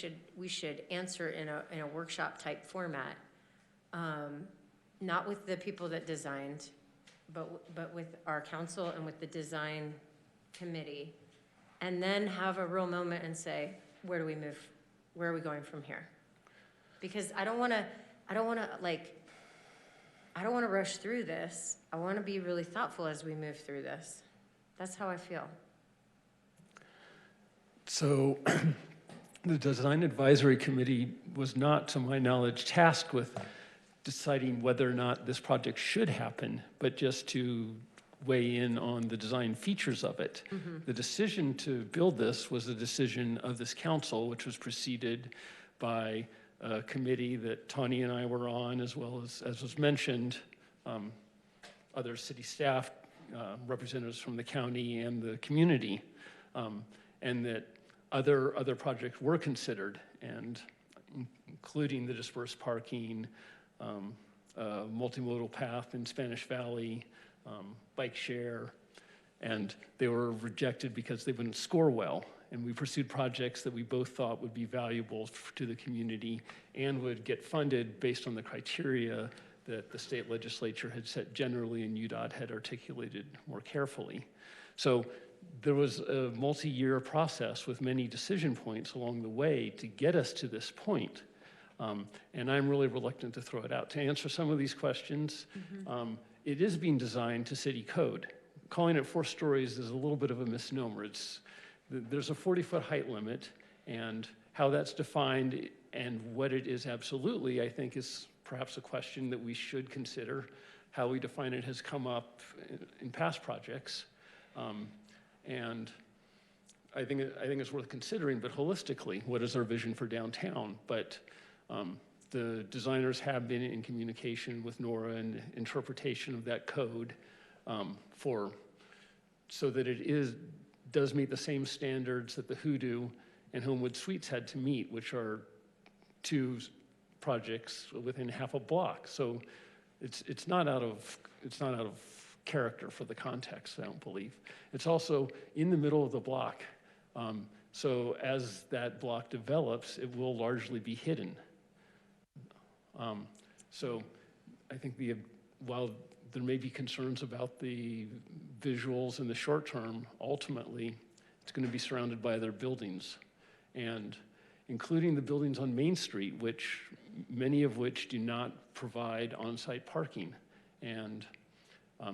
should answer in a workshop type format, not with the people that designed, but with our council and with the design committee, and then have a real moment and say, where do we move? Where are we going from here? Because I don't want to rush through this. I want to be really thoughtful as we move through this. That's how I feel. So the Design Advisory Committee was not, to my knowledge, tasked with deciding whether or not this project should happen, but just to weigh in on the design features of it. Mm-hmm. The decision to build this was a decision of this council, which was preceded by a committee that Tawny and I were on, as well as was mentioned, other city staff, representatives from the county and the community, and that other projects were considered, and including the dispersed parking, multimodal path in Spanish Valley, bike share, and they were rejected because they wouldn't score well. And we pursued projects that we both thought would be valuable to the community and would get funded based on the criteria that the state legislature had set generally and UDOT had articulated more carefully. So there was a multi-year process with many decision points along the way to get us to this point. And I'm really reluctant to throw it out. To answer some of these questions, it is being designed to city code. Calling it 4 stories is a little bit of a misnomer. There's a 40-foot height limit, and how that's defined and what it is absolutely, I think, is perhaps a question that we should consider. How we define it has come up in past projects. And I think it's worth considering, but holistically, what is our vision for downtown? But the designers have been in communication with Nora and interpretation of that code so that it does meet the same standards that the Hoodoo and Homewood Suites had to meet, which are 2 projects within half a block. So it's not out of character for the context, I don't believe. It's also in the middle of the block. So as that block develops, it will largely be hidden. So I think while there may be concerns about the visuals in the short term, ultimately, it's going to be surrounded by other buildings, and including the buildings on Main Street, many of which do not provide on-site parking. And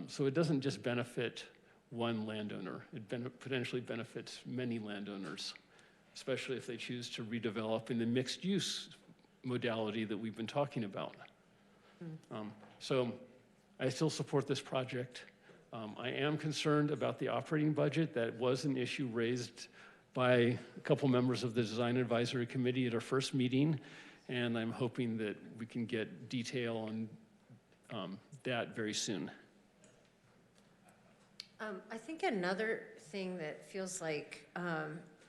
so it doesn't just benefit one landowner. It potentially benefits many landowners, especially if they choose to redevelop in the mixed-use modality that we've been talking about. So I still support this project. I am concerned about the operating budget. That was an issue raised by a couple members of the Design Advisory Committee at our first meeting, and I'm hoping that we can get detail on that very soon. I think another thing that feels like,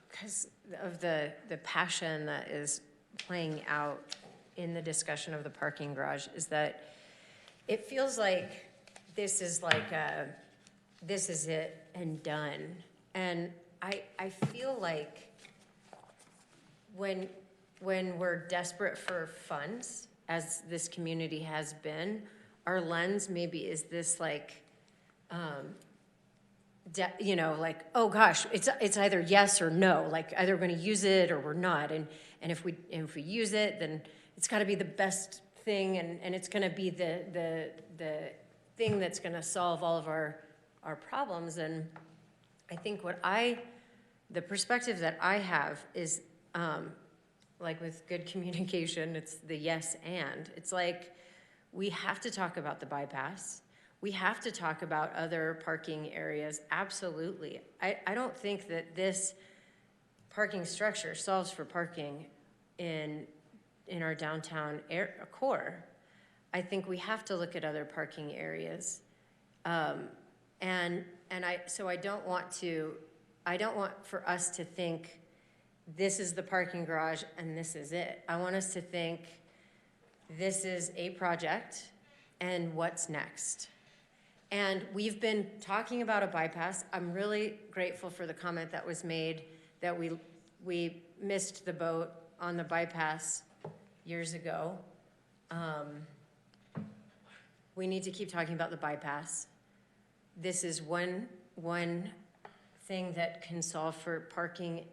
because of the passion that is playing out in the discussion of the parking garage, is that it feels like this is it and done. And I feel like when we're desperate for funds, as this community has been, our lens maybe is this like, like, oh gosh, it's either yes or no, like either we're going to use it or we're not. And if we use it, then it's got to be the best thing, and it's going to be the thing that's going to solve all of our problems. And I think the perspective that I have is, like with good communication, it's the yes and. It's like, we have to talk about the bypass. We have to talk about other parking areas, absolutely. I don't think that this parking structure solves for parking in our downtown core. I think we have to look at other parking areas. So I don't want for us to think this is the parking garage and this is it. I want us to think this is a project and what's next. And we've been talking about a bypass. I'm really grateful for the comment that was made that we missed the boat on the bypass years ago. We need to keep talking about the bypass. This is one thing that can solve for parking,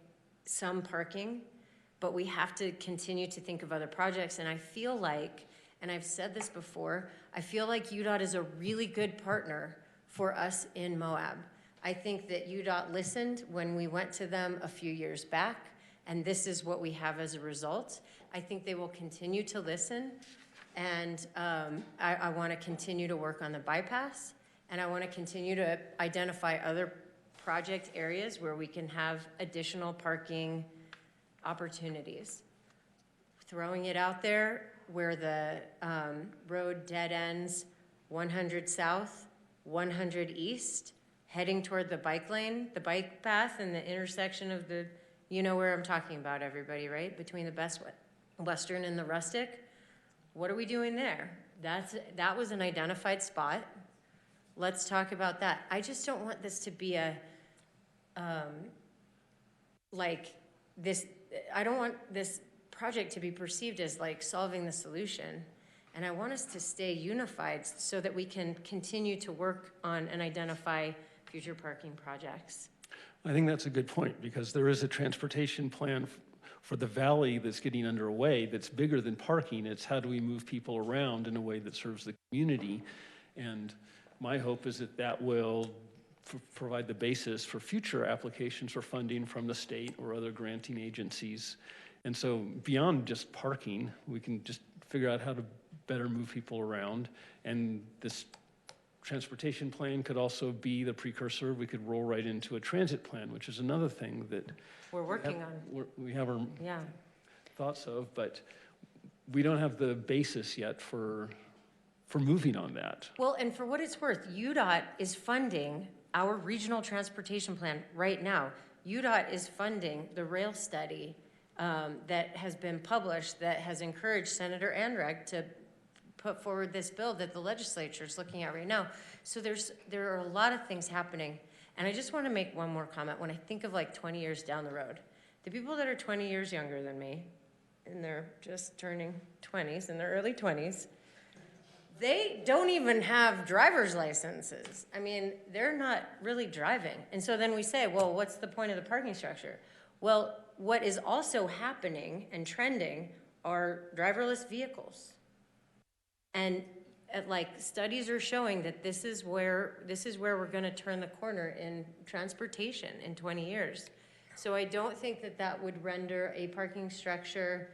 some parking, but we have to continue to think of other projects. And I feel like, and I've said this before, I feel like UDOT is a really good partner for us in Moab. I think that UDOT listened when we went to them a few years back, and this is what we have as a result. I think they will continue to listen, and I want to continue to work on the bypass, and I want to continue to identify other project areas where we can have additional parking opportunities. Throwing it out there, where the road dead ends 100 south, 100 east, heading toward the bike lane, the bike path, and the intersection of the, you know where I'm talking about, everybody, right? Between the Best Western and the Rustic. What are we doing there? That was an identified spot. Let's talk about that. I just don't want this to be I don't want this project to be perceived as like solving the solution. And I want us to stay unified so that we can continue to work on and identify future parking projects. I think that's a good point, because there is a transportation plan for the valley that's getting underway that's bigger than parking. It's how do we move people around in a way that serves the community. And my hope is that will provide the basis for future applications for funding from the state or other granting agencies. And so beyond just parking, we can just figure out how to better move people around. And this transportation plan could also be the precursor. We could roll right into a transit plan, which is another thing that We're working on. we have our Yeah. thoughts of, but we don't have the basis yet for moving on that. Well, and for what it's worth, UDOT is funding our regional transportation plan right now. UDOT is funding the rail study that has been published that has encouraged Senator Andrag to put forward this bill that the legislature is looking at right now. So there are a lot of things happening. And I just want to make one more comment. When I think of like 20 years down the road, the people that are 20 years younger than me, and they're just turning 20s, in their early 20s, they don't even have driver's licenses. I mean, they're not really driving. And so then we say, well, what's the point of the parking structure? Well, what is also happening and trending are driverless vehicles. And like studies are showing that this is where we're going to turn the corner in transportation in 20 years. So I don't think that would render a parking structure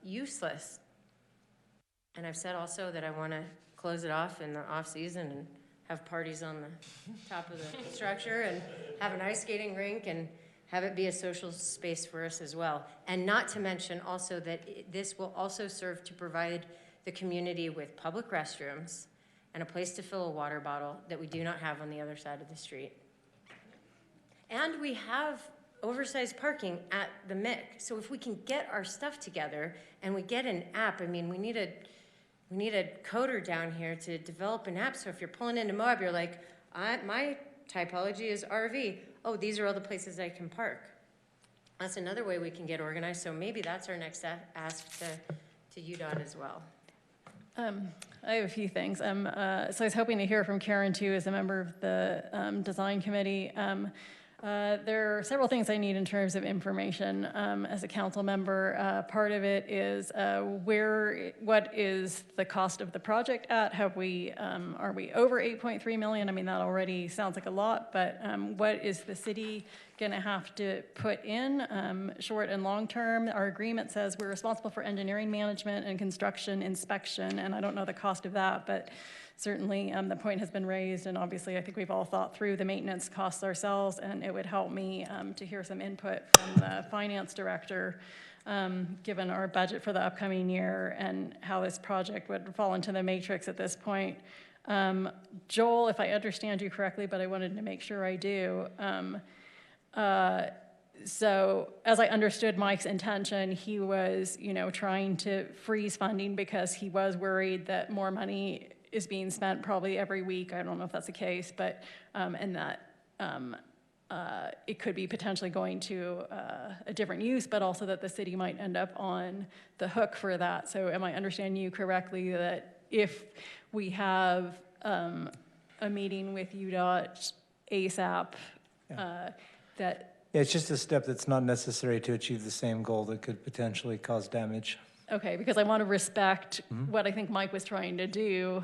useless. And I've said also that I want to close it off in the off season and have parties on the top of the structure and have an ice skating rink and have it be a social space for us as well. And not to mention also that this will also serve to provide the community with public restrooms and a place to fill a water bottle that we do not have on the other side of the street. And we have oversized parking at the MIC. So if we can get our stuff together and we get an app, I mean, we need a coder down here to develop an app. So if you're pulling into Moab, you're like, my typology is RV. Oh, these are all the places I can park. That's another way we can get organized. So maybe that's our next ask to UDOT as well. I have a few things. So I was hoping to hear from Karen too, as a member of the design committee. There are several things I need in terms of information as a council member. Part of it is what is the cost of the project at? Are we over 8.3 million? I mean, that already sounds like a lot, but what is the city going to have to put in short and long term? Our agreement says we're responsible for engineering management and construction inspection, and I don't know the cost of that, but certainly the point has been raised, and obviously I think we've all thought through the maintenance costs ourselves, and it would help me to hear some input from the finance director, given our budget for the upcoming year and how this project would fall into the matrix at this point. Joel, if I understand you correctly, but I wanted to make sure I do, so as I understood Mike's intention, he was, trying to freeze funding because he was worried that more money is being spent probably every week. I don't know if that's the case, but, and that it could be potentially going to a different use, but also that the city might end up on the hook for that. So am I understanding you correctly that if we have a meeting with UDOT ASAP, that... Yeah, it's just a step that's not necessary to achieve the same goal that could potentially cause damage. Okay, because I want to respect what I think Mike was trying to do.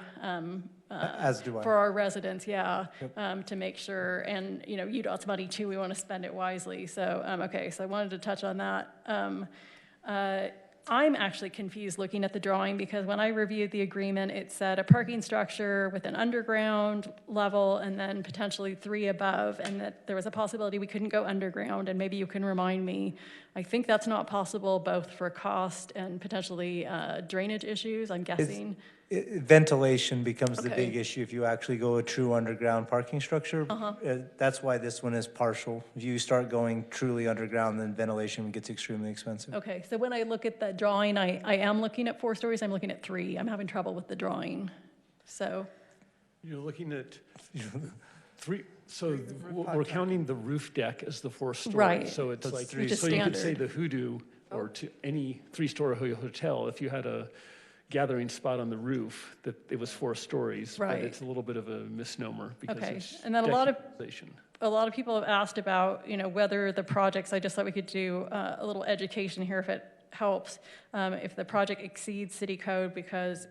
As do I. For our residents, yeah, Yep. to make sure, and, UDOT's money too, we want to spend it wisely. So, okay, so I wanted to touch on that. I'm actually confused looking at the drawing because when I reviewed the agreement, it said a parking structure with an underground level and then potentially 3 above, and that there was a possibility we couldn't go underground, and maybe you can remind me. I think that's not possible, both for cost and potentially drainage issues, I'm guessing. Ventilation becomes the Okay. big issue if you actually go a true underground parking structure. Uh-huh. That's why this one is partial. If you start going truly underground, then ventilation gets extremely expensive. Okay, so when I look at that drawing, I am looking at 4 stories, I'm looking at 3. I'm having trouble with the drawing, so. You're looking at 3, so we're counting the roof deck as the 4 story. Right. So it's like, Which is so you could say standard. the Hoodoo, or to any 3-story hotel, if you had a gathering spot on the roof, that it was 4 stories. Right. But it's a little bit of a misnomer because Okay, it's and then a lot of decomposition. people have asked about, whether the projects, I just thought we could do a little education here if it helps, if the project exceeds city code, because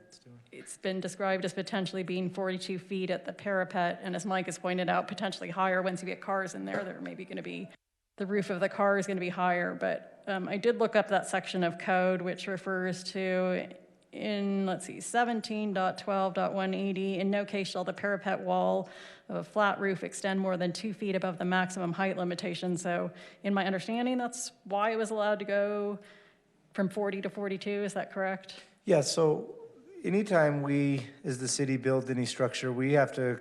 it's been described as potentially being 42 feet at the parapet, and as Mike has pointed out, potentially higher once you get cars in there. They're maybe going to be, the roof of the car is going to be higher, but I did look up that section of code which refers to let's see, 17.12.180, in no case shall the parapet wall of a flat roof extend more than 2 feet above the maximum height limitation. So in my understanding, that's why it was allowed to go from 40 to 42, is that correct? Yeah, so anytime we, as the city, build any structure, we have to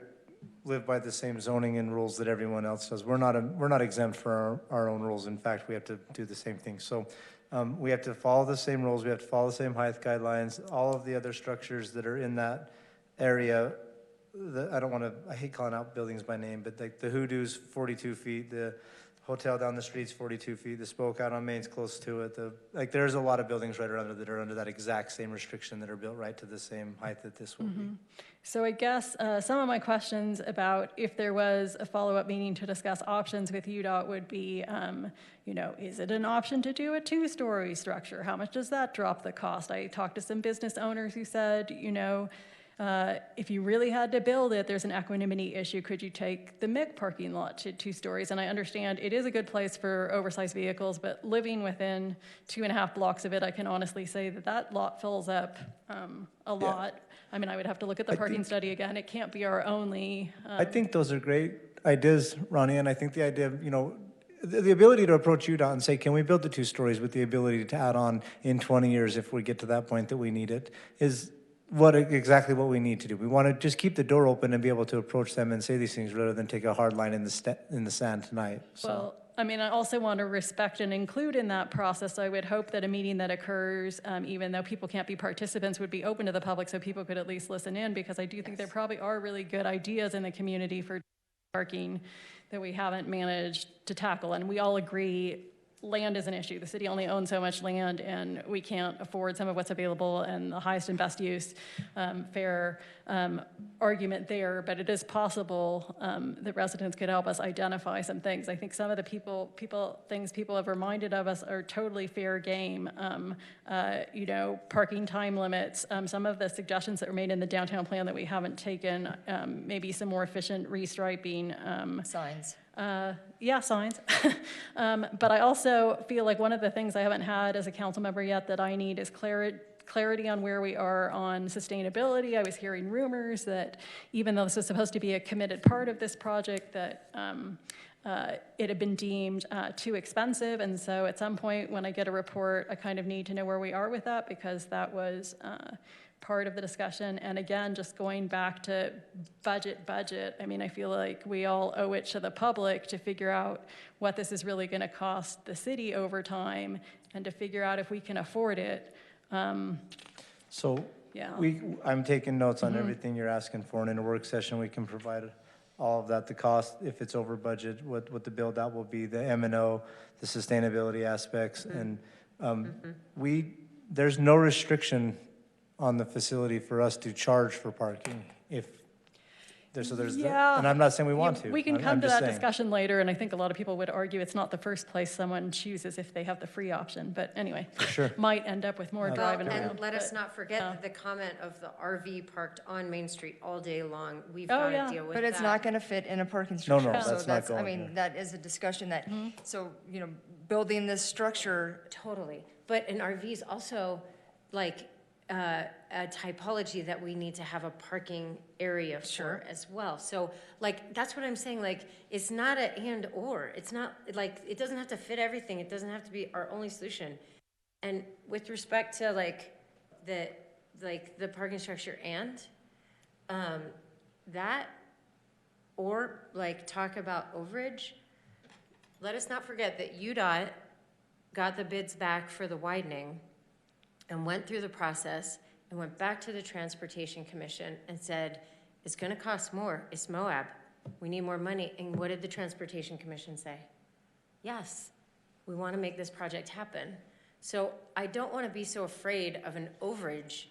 live by the same zoning and rules that everyone else does. We're not exempt for our own rules. In fact, we have to do the same thing. So we have to follow the same rules. We have to follow the same height guidelines. All of the other structures that are in that area, I hate calling out buildings by name, but like the Hoodoo's 42 feet, the hotel down the street's 42 feet, the Spoke out on Main's close to it. There's a lot of buildings right around it that are under that exact same restriction that are built right to the same height that this will be. So I guess some of my questions about if there was a follow-up meeting to discuss options with UDOT would be, is it an option to do a 2-story structure? How much does that drop the cost? I talked to some business owners who said, if you really had to build it, there's an equanimity issue. Could you take the MIC parking lot to 2 stories? And I understand it is a good place for oversized vehicles, but living within 2.5 blocks of it, I can honestly say that lot fills up a lot. I mean, I would have to look at the parking study again. It can't be our only. I think those are great ideas, Ronnie, and I think the idea of, the ability to approach UDOT and say, can we build the 2 stories with the ability to add on in 20 years if we get to that point that we need it, is exactly what we need to do. We want to just keep the door open and be able to approach them and say these things rather than take a hard line in the sand tonight. So. Well, I mean, I also want to respect and include in that process. I would hope that a meeting that occurs, even though people can't be participants, would be open to the public so people could at least listen in, because I do think there probably are really good ideas in the community for parking that we haven't managed to tackle. And we all agree land is an issue. The city only owns so much land, and we can't afford some of what's available and the highest and best use. Fair argument there, but it is possible that residents could help us identify some things. I think some of the things people have reminded of us are totally fair game. Parking time limits. Some of the suggestions that were made in the downtown plan that we haven't taken. Maybe some more efficient restriping. Signs. Signs. But I also feel like one of the things I haven't had as a council member yet that I need is clarity on where we are on sustainability. I was hearing rumors that even though this was supposed to be a committed part of this project, that it had been deemed too expensive. And so at some point when I get a report, I kind of need to know where we are with that, because that was part of the discussion. And again, just going back to budget, I mean, I feel like we all owe it to the public to figure out what this is really going to cost the city over time, and to figure out if we can afford it. Yeah. I'm taking notes on everything you're asking for, and in a work session we can provide all of that, the cost, if it's over budget, what the build out will be, the M&O, the sustainability aspects, and there's no restriction on the facility for us to charge for parking if and I'm not saying we want to. We can come to that discussion later, and I think a lot of people would argue it's not the first place someone chooses if they have the free option, but anyway, might end up with more driving around. And let us not forget the comment of the RV parked on Main Street all day long. We've got to deal with that. But it's not going to fit in a parking structure. No, that's not going. I mean, that is a discussion that, building this structure. Totally. But an RV is also like a typology that we need to have a parking area for as well. So that's what I'm saying. It's not an and or. It's not it doesn't have to fit everything. It doesn't have to be our only solution. And with respect to the parking structure and that, or talk about overage, let us not forget that UDOT got the bids back for the widening and went through the process and went back to the Transportation Commission and said, it's going to cost more. It's Moab. We need more money. And what did the Transportation Commission say? Yes, we want to make this project happen. So I don't want to be so afraid of an overage.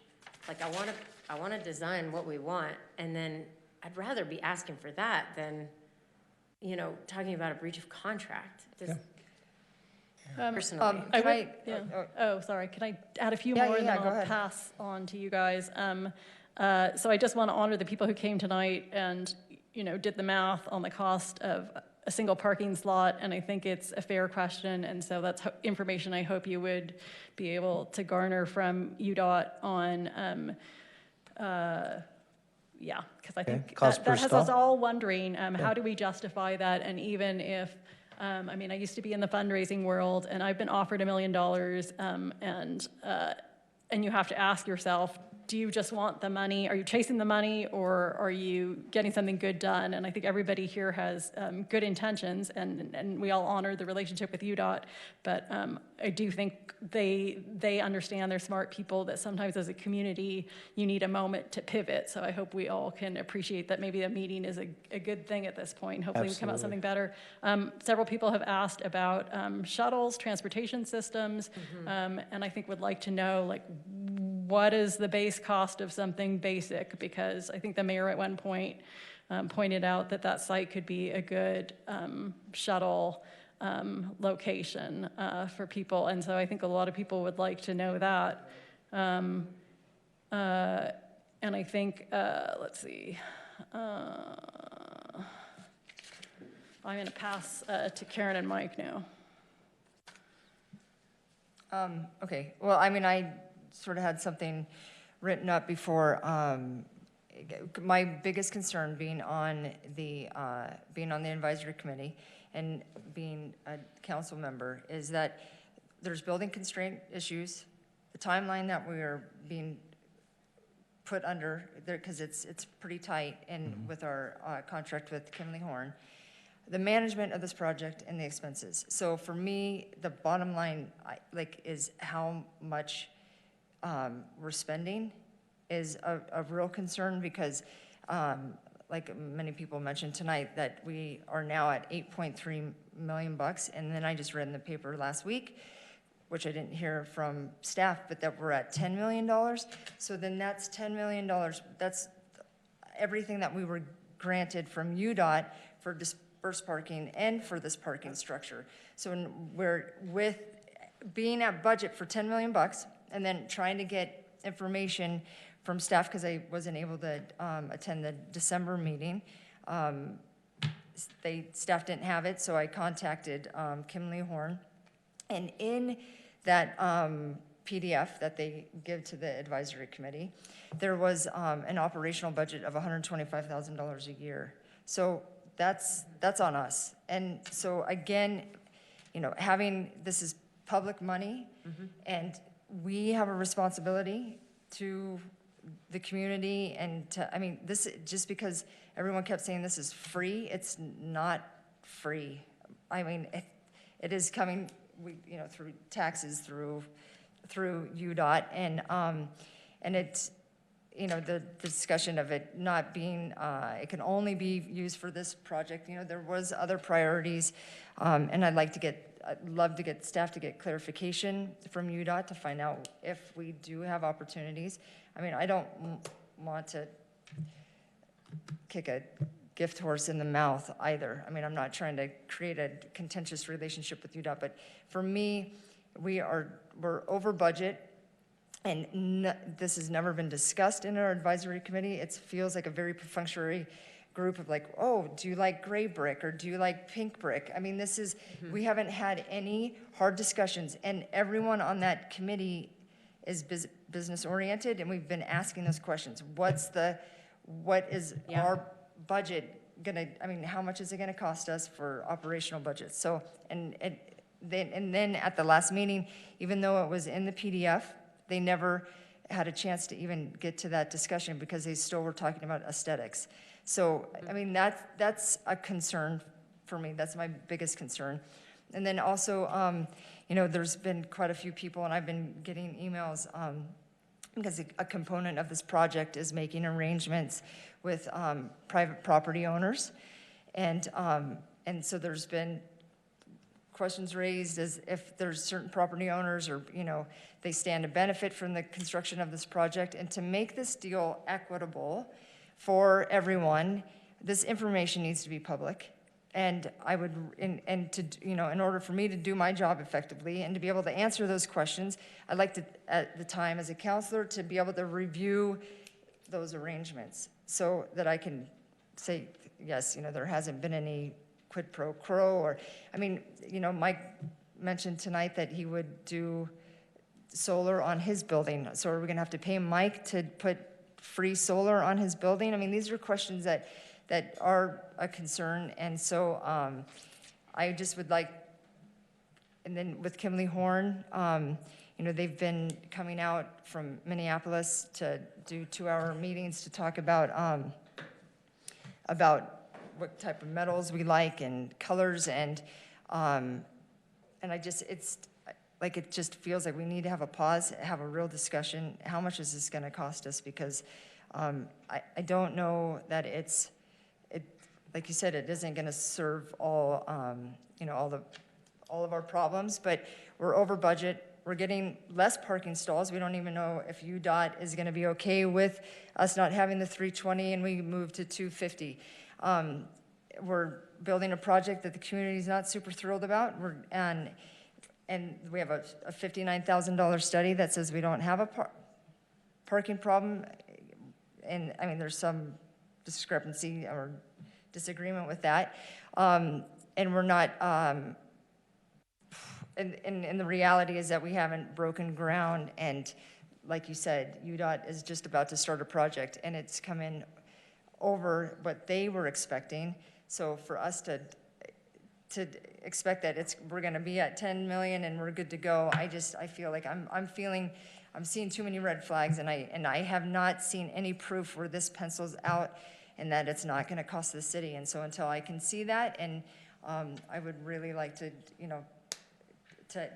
I want to design what we want, and then I'd rather be asking for that than, talking about a breach of contract. Personally. Sorry. Can I add a few more and then I'll pass on to you guys? So I just want to honor the people who came tonight and, did the math on the cost of a single parking slot, and I think it's a fair question, and so that's information I hope you would be able to garner from UDOT on, yeah, because I think that has us all wondering, how do we justify that, and even if, I mean, I used to be in the fundraising world, and I've been offered $1 million, and you have to ask yourself, do you just want the money? Are you chasing the money, or are you getting something good done? And I think everybody here has good intentions, and we all honor the relationship with UDOT, but I do think they understand, they're smart people, that sometimes as a community, you need a moment to pivot. So I hope we all can appreciate that maybe a meeting is a good thing at this point. Hopefully we come out with something better. Several people have asked about shuttles, transportation systems, and I think would like to know, like, what is the base cost of something basic? Because I think the mayor at one point pointed out that that site could be a good shuttle location for people. And so I think a lot of people would like to know that. And I think, let's see, I'm going to pass to Karen and Mike now. Okay, well, I mean, I sort of had something written up before. My biggest concern being on the advisory committee and being a council member is that there's building constraint issues. The timeline that we are being put under there, because it's pretty tight, and with our contract with Kimley Horn, the management of this project and the expenses. So for me, the bottom line, is how much we're spending is a real concern, because like many people mentioned tonight, that we are now at $8.3 million, and then I just read in the paper last week, which I didn't hear from staff, but that we're at $10 million. So then that's $10 million. That's everything that we were granted from UDOT for dispersed parking and for this parking structure. So we're with being at budget for $10 million, and then trying to get information from staff, because I wasn't able to attend the December meeting. Staff didn't have it, so I contacted Kimley Horn. And in that PDF that they give to the advisory committee, there was an operational budget of $125,000 a year. So that's on us. And so again, having, this is public money, and we have a responsibility to the community, and to, I mean, this, just because everyone kept saying this is free, it's not free. I mean, it is coming, through taxes, through UDOT, and it's, the discussion of it not being, it can only be used for this project. There was other priorities, and I'd love to get staff to get clarification from UDOT to find out if we do have opportunities. I mean, I don't want to kick a gift horse in the mouth either. I mean, I'm not trying to create a contentious relationship with UDOT, but for me, we're over budget, and this has never been discussed in our advisory committee. It feels like a very functionary group of like, oh, do you like gray brick or do you like pink brick? I mean, this is, we haven't had any hard discussions, and everyone on that committee is business oriented, and we've been asking those questions. What is our budget gonna, I mean, how much is it gonna cost us for operational budgets? So, and then at the last meeting, even though it was in the PDF, they never had a chance to even get to that discussion, because they still were talking about aesthetics. So, I mean, that's a concern for me. That's my biggest concern. And then also, there's been quite a few people, and I've been getting emails, because a component of this project is making arrangements with private property owners. And so there's been questions raised as if there's certain property owners, or, they stand to benefit from the construction of this project. And to make this deal equitable for everyone, this information needs to be public. And I would, and to, in order for me to do my job effectively and to be able to answer those questions, I'd like to, at the time as a counselor, to be able to review those arrangements so that I can say, yes, there hasn't been any quid pro quo, or, I mean, you know, Mike mentioned tonight that he would do solar on his building. So are we gonna have to pay Mike to put free solar on his building? I mean, these are questions that are a concern, and so I just would like, and then with Kimley Horn, you know, they've been coming out from Minneapolis to do 2-hour meetings to talk about what type of metals we like and colors, and I just, it's like, it just feels like we need to have a pause, have a real discussion. How much is this gonna cost us? Because I don't know that like you said, it isn't gonna serve all, you know, all of our problems, but we're over budget. We're getting less parking stalls. We don't even know if UDOT is gonna be okay with us not having the 320 and we move to 250. We're building a project that the community's not super thrilled about. And we have a $59,000 study that says we don't have a parking problem. And I mean, there's some discrepancy or disagreement with that. And we're not, and the reality is that we haven't broken ground. And like you said, UDOT is just about to start a project, and it's come in over what they were expecting. So for us to expect that we're gonna be at 10 million and we're good to go, I feel like I'm seeing too many red flags, and I have not seen any proof where this pencils out and that it's not gonna cost the city. And so until I can see that, and I would really like to, you know, to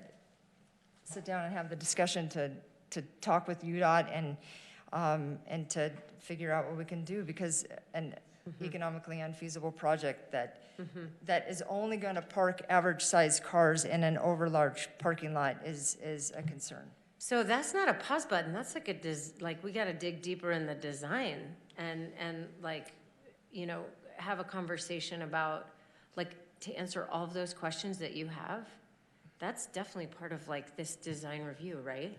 sit down and have the discussion to talk with UDOT and to figure out what we can do, because an economically unfeasible project that is only going to park average size cars in an overlarge parking lot is a concern. So that's not a pause button. That's like we got to dig deeper in the design and like, you know, have a conversation about, like, to answer all of those questions that you have. That's definitely part of like this design review, right?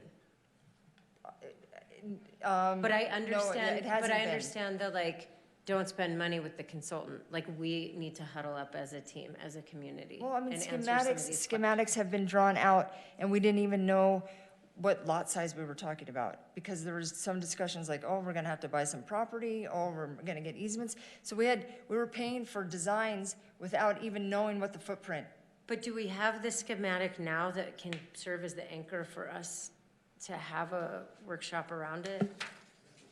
But I understand. No, but I understand that, like, don't spend money with the consultant. Like, we need to huddle up as a team, as a community. Well, I mean, and answer some of these schematics have been drawn out, and we didn't even know what lot size we were talking about, because there was some discussions like, oh, we're gonna have to buy some property, oh, we're gonna get easements. So we were paying for designs without even knowing what the footprint. But do we have the schematic now that can serve as the anchor for us to have a workshop around it?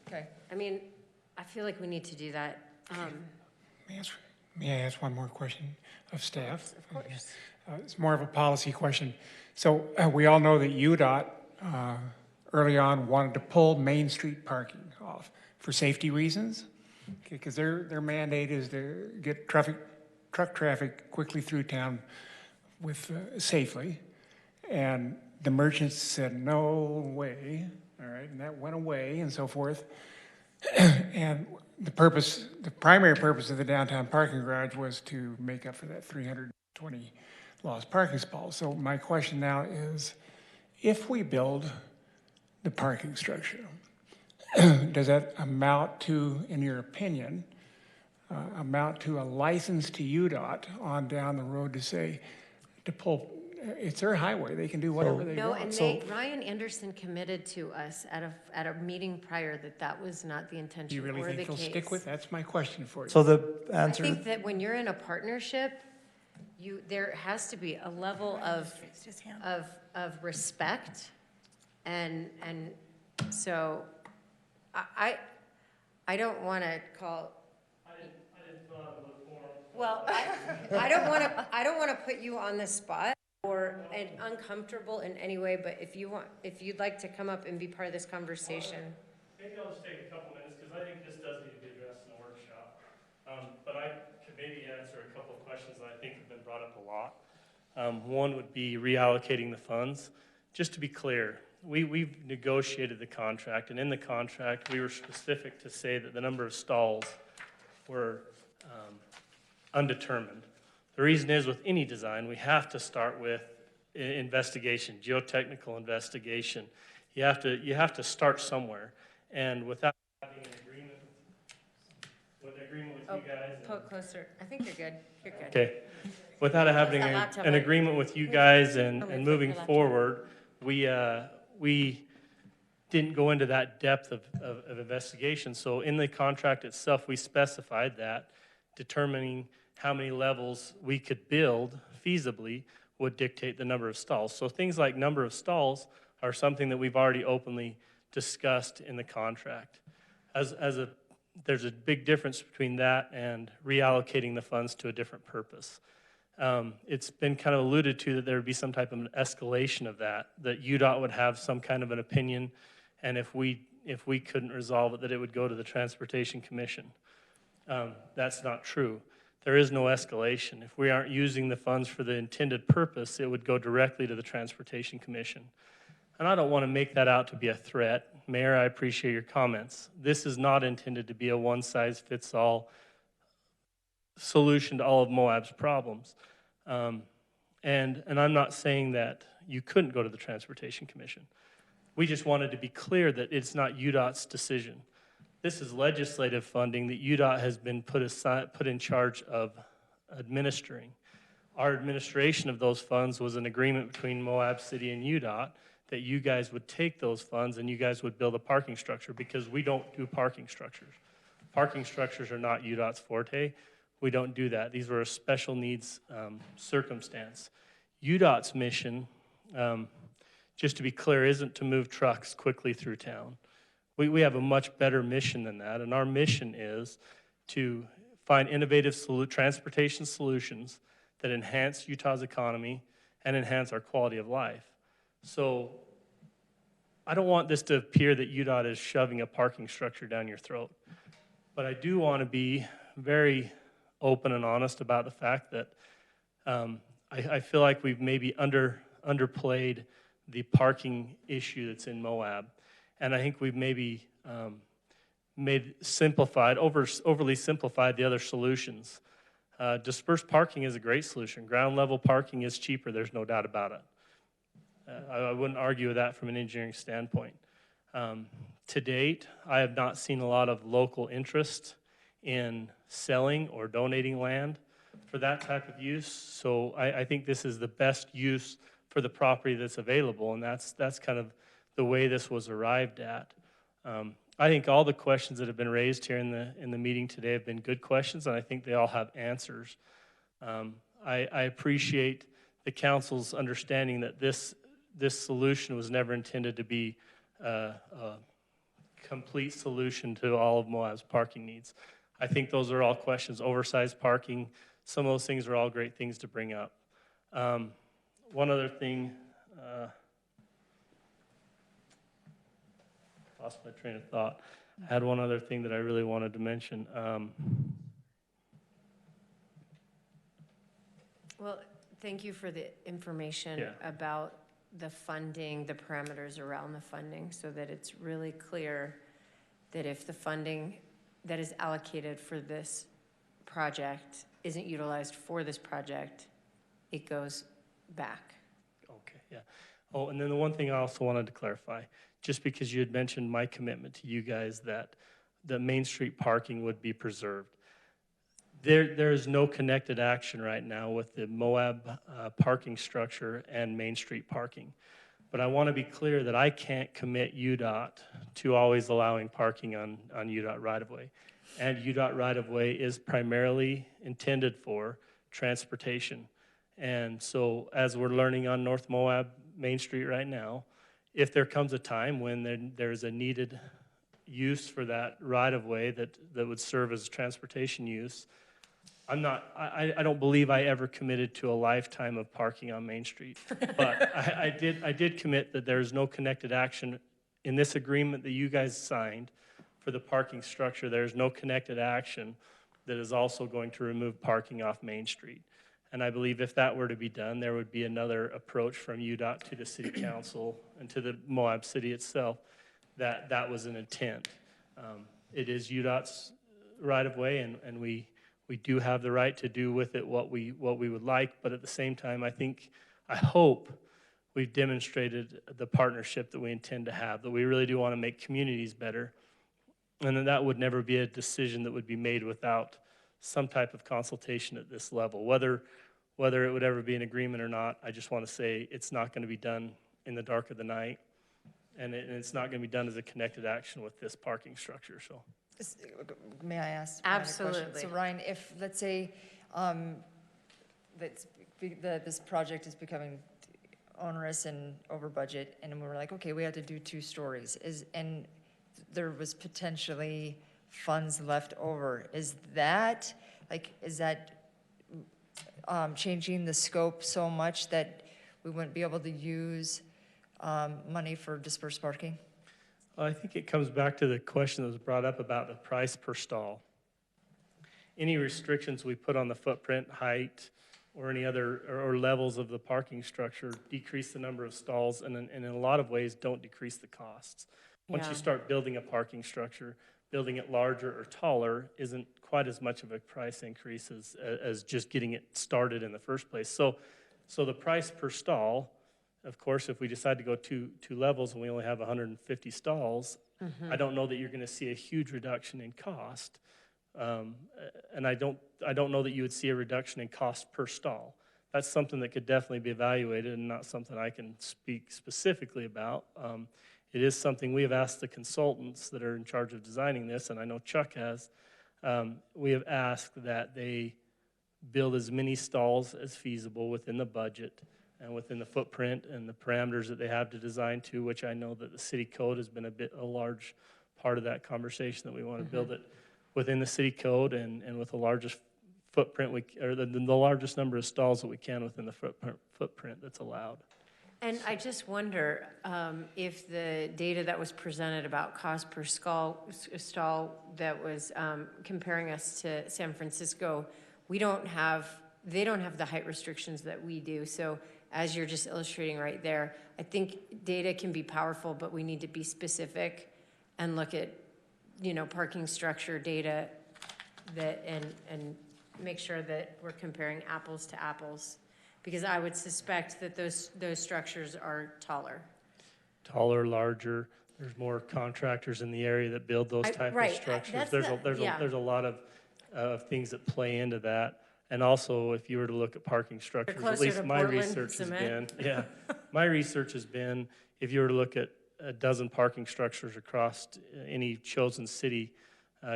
Okay. I mean, I feel like we need to do that. May I ask one more question of staff? Of course. It's more of a policy question. So we all know that UDOT early on wanted to pull Main Street parking off for safety reasons, because their mandate is to get truck traffic quickly through town with safely. And the merchants said, no way, all right, and that went away and so forth. And the primary purpose of the downtown parking garage was to make up for that 320 lost parking stalls. So my question now is, if we build the parking structure, does that amount to, in your opinion, amount to a license to UDOT on down the road to say, to pull, it's their highway, they can do whatever they want. No, and Ryan Anderson committed to us at a meeting prior that was not the intention Do you really or the think case. he'll stick with? That's my question for you. So the answer. I think that when you're in a partnership, there has to be a level of respect, and so I don't want to call. Well, I don't want to put you on the spot or uncomfortable in any way. But if you'd like to come up and be part of this conversation. Maybe I'll just take a couple minutes, because I think this does need to be addressed in a workshop. But I could maybe answer a couple of questions that I think have been brought up a lot. One would be reallocating the funds. Just to be clear, we've negotiated the contract, and in the contract, we were specific to say that the number of stalls were undetermined. The reason is, with any design, we have to start with investigation, geotechnical investigation. You have to start somewhere, and without having an agreement with with you guys. Pull it closer. I think you're good. You're good. Okay. Without having That laptop, an right? agreement with you Let me guys put and your moving laptop. forward, we didn't go into that depth of investigation. So in the contract itself, we specified that determining how many levels we could build feasibly would dictate the number of stalls. So things like number of stalls are something that we've already openly discussed in the contract. There's a big difference between that and reallocating the funds to a different purpose. It's been kind of alluded to that there would be some type of an escalation of that UDOT would have some kind of an opinion, and if we couldn't resolve it, that it would go to the Transportation Commission. That's not true. There is no escalation. If we aren't using the funds for the intended purpose, it would go directly to the Transportation Commission. And I don't want to make that out to be a threat. Mayor, I appreciate your comments. This is not intended to be a one-size-fits-all solution to all of Moab's problems. And I'm not saying that you couldn't go to the Transportation Commission. We just wanted to be clear that it's not UDOT's decision. This is legislative funding that UDOT has been put in charge of administering. Our administration of those funds was an agreement between Moab City and UDOT that you guys would take those funds and you guys would build a parking structure, because we don't do parking structures. Parking structures are not UDOT's forte. We don't do that. These were a special needs circumstance. UDOT's mission, just to be clear, isn't to move trucks quickly through town. We have a much better mission than that, and our mission is to find innovative transportation solutions that enhance Utah's economy and enhance our quality of life. So I don't want this to appear that UDOT is shoving a parking structure down your throat, but I do want to be very open and honest about the fact that I feel like we've maybe underplayed the parking issue that's in Moab. And I think we've maybe overly simplified the other solutions. Dispersed parking is a great solution. Ground level parking is cheaper, there's no doubt about it. I wouldn't argue with that from an engineering standpoint. To date, I have not seen a lot of local interest in selling or donating land for that type of use. So I think this is the best use for the property that's available, and that's kind of the way this was arrived at. I think all the questions that have been raised here in the meeting today have been good questions, and I think they all have answers. I appreciate the council's understanding that this solution was never intended to be a complete solution to all of Moab's parking needs. I think those are all questions. Oversized parking, some of those things are all great things to bring up. One other thing, lost my train of thought. I had one other thing that I really wanted to mention. Well, thank you for the information about the funding, the parameters around the funding, so that it's really clear that if the funding that is allocated for this project isn't utilized for this project, it goes back. Okay, yeah. Oh, and then the one thing I also wanted to clarify, just because you had mentioned my commitment to you guys that the Main Street parking would be preserved. There is no connected action right now with the Moab parking structure and Main Street parking. But I want to be clear that I can't commit UDOT to always allowing parking on UDOT right-of-way. And UDOT right-of-way is primarily intended for transportation. And so as we're learning on North Moab Main Street right now, if there comes a time when there's a needed use for that right-of-way that would serve as transportation use, I don't believe I ever committed to a lifetime of parking on Main Street. But I did commit that there's no connected action in this agreement that you guys signed for the parking structure. There's no connected action that is also going to remove parking off Main Street. And I believe if that were to be done, there would be another approach from UDOT to the City Council and to the Moab City itself that was an intent. It is UDOT's right-of-way, and we do have the right to do with it what we would like, but at the same time, I hope we've demonstrated the partnership that we intend to have, that we really do want to make communities better, and that would never be a decision that would be made without some type of consultation at this level. Whether it would ever be an agreement or not, I just want to say it's not going to be done in the dark of the night, and it's not going to be done as a connected action with this parking structure, so. May I ask? Ryan a question? Absolutely. So Ryan, if, let's say, this project is becoming onerous and over budget, and we're like, okay, we had to do 2 stories, and there was potentially funds left over, is that changing the scope so much that we wouldn't be able to use money for dispersed parking? I think it comes back to the question that was brought up about the price per stall. Any restrictions we put on the footprint, height, or any other, or levels of the parking structure decrease the number of stalls, and in a lot of ways don't decrease the costs. Once Yeah. you start building a parking structure, building it larger or taller isn't quite as much of a price increase as just getting it started in the first place. So the price per stall, of course, if we decide to go two levels and we only have 150 stalls, I don't know that you're going to see a huge reduction in cost. And I don't know that you would see a reduction in cost per stall. That's something that could definitely be evaluated and not something I can speak specifically about. It is something we have asked the consultants that are in charge of designing this, and I know Chuck has. We have asked that they build as many stalls as feasible within the budget and within the footprint and the parameters that they have to design to, which I know that the city code has been a large part of that conversation, that we want to build it within the city code and with the largest footprint, the largest number of stalls that we can within the footprint that's allowed. And I just wonder if the data that was presented about cost per stall that was comparing us to San Francisco, they don't have the height restrictions that we do. So as you're just illustrating right there, I think data can be powerful, but we need to be specific and look at, parking structure data and make sure that we're comparing apples to apples. Because I would suspect that those structures are taller. Taller, larger. There's more contractors in the area that build those type of structures. There's a lot of things that play into that. And also, if you were to look at parking structures, at least my research has been, my research has been, if you were to look at a dozen parking structures across any chosen city,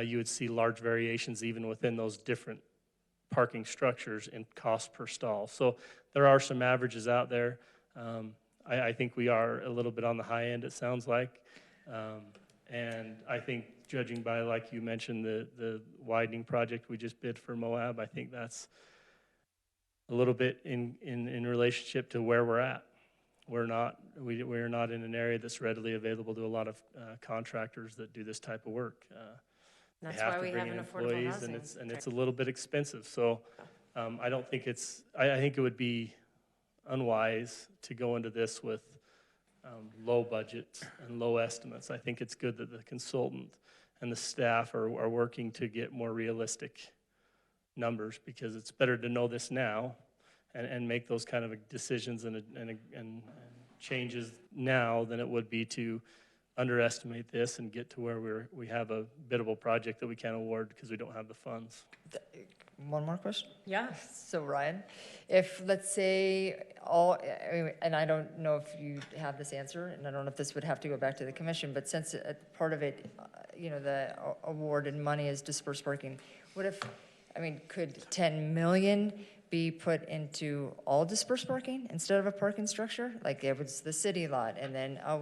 you would see large variations even within those different parking structures in cost per stall. So there are some averages out there. I think we are a little bit on the high end, it sounds like. And I think judging by, like you mentioned, the widening project we just bid for Moab, I think that's a little bit in relationship to where we're at. We're not in an area that's readily available to a lot of contractors that do this type of work. That's why we have an affordable housing. And it's a little bit expensive. So I don't think I think it would be unwise to go into this with low budgets and low estimates. I think it's good that the consultant and the staff are working to get more realistic numbers, because it's better to know this now and make those kind of decisions and changes now than it would be to underestimate this and get to where we have a biddable project that we can't award because we don't have the funds. One more question? Yeah. So Ryan, if let's say and I don't know if you have this answer, and I don't know if this would have to go back to the commission, but since part of it, the awarded money is dispersed parking, could 10 million be put into all dispersed parking instead of a parking structure? Like it was the city lot and then a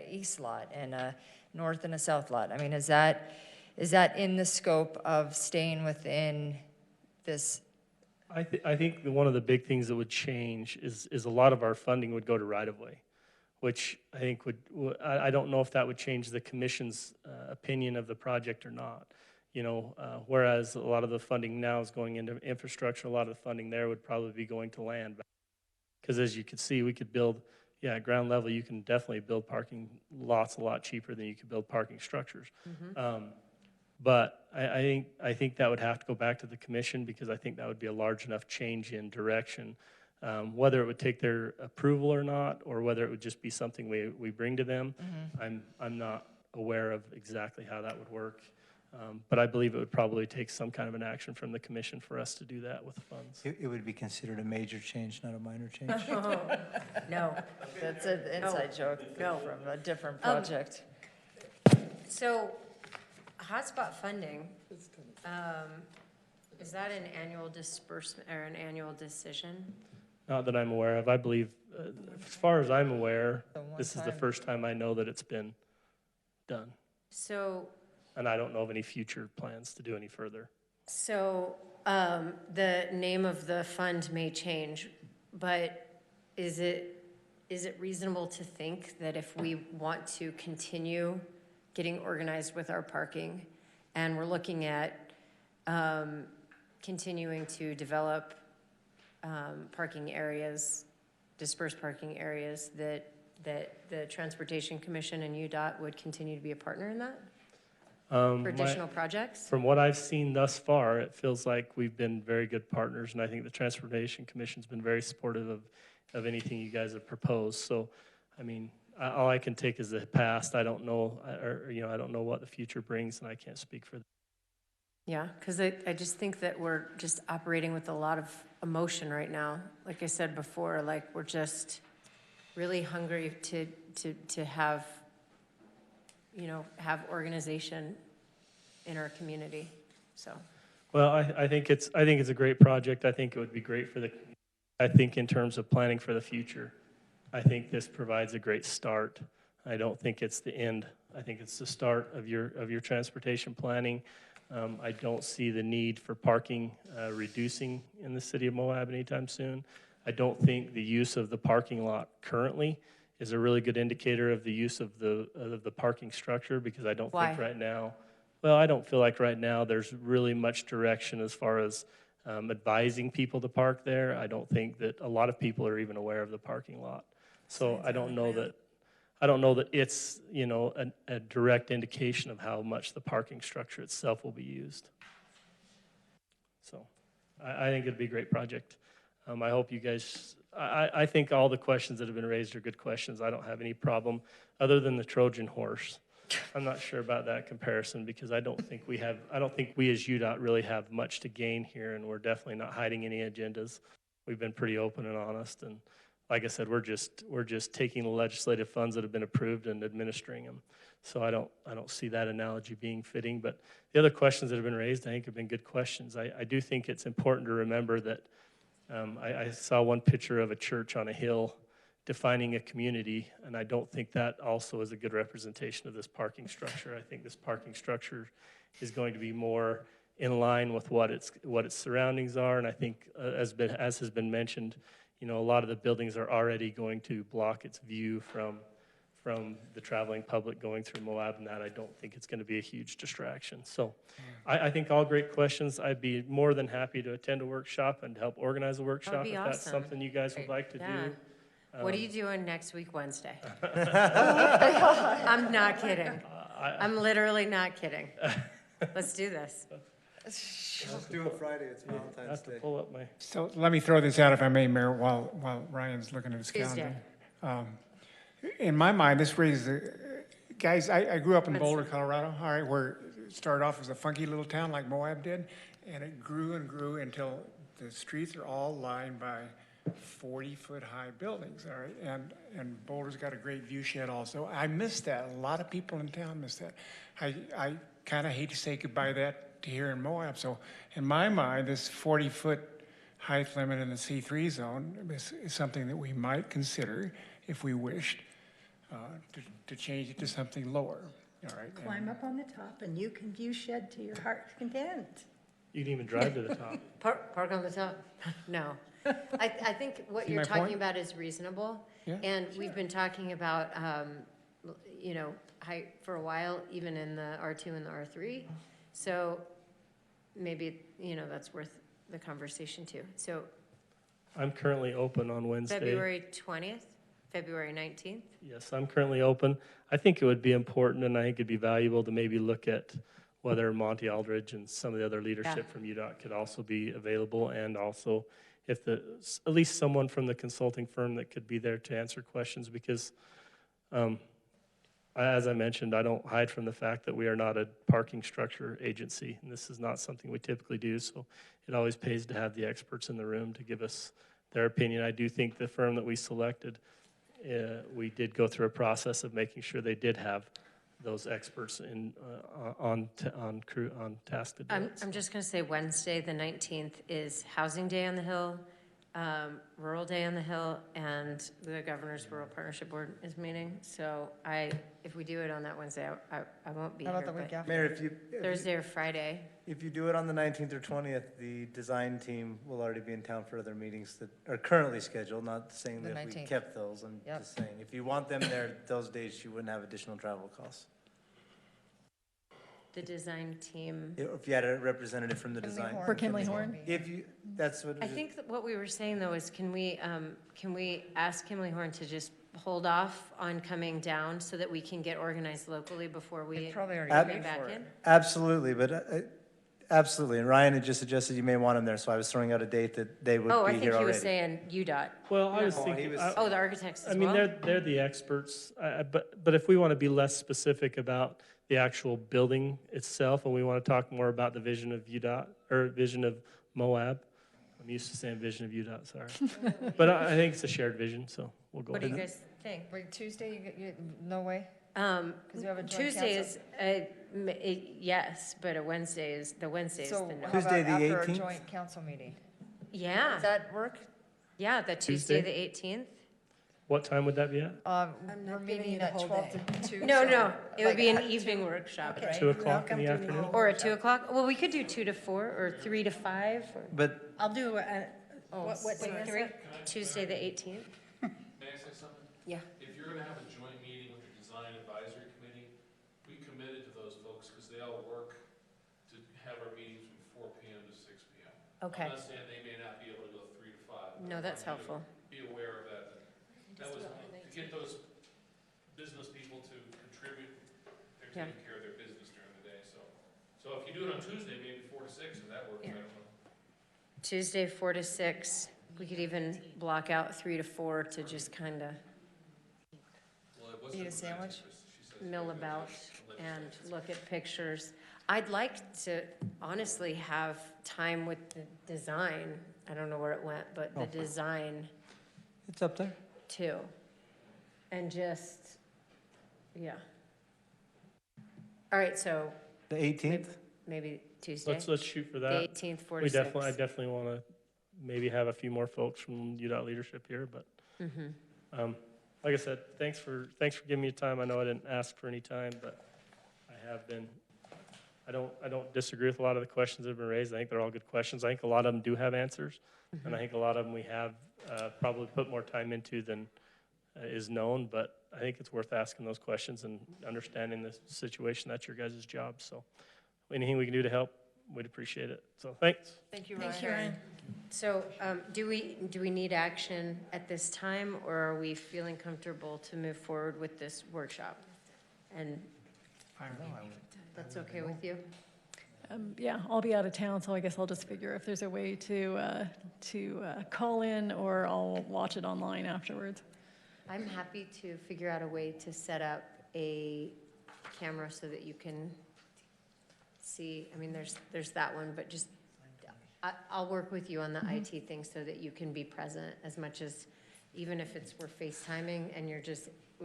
east lot and a north and a south lot. Is that in the scope of staying within this? I think one of the big things that would change is a lot of our funding would go to right-of-way, which I think I don't know if that would change the commission's opinion of the project or not. Whereas a lot of the funding now is going into infrastructure, a lot of the funding there would probably be going to land. Because as you can see, we could build, at ground level, you can definitely build parking lots a lot cheaper than you could build parking structures. But I think that would have to go back to the commission, because I think that would be a large enough change in direction. Whether it would take their approval or not, or whether it would just be something we bring to them, I'm not aware of exactly how that would work. But I believe it would probably take some kind of an action from the commission for us to do that with funds. It would be considered a major change, not a minor change. No. That's an inside joke No. from a different project. So, hotspot funding, is that an annual disbursement or an annual decision? Not that I'm aware of. I believe, as far as I'm aware, The one this is the time. first time I know that it's been done. So, And I don't know of any future plans to do any further. So, the name of the fund may change, but is it reasonable to think that if we want to continue getting organized with our parking, and we're looking at continuing to develop parking areas, dispersed parking areas, that the Transportation Commission and UDOT would continue to be a partner in that? For additional projects? From what I've seen thus far, it feels like we've been very good partners, and I think the Transportation Commission's been very supportive of anything you guys have proposed. So, I mean, all I can take is the past. I don't know, I don't know what the future brings, and I can't speak for them. Yeah, because I just think that we're just operating with a lot of emotion right now. Like I said before, like we're just really hungry to have, have organization in our community, so. Well, I think it's a great project. I think it would be great for I think in terms of planning for the future, I think this provides a great start. I don't think it's the end. I think it's the start of your transportation planning. I don't see the need for parking reducing in the city of Moab anytime soon. I don't think the use of the parking lot currently is a really good indicator of the use of the parking structure, because I don't think right now, I don't feel like right now there's really much direction as far as advising people to park there. I don't think that a lot of people are even aware of the parking lot. So I don't know that it's, a direct indication of how much the parking structure itself will be used. So I think it'd be a great project. I hope you guys, I think all the questions that have been raised are good questions. I don't have any problem, other than the Trojan horse. I'm not sure about that comparison, because I don't think we as UDOT really have much to gain here, and we're definitely not hiding any agendas. We've been pretty open and honest, and like I said, we're just taking the legislative funds that have been approved and administering them. So I don't see that analogy being fitting. But the other questions that have been raised, I think, have been good questions. I do think it's important to remember that I saw one picture of a church on a hill defining a community, and I don't think that also is a good representation of this parking structure. I think this parking structure is going to be more in line with what its surroundings are, and I think as has been mentioned, a lot of the buildings are already going to block its view from the traveling public going through Moab, and that I don't think it's going to be a huge distraction. So I think all great questions. I'd be more than happy to attend a workshop and help organize a workshop if that's something you guys would like to do. What are you doing next week, Wednesday? I'm not kidding. I'm literally not kidding. Let's do this. Let's do it Friday, it's Valentine's Day. Pull up my... So let me throw this out, if I may, Mayor, while Ryan's looking at his Tuesday. calendar. In my mind, this raises, guys, I grew up in Boulder, Colorado, all right, where it started off as a funky little town like Moab did, and it grew and grew until the streets are all lined by 40-foot high buildings, all right, and Boulder's got a great view shed also. I miss that. A lot of people in town miss that. I kind of hate to say goodbye to that here in Moab. So in my mind, this 40-foot height limit in the C3 zone is something that we might consider if we wished to change it to something lower. All right. Climb up on the top and you can view shed to your heart's content. You can even drive to the top. Park on the top? No. I think what See you're my talking point? about is reasonable. Yeah. And we've been talking about, height for a while, even in the R2 and the R3. So maybe, that's worth the conversation too. So I'm currently open on Wednesday. February 20th, February 19th? Yes, I'm currently open. I think it would be important, and I think it'd be valuable to maybe look at whether Monty Aldridge and some of the other leadership from UDOT could also be available, and also if at least someone from the consulting firm that could be there to answer questions, because As I mentioned, I don't hide from the fact that we are not a parking structure agency, and this is not something we typically do, so it always pays to have the experts in the room to give us their opinion. I do think the firm that we selected, we did go through a process of making sure they did have those experts on task to do it. I'm just going to say Wednesday, the 19th, is Housing Day on the Hill, Rural Day on the Hill, and the Governor's Rural Partnership Board is meeting. So if we do it on that Wednesday, I won't be How here. about the week but after? Mayor, Thursday or Friday. if you do it on the 19th or 20th, the design team will already be in town for other meetings that are currently scheduled, not saying The that we 19th. kept those. I'm Yep. just saying, if you want them there those days, you wouldn't have additional travel costs. The design team. If you had a representative from the design. For Kimley Horn? If you, that's what. I think that what we were saying, though, is can we ask Kimley Horn to just hold off on coming down so that we can get organized locally before we probably already bring paid back for it. in? Absolutely, but absolutely. And Ryan had just suggested you may want them there, so I was throwing out a date that they would Oh, I be think here he already. was saying UDOT. Well, I was No. thinking. Oh, the architects as I mean, well? they're the experts, but if we want to be less specific about the actual building itself, and we want to talk more about the vision of UDOT, or vision of Moab, I'm used to saying vision of UDOT, sorry. But I think it's a shared vision, so we'll go What do with you it. guys think? Wait, Tuesday, no way? you have a joint Tuesday council. is, yes, but the Wednesday is the So no. how Tuesday about the after a 18th? joint council meeting? Yeah, Does that work? yeah, the Tuesday, the 18th. What time would that be at? We're meeting at 12 to 2. No, so no, it would like be an at evening workshop. Okay. 2 o'clock in the afternoon? Or at 2 o'clock? Well, we could do 2 to 4 or 3 to 5. Or, But I'll do, what day is it? Tuesday, the 18th? May I say something? Yeah. If you're gonna have a joint meeting with the Design Advisory Committee, we committed to those folks, because they all work to have our meetings from 4 PM to 6 PM. Okay. I'm not saying they may not be able to go 3 to 5. but No, that's I want you to helpful. Be aware of that. That was to get those business people to contribute, they're Yeah. taking care of their business during the day, so. So if you do it on Tuesday, maybe 4 to 6, if that works, I don't know. Tuesday, 4 to 6. We could even block out 3 to 4 to just kind of Well, it was Eat a sandwich? mill about and look at pictures. I'd like to honestly have time with the design. I don't know where it went, but the design it's up there. too. And just, yeah. All right, so The 18th? maybe Tuesday? Let's shoot for The that. 18th, 4 I to 6. definitely want to maybe have a few more folks from UDOT leadership here, but like I said, thanks for giving me time. I know I didn't ask for any time, but I have been. I don't disagree with a lot of the questions that have been raised. I think they're all good questions. I think a lot of them do have answers, and I think a lot of them we have probably put more time into than is known. But I think it's worth asking those questions and understanding the situation. That's your guys' job. So anything we can do to help, we'd appreciate it. So thanks. Thank you, Ryan. Thank you, Ryan. So do we need action at this time, or are we feeling comfortable to move forward with this workshop? And that's okay with you? Yeah, I'll be out of town, so I guess I'll just figure if there's a way to call in, or I'll watch it online afterwards. I'm happy to figure out a way to set up a camera so that you can see. I mean, there's that one, but just I'll work with you on the IT thing so that you can be present as much as, even if we're FaceTiming and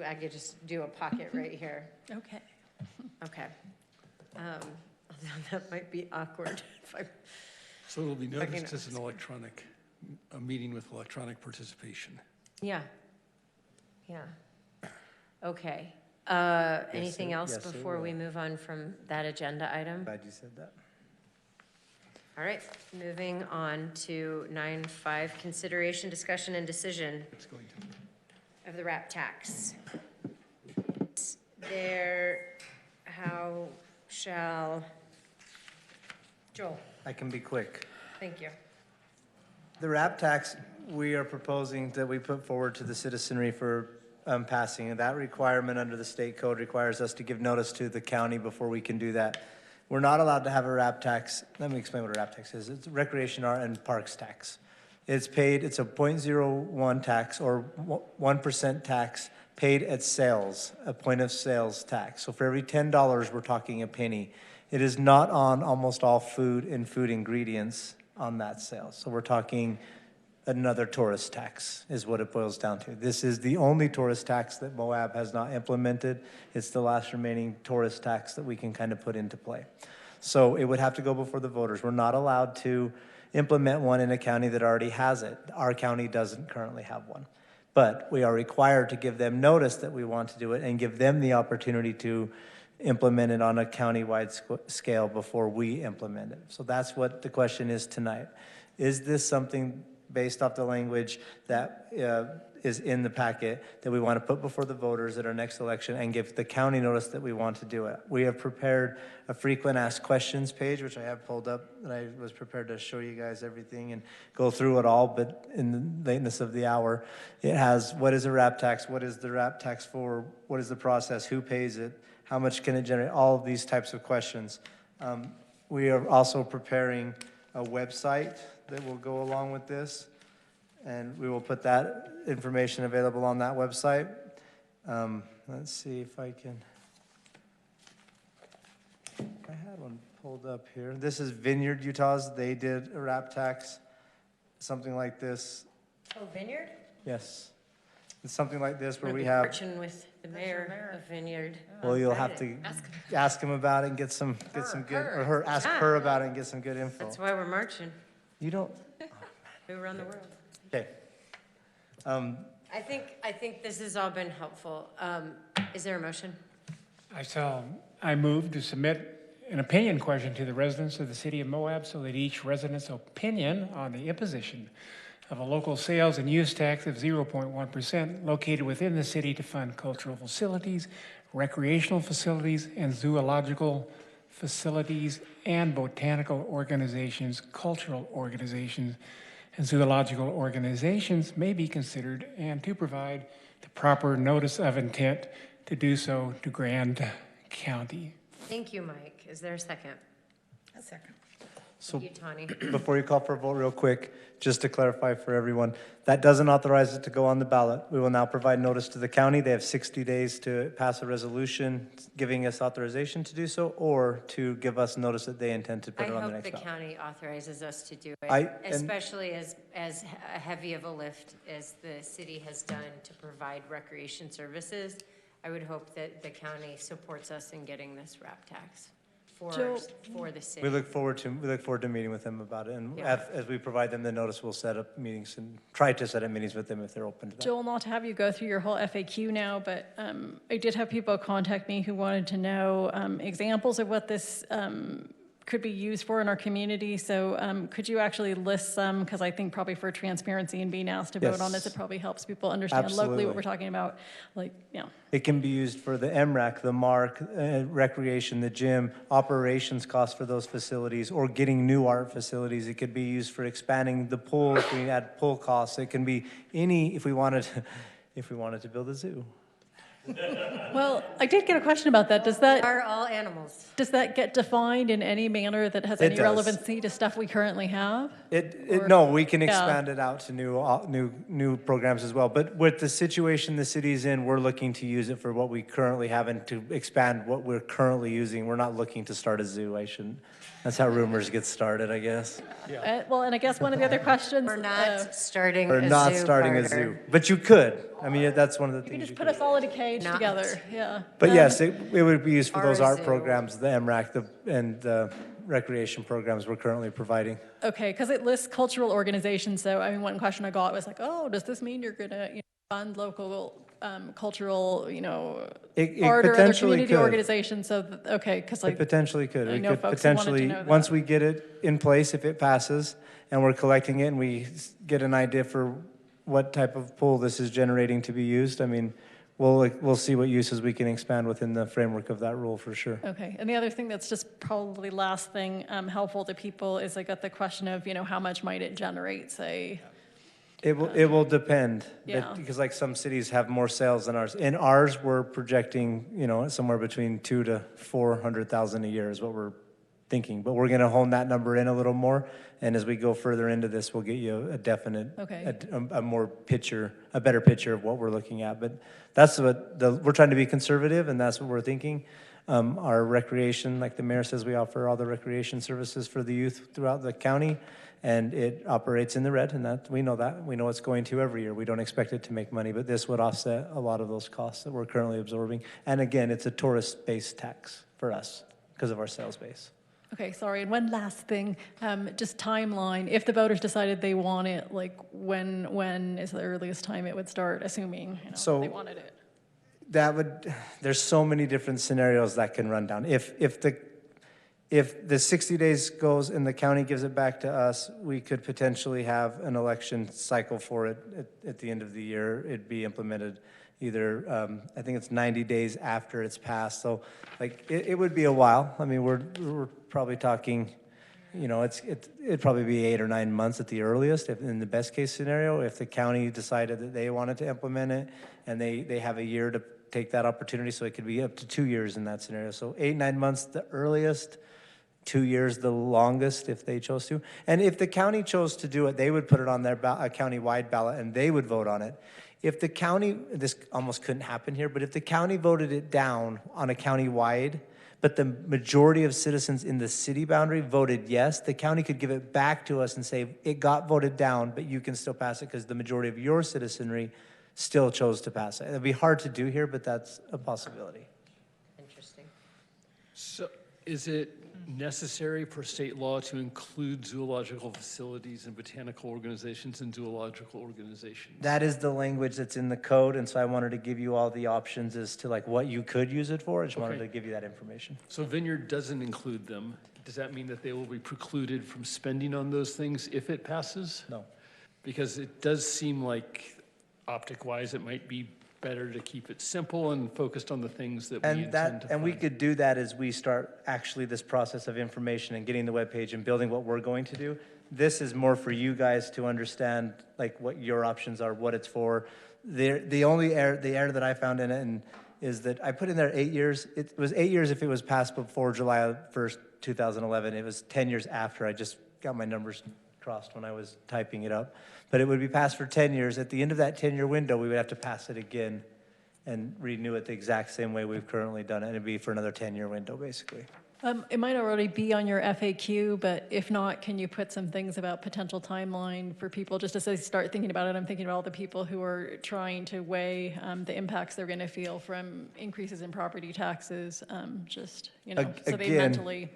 I could just do a pocket right here. Okay. Okay. That might be awkward. So it'll be If I can noticed as a meeting with electronic participation. Yeah. Yeah. Okay. Anything else yes, it before we will. move on from that agenda item? Glad you said that. All right, moving on to 9.5, consideration, discussion, and decision of the RAP tax. How shall, Joel, I can be quick. thank you. The RAP tax, we are proposing that we put forward to the citizenry for passing. And that requirement under the state code requires us to give notice to the county before we can do that. We're not allowed to have a RAP tax. Let me explain what a RAP tax is. It's a recreation and parks tax. It's a 0.01 tax or 1% tax paid at sales, a point of sales tax. So for every $10, we're talking a penny. It is not on almost all food and food ingredients on that sale. So we're talking another tourist tax is what it boils down to. This is the only tourist tax that Moab has not implemented. It's the last remaining tourist tax that we can kind of put into play. So it would have to go before the voters. We're not allowed to implement one in a county that already has it. Our county doesn't currently have one. But we are required to give them notice that we want to do it and give them the opportunity to implement it on a countywide scale before we implement it. So that's what the question is tonight. Is this something based off the language that is in the packet that we want to put before the voters at our next election and give the county notice that we want to do it? We have prepared a frequent asked questions page, which I have pulled up, and I was prepared to show you guys everything and go through it all, but in the lateness of the hour, it has what is a RAP tax, what is the RAP tax for, what is the process, who pays it, how much can it generate, all of these types of questions. We are also preparing a website that will go along with this, and we will put that information available on that website. Let's see if I can, I had one pulled up here. This is Vineyard, Utah's. They did a RAP tax, something like this. Oh, Vineyard? Yes. It's something like this where We'll we be have, marching with the mayor of Vineyard. well, you'll have to ask him about it and get some good, or her, ask her about it and get some good info. That's why we're marching. You don't, Who run the world? okay. I think this has all been helpful. Is there a motion? I move to submit an opinion question to the residents of the city of Moab so that each resident's opinion on the imposition of a local sales and use tax of 0.1% located within the city to fund cultural facilities, recreational facilities, and zoological facilities and botanical organizations, cultural organizations, and zoological organizations may be considered, and to provide the proper notice of intent to do so to Grand County. Thank you, Mike. Is there a second? A second. So Thank you, Tawny. before you call for a vote real quick, just to clarify for everyone, that doesn't authorize it to go on the ballot. We will now provide notice to the county. They have 60 days to pass a resolution giving us authorization to do so, or to give us notice that they intend to put it on the I hope next the ballot. county authorizes us to do it, especially as heavy of a lift as the city has done to provide recreation services. I would hope that the county supports us in getting this RAP tax for the city. We look forward to meeting with them about it, and Yeah. as we provide them the notice, we'll set up meetings and try to set up meetings with them if they're open to that. Joel, not to have you go through your whole FAQ now, but I did have people contact me who wanted to know examples of what this could be used for in our community. So could you actually list some? Because I think probably for transparency and being asked to vote on this, Yes. it probably helps people understand locally Absolutely. what we're talking about. Like, yeah. It can be used for the MRAC, the MARC, recreation, the gym, operations costs for those facilities, or getting new art facilities. It could be used for expanding the pool if we add pool costs. It can be any, if we wanted to build a zoo. Well, I did get a question about that. Does that Are all animals? Does that get defined in any manner that has It any does. relevancy to stuff we currently have? No, we can Yeah. expand it out to new programs as well. But with the situation the city's in, we're looking to use it for what we currently have and to expand what we're currently using. We're not looking to start a zoo. That's how rumors get started, I guess. Well, and I guess one of the other questions. We're not starting Or a not zoo, starting a Carter. zoo. But you could. I mean, that's one of the You can things just you put could. us all in a cage Not. together, yeah. But yes, it would be used for Or those a art zoo. programs, the MRAC, and the recreation programs we're currently providing. Okay, because it lists cultural organizations, so I mean, one question I got was like, oh, does this mean you're gonna fund local cultural, It art or other potentially community could. organizations? So, okay, because It potentially could. I We know could folks who wanted to potentially, know that. once we get it in place, if it passes, and we're collecting it, and we get an idea for what type of pool this is generating to be used, I mean, we'll see what uses we can expand within the framework of that rule for sure. Okay, and the other thing that's just probably last thing helpful to people is I got the question of, how much might it generate, say? It will depend, Yeah. because like some cities have more sales than ours. In ours, we're projecting, somewhere between 200,000 to 400,000 a year is what we're thinking. But we're gonna hone that number in a little more, and as we go further into this, we'll get you a definite, Okay. a better picture of what we're looking at. But that's we're trying to be conservative, and that's what we're thinking. Our recreation, like the mayor says, we offer all the recreation services for the youth throughout the county, and it operates in the red, and that, we know that. We know it's going to every year. We don't expect it to make money, but this would offset a lot of those costs that we're currently absorbing. And again, it's a tourist-based tax for us because of our sales base. Okay, sorry, and one last thing, just timeline. If the voters decided they want it, like when is the earliest time it would start, assuming, So- they wanted it? There's so many different scenarios that can run down. If the 60 days goes and the county gives it back to us, we could potentially have an election cycle for it at the end of the year. It'd be implemented either, I think it's 90 days after it's passed. So like, it would be a while. I mean, we're probably talking, it'd probably be 8 or 9 months at the earliest, if in the best case scenario, if the county decided that they wanted to implement it, and they have a year to take that opportunity, so it could be up to 2 years in that scenario. So 8, 9 months the earliest, 2 years the longest if they chose to. And if the county chose to do it, they would put it on their a county-wide ballot and they would vote on it. If the county, this almost couldn't happen here, but if the county voted it down on a county-wide, but the majority of citizens in the city boundary voted yes, the county could give it back to us and say, it got voted down, but you can still pass it because the majority of your citizenry still chose to pass it. It'd be hard to do here, but that's a possibility. Interesting. So is it necessary for state law to include zoological facilities and botanical organizations and zoological organizations? That is the language that's in the code, and so I wanted to give you all the options as to like what you could use it for. I just wanted to give you that information. So Vineyard doesn't include them. Does that mean that they will be precluded from spending on those things if it passes? No. Because it does seem like optic-wise, it might be better to keep it simple and focused on the things that we intend to And we fund. could do that as we start actually this process of information and getting the webpage and building what we're going to do. This is more for you guys to understand like what your options are, what it's for. The only error that I found in it is that I put in there 8 years. It was 8 years if it was passed before July 1st, 2011. It was 10 years after. I just got my numbers crossed when I was typing it up. But it would be passed for 10 years. At the end of that 10-year window, we would have to pass it again and renew it the exact same way we've currently done it. And it'd be for another 10-year window, basically. It might already be on your FAQ, but if not, can you put some things about potential timeline for people, just as they start thinking about it? I'm thinking about all the people who are trying to weigh the impacts they're going to feel from increases in property taxes, so they mentally.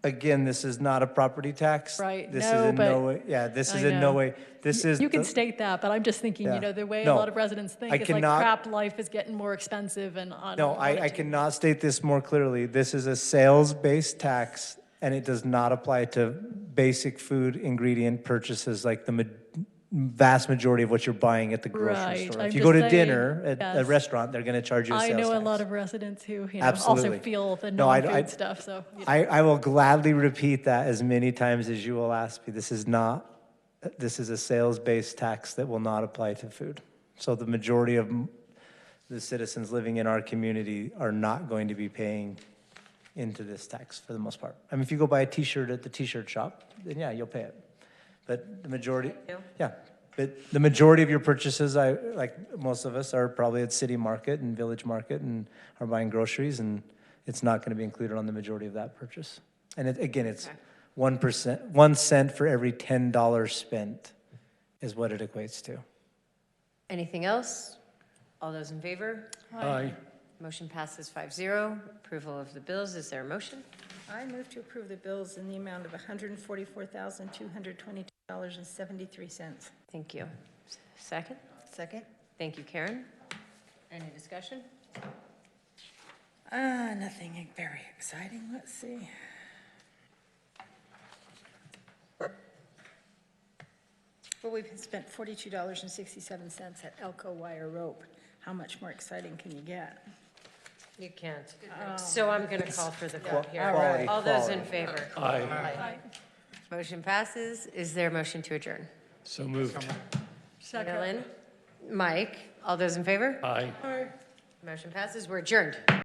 Again, this is not a property tax. Right. This No, is in but no way. Yeah, this is I in know. no way. This is. You can state that, but I'm just thinking, the way a No, lot of residents think I is cannot- like, crap, life is getting more expensive, and I No, don't want it I to. cannot state this more clearly. This is a sales-based tax, and it does not apply to basic food ingredient purchases like the vast majority of what you're buying at the grocery Right, store. I'm If you just go to saying, dinner at a yes. restaurant, they're going to charge you a sales I tax. know a lot of residents who, also Absolutely. feel the No, I- non-food stuff, so. I will gladly repeat that as many times as you will ask me. This is a sales-based tax that will not apply to food. So the majority of the citizens living in our community are not going to be paying into this tax for the most part. I mean, if you go buy a t-shirt at the t-shirt shop, then yeah, you'll pay it. But the majority, but the majority of your purchases, like most of us, are probably at City Market and Village Market and are buying groceries, and it's not going to be included on the majority of that purchase. And it's 1%, 1 cent for every $10 spent is what it equates to. Anything else? All those in favor? Aye. Motion passes 5-0. Approval of the bills. Is there a motion? I move to approve the bills in the amount of $144,222.73. Thank you. Second? Second? Thank you, Karen. Any discussion? Nothing very exciting. Let's see. Well, we've spent $42.67 at Elko Wire Rope. How much more exciting can you get? You can't. So I'm going to call for the vote here. Quality, All those in favor? Aye. Motion passes. Is there a motion to adjourn? So moved. Ellen? Mike? All those in favor? Aye. Motion passes. We're adjourned.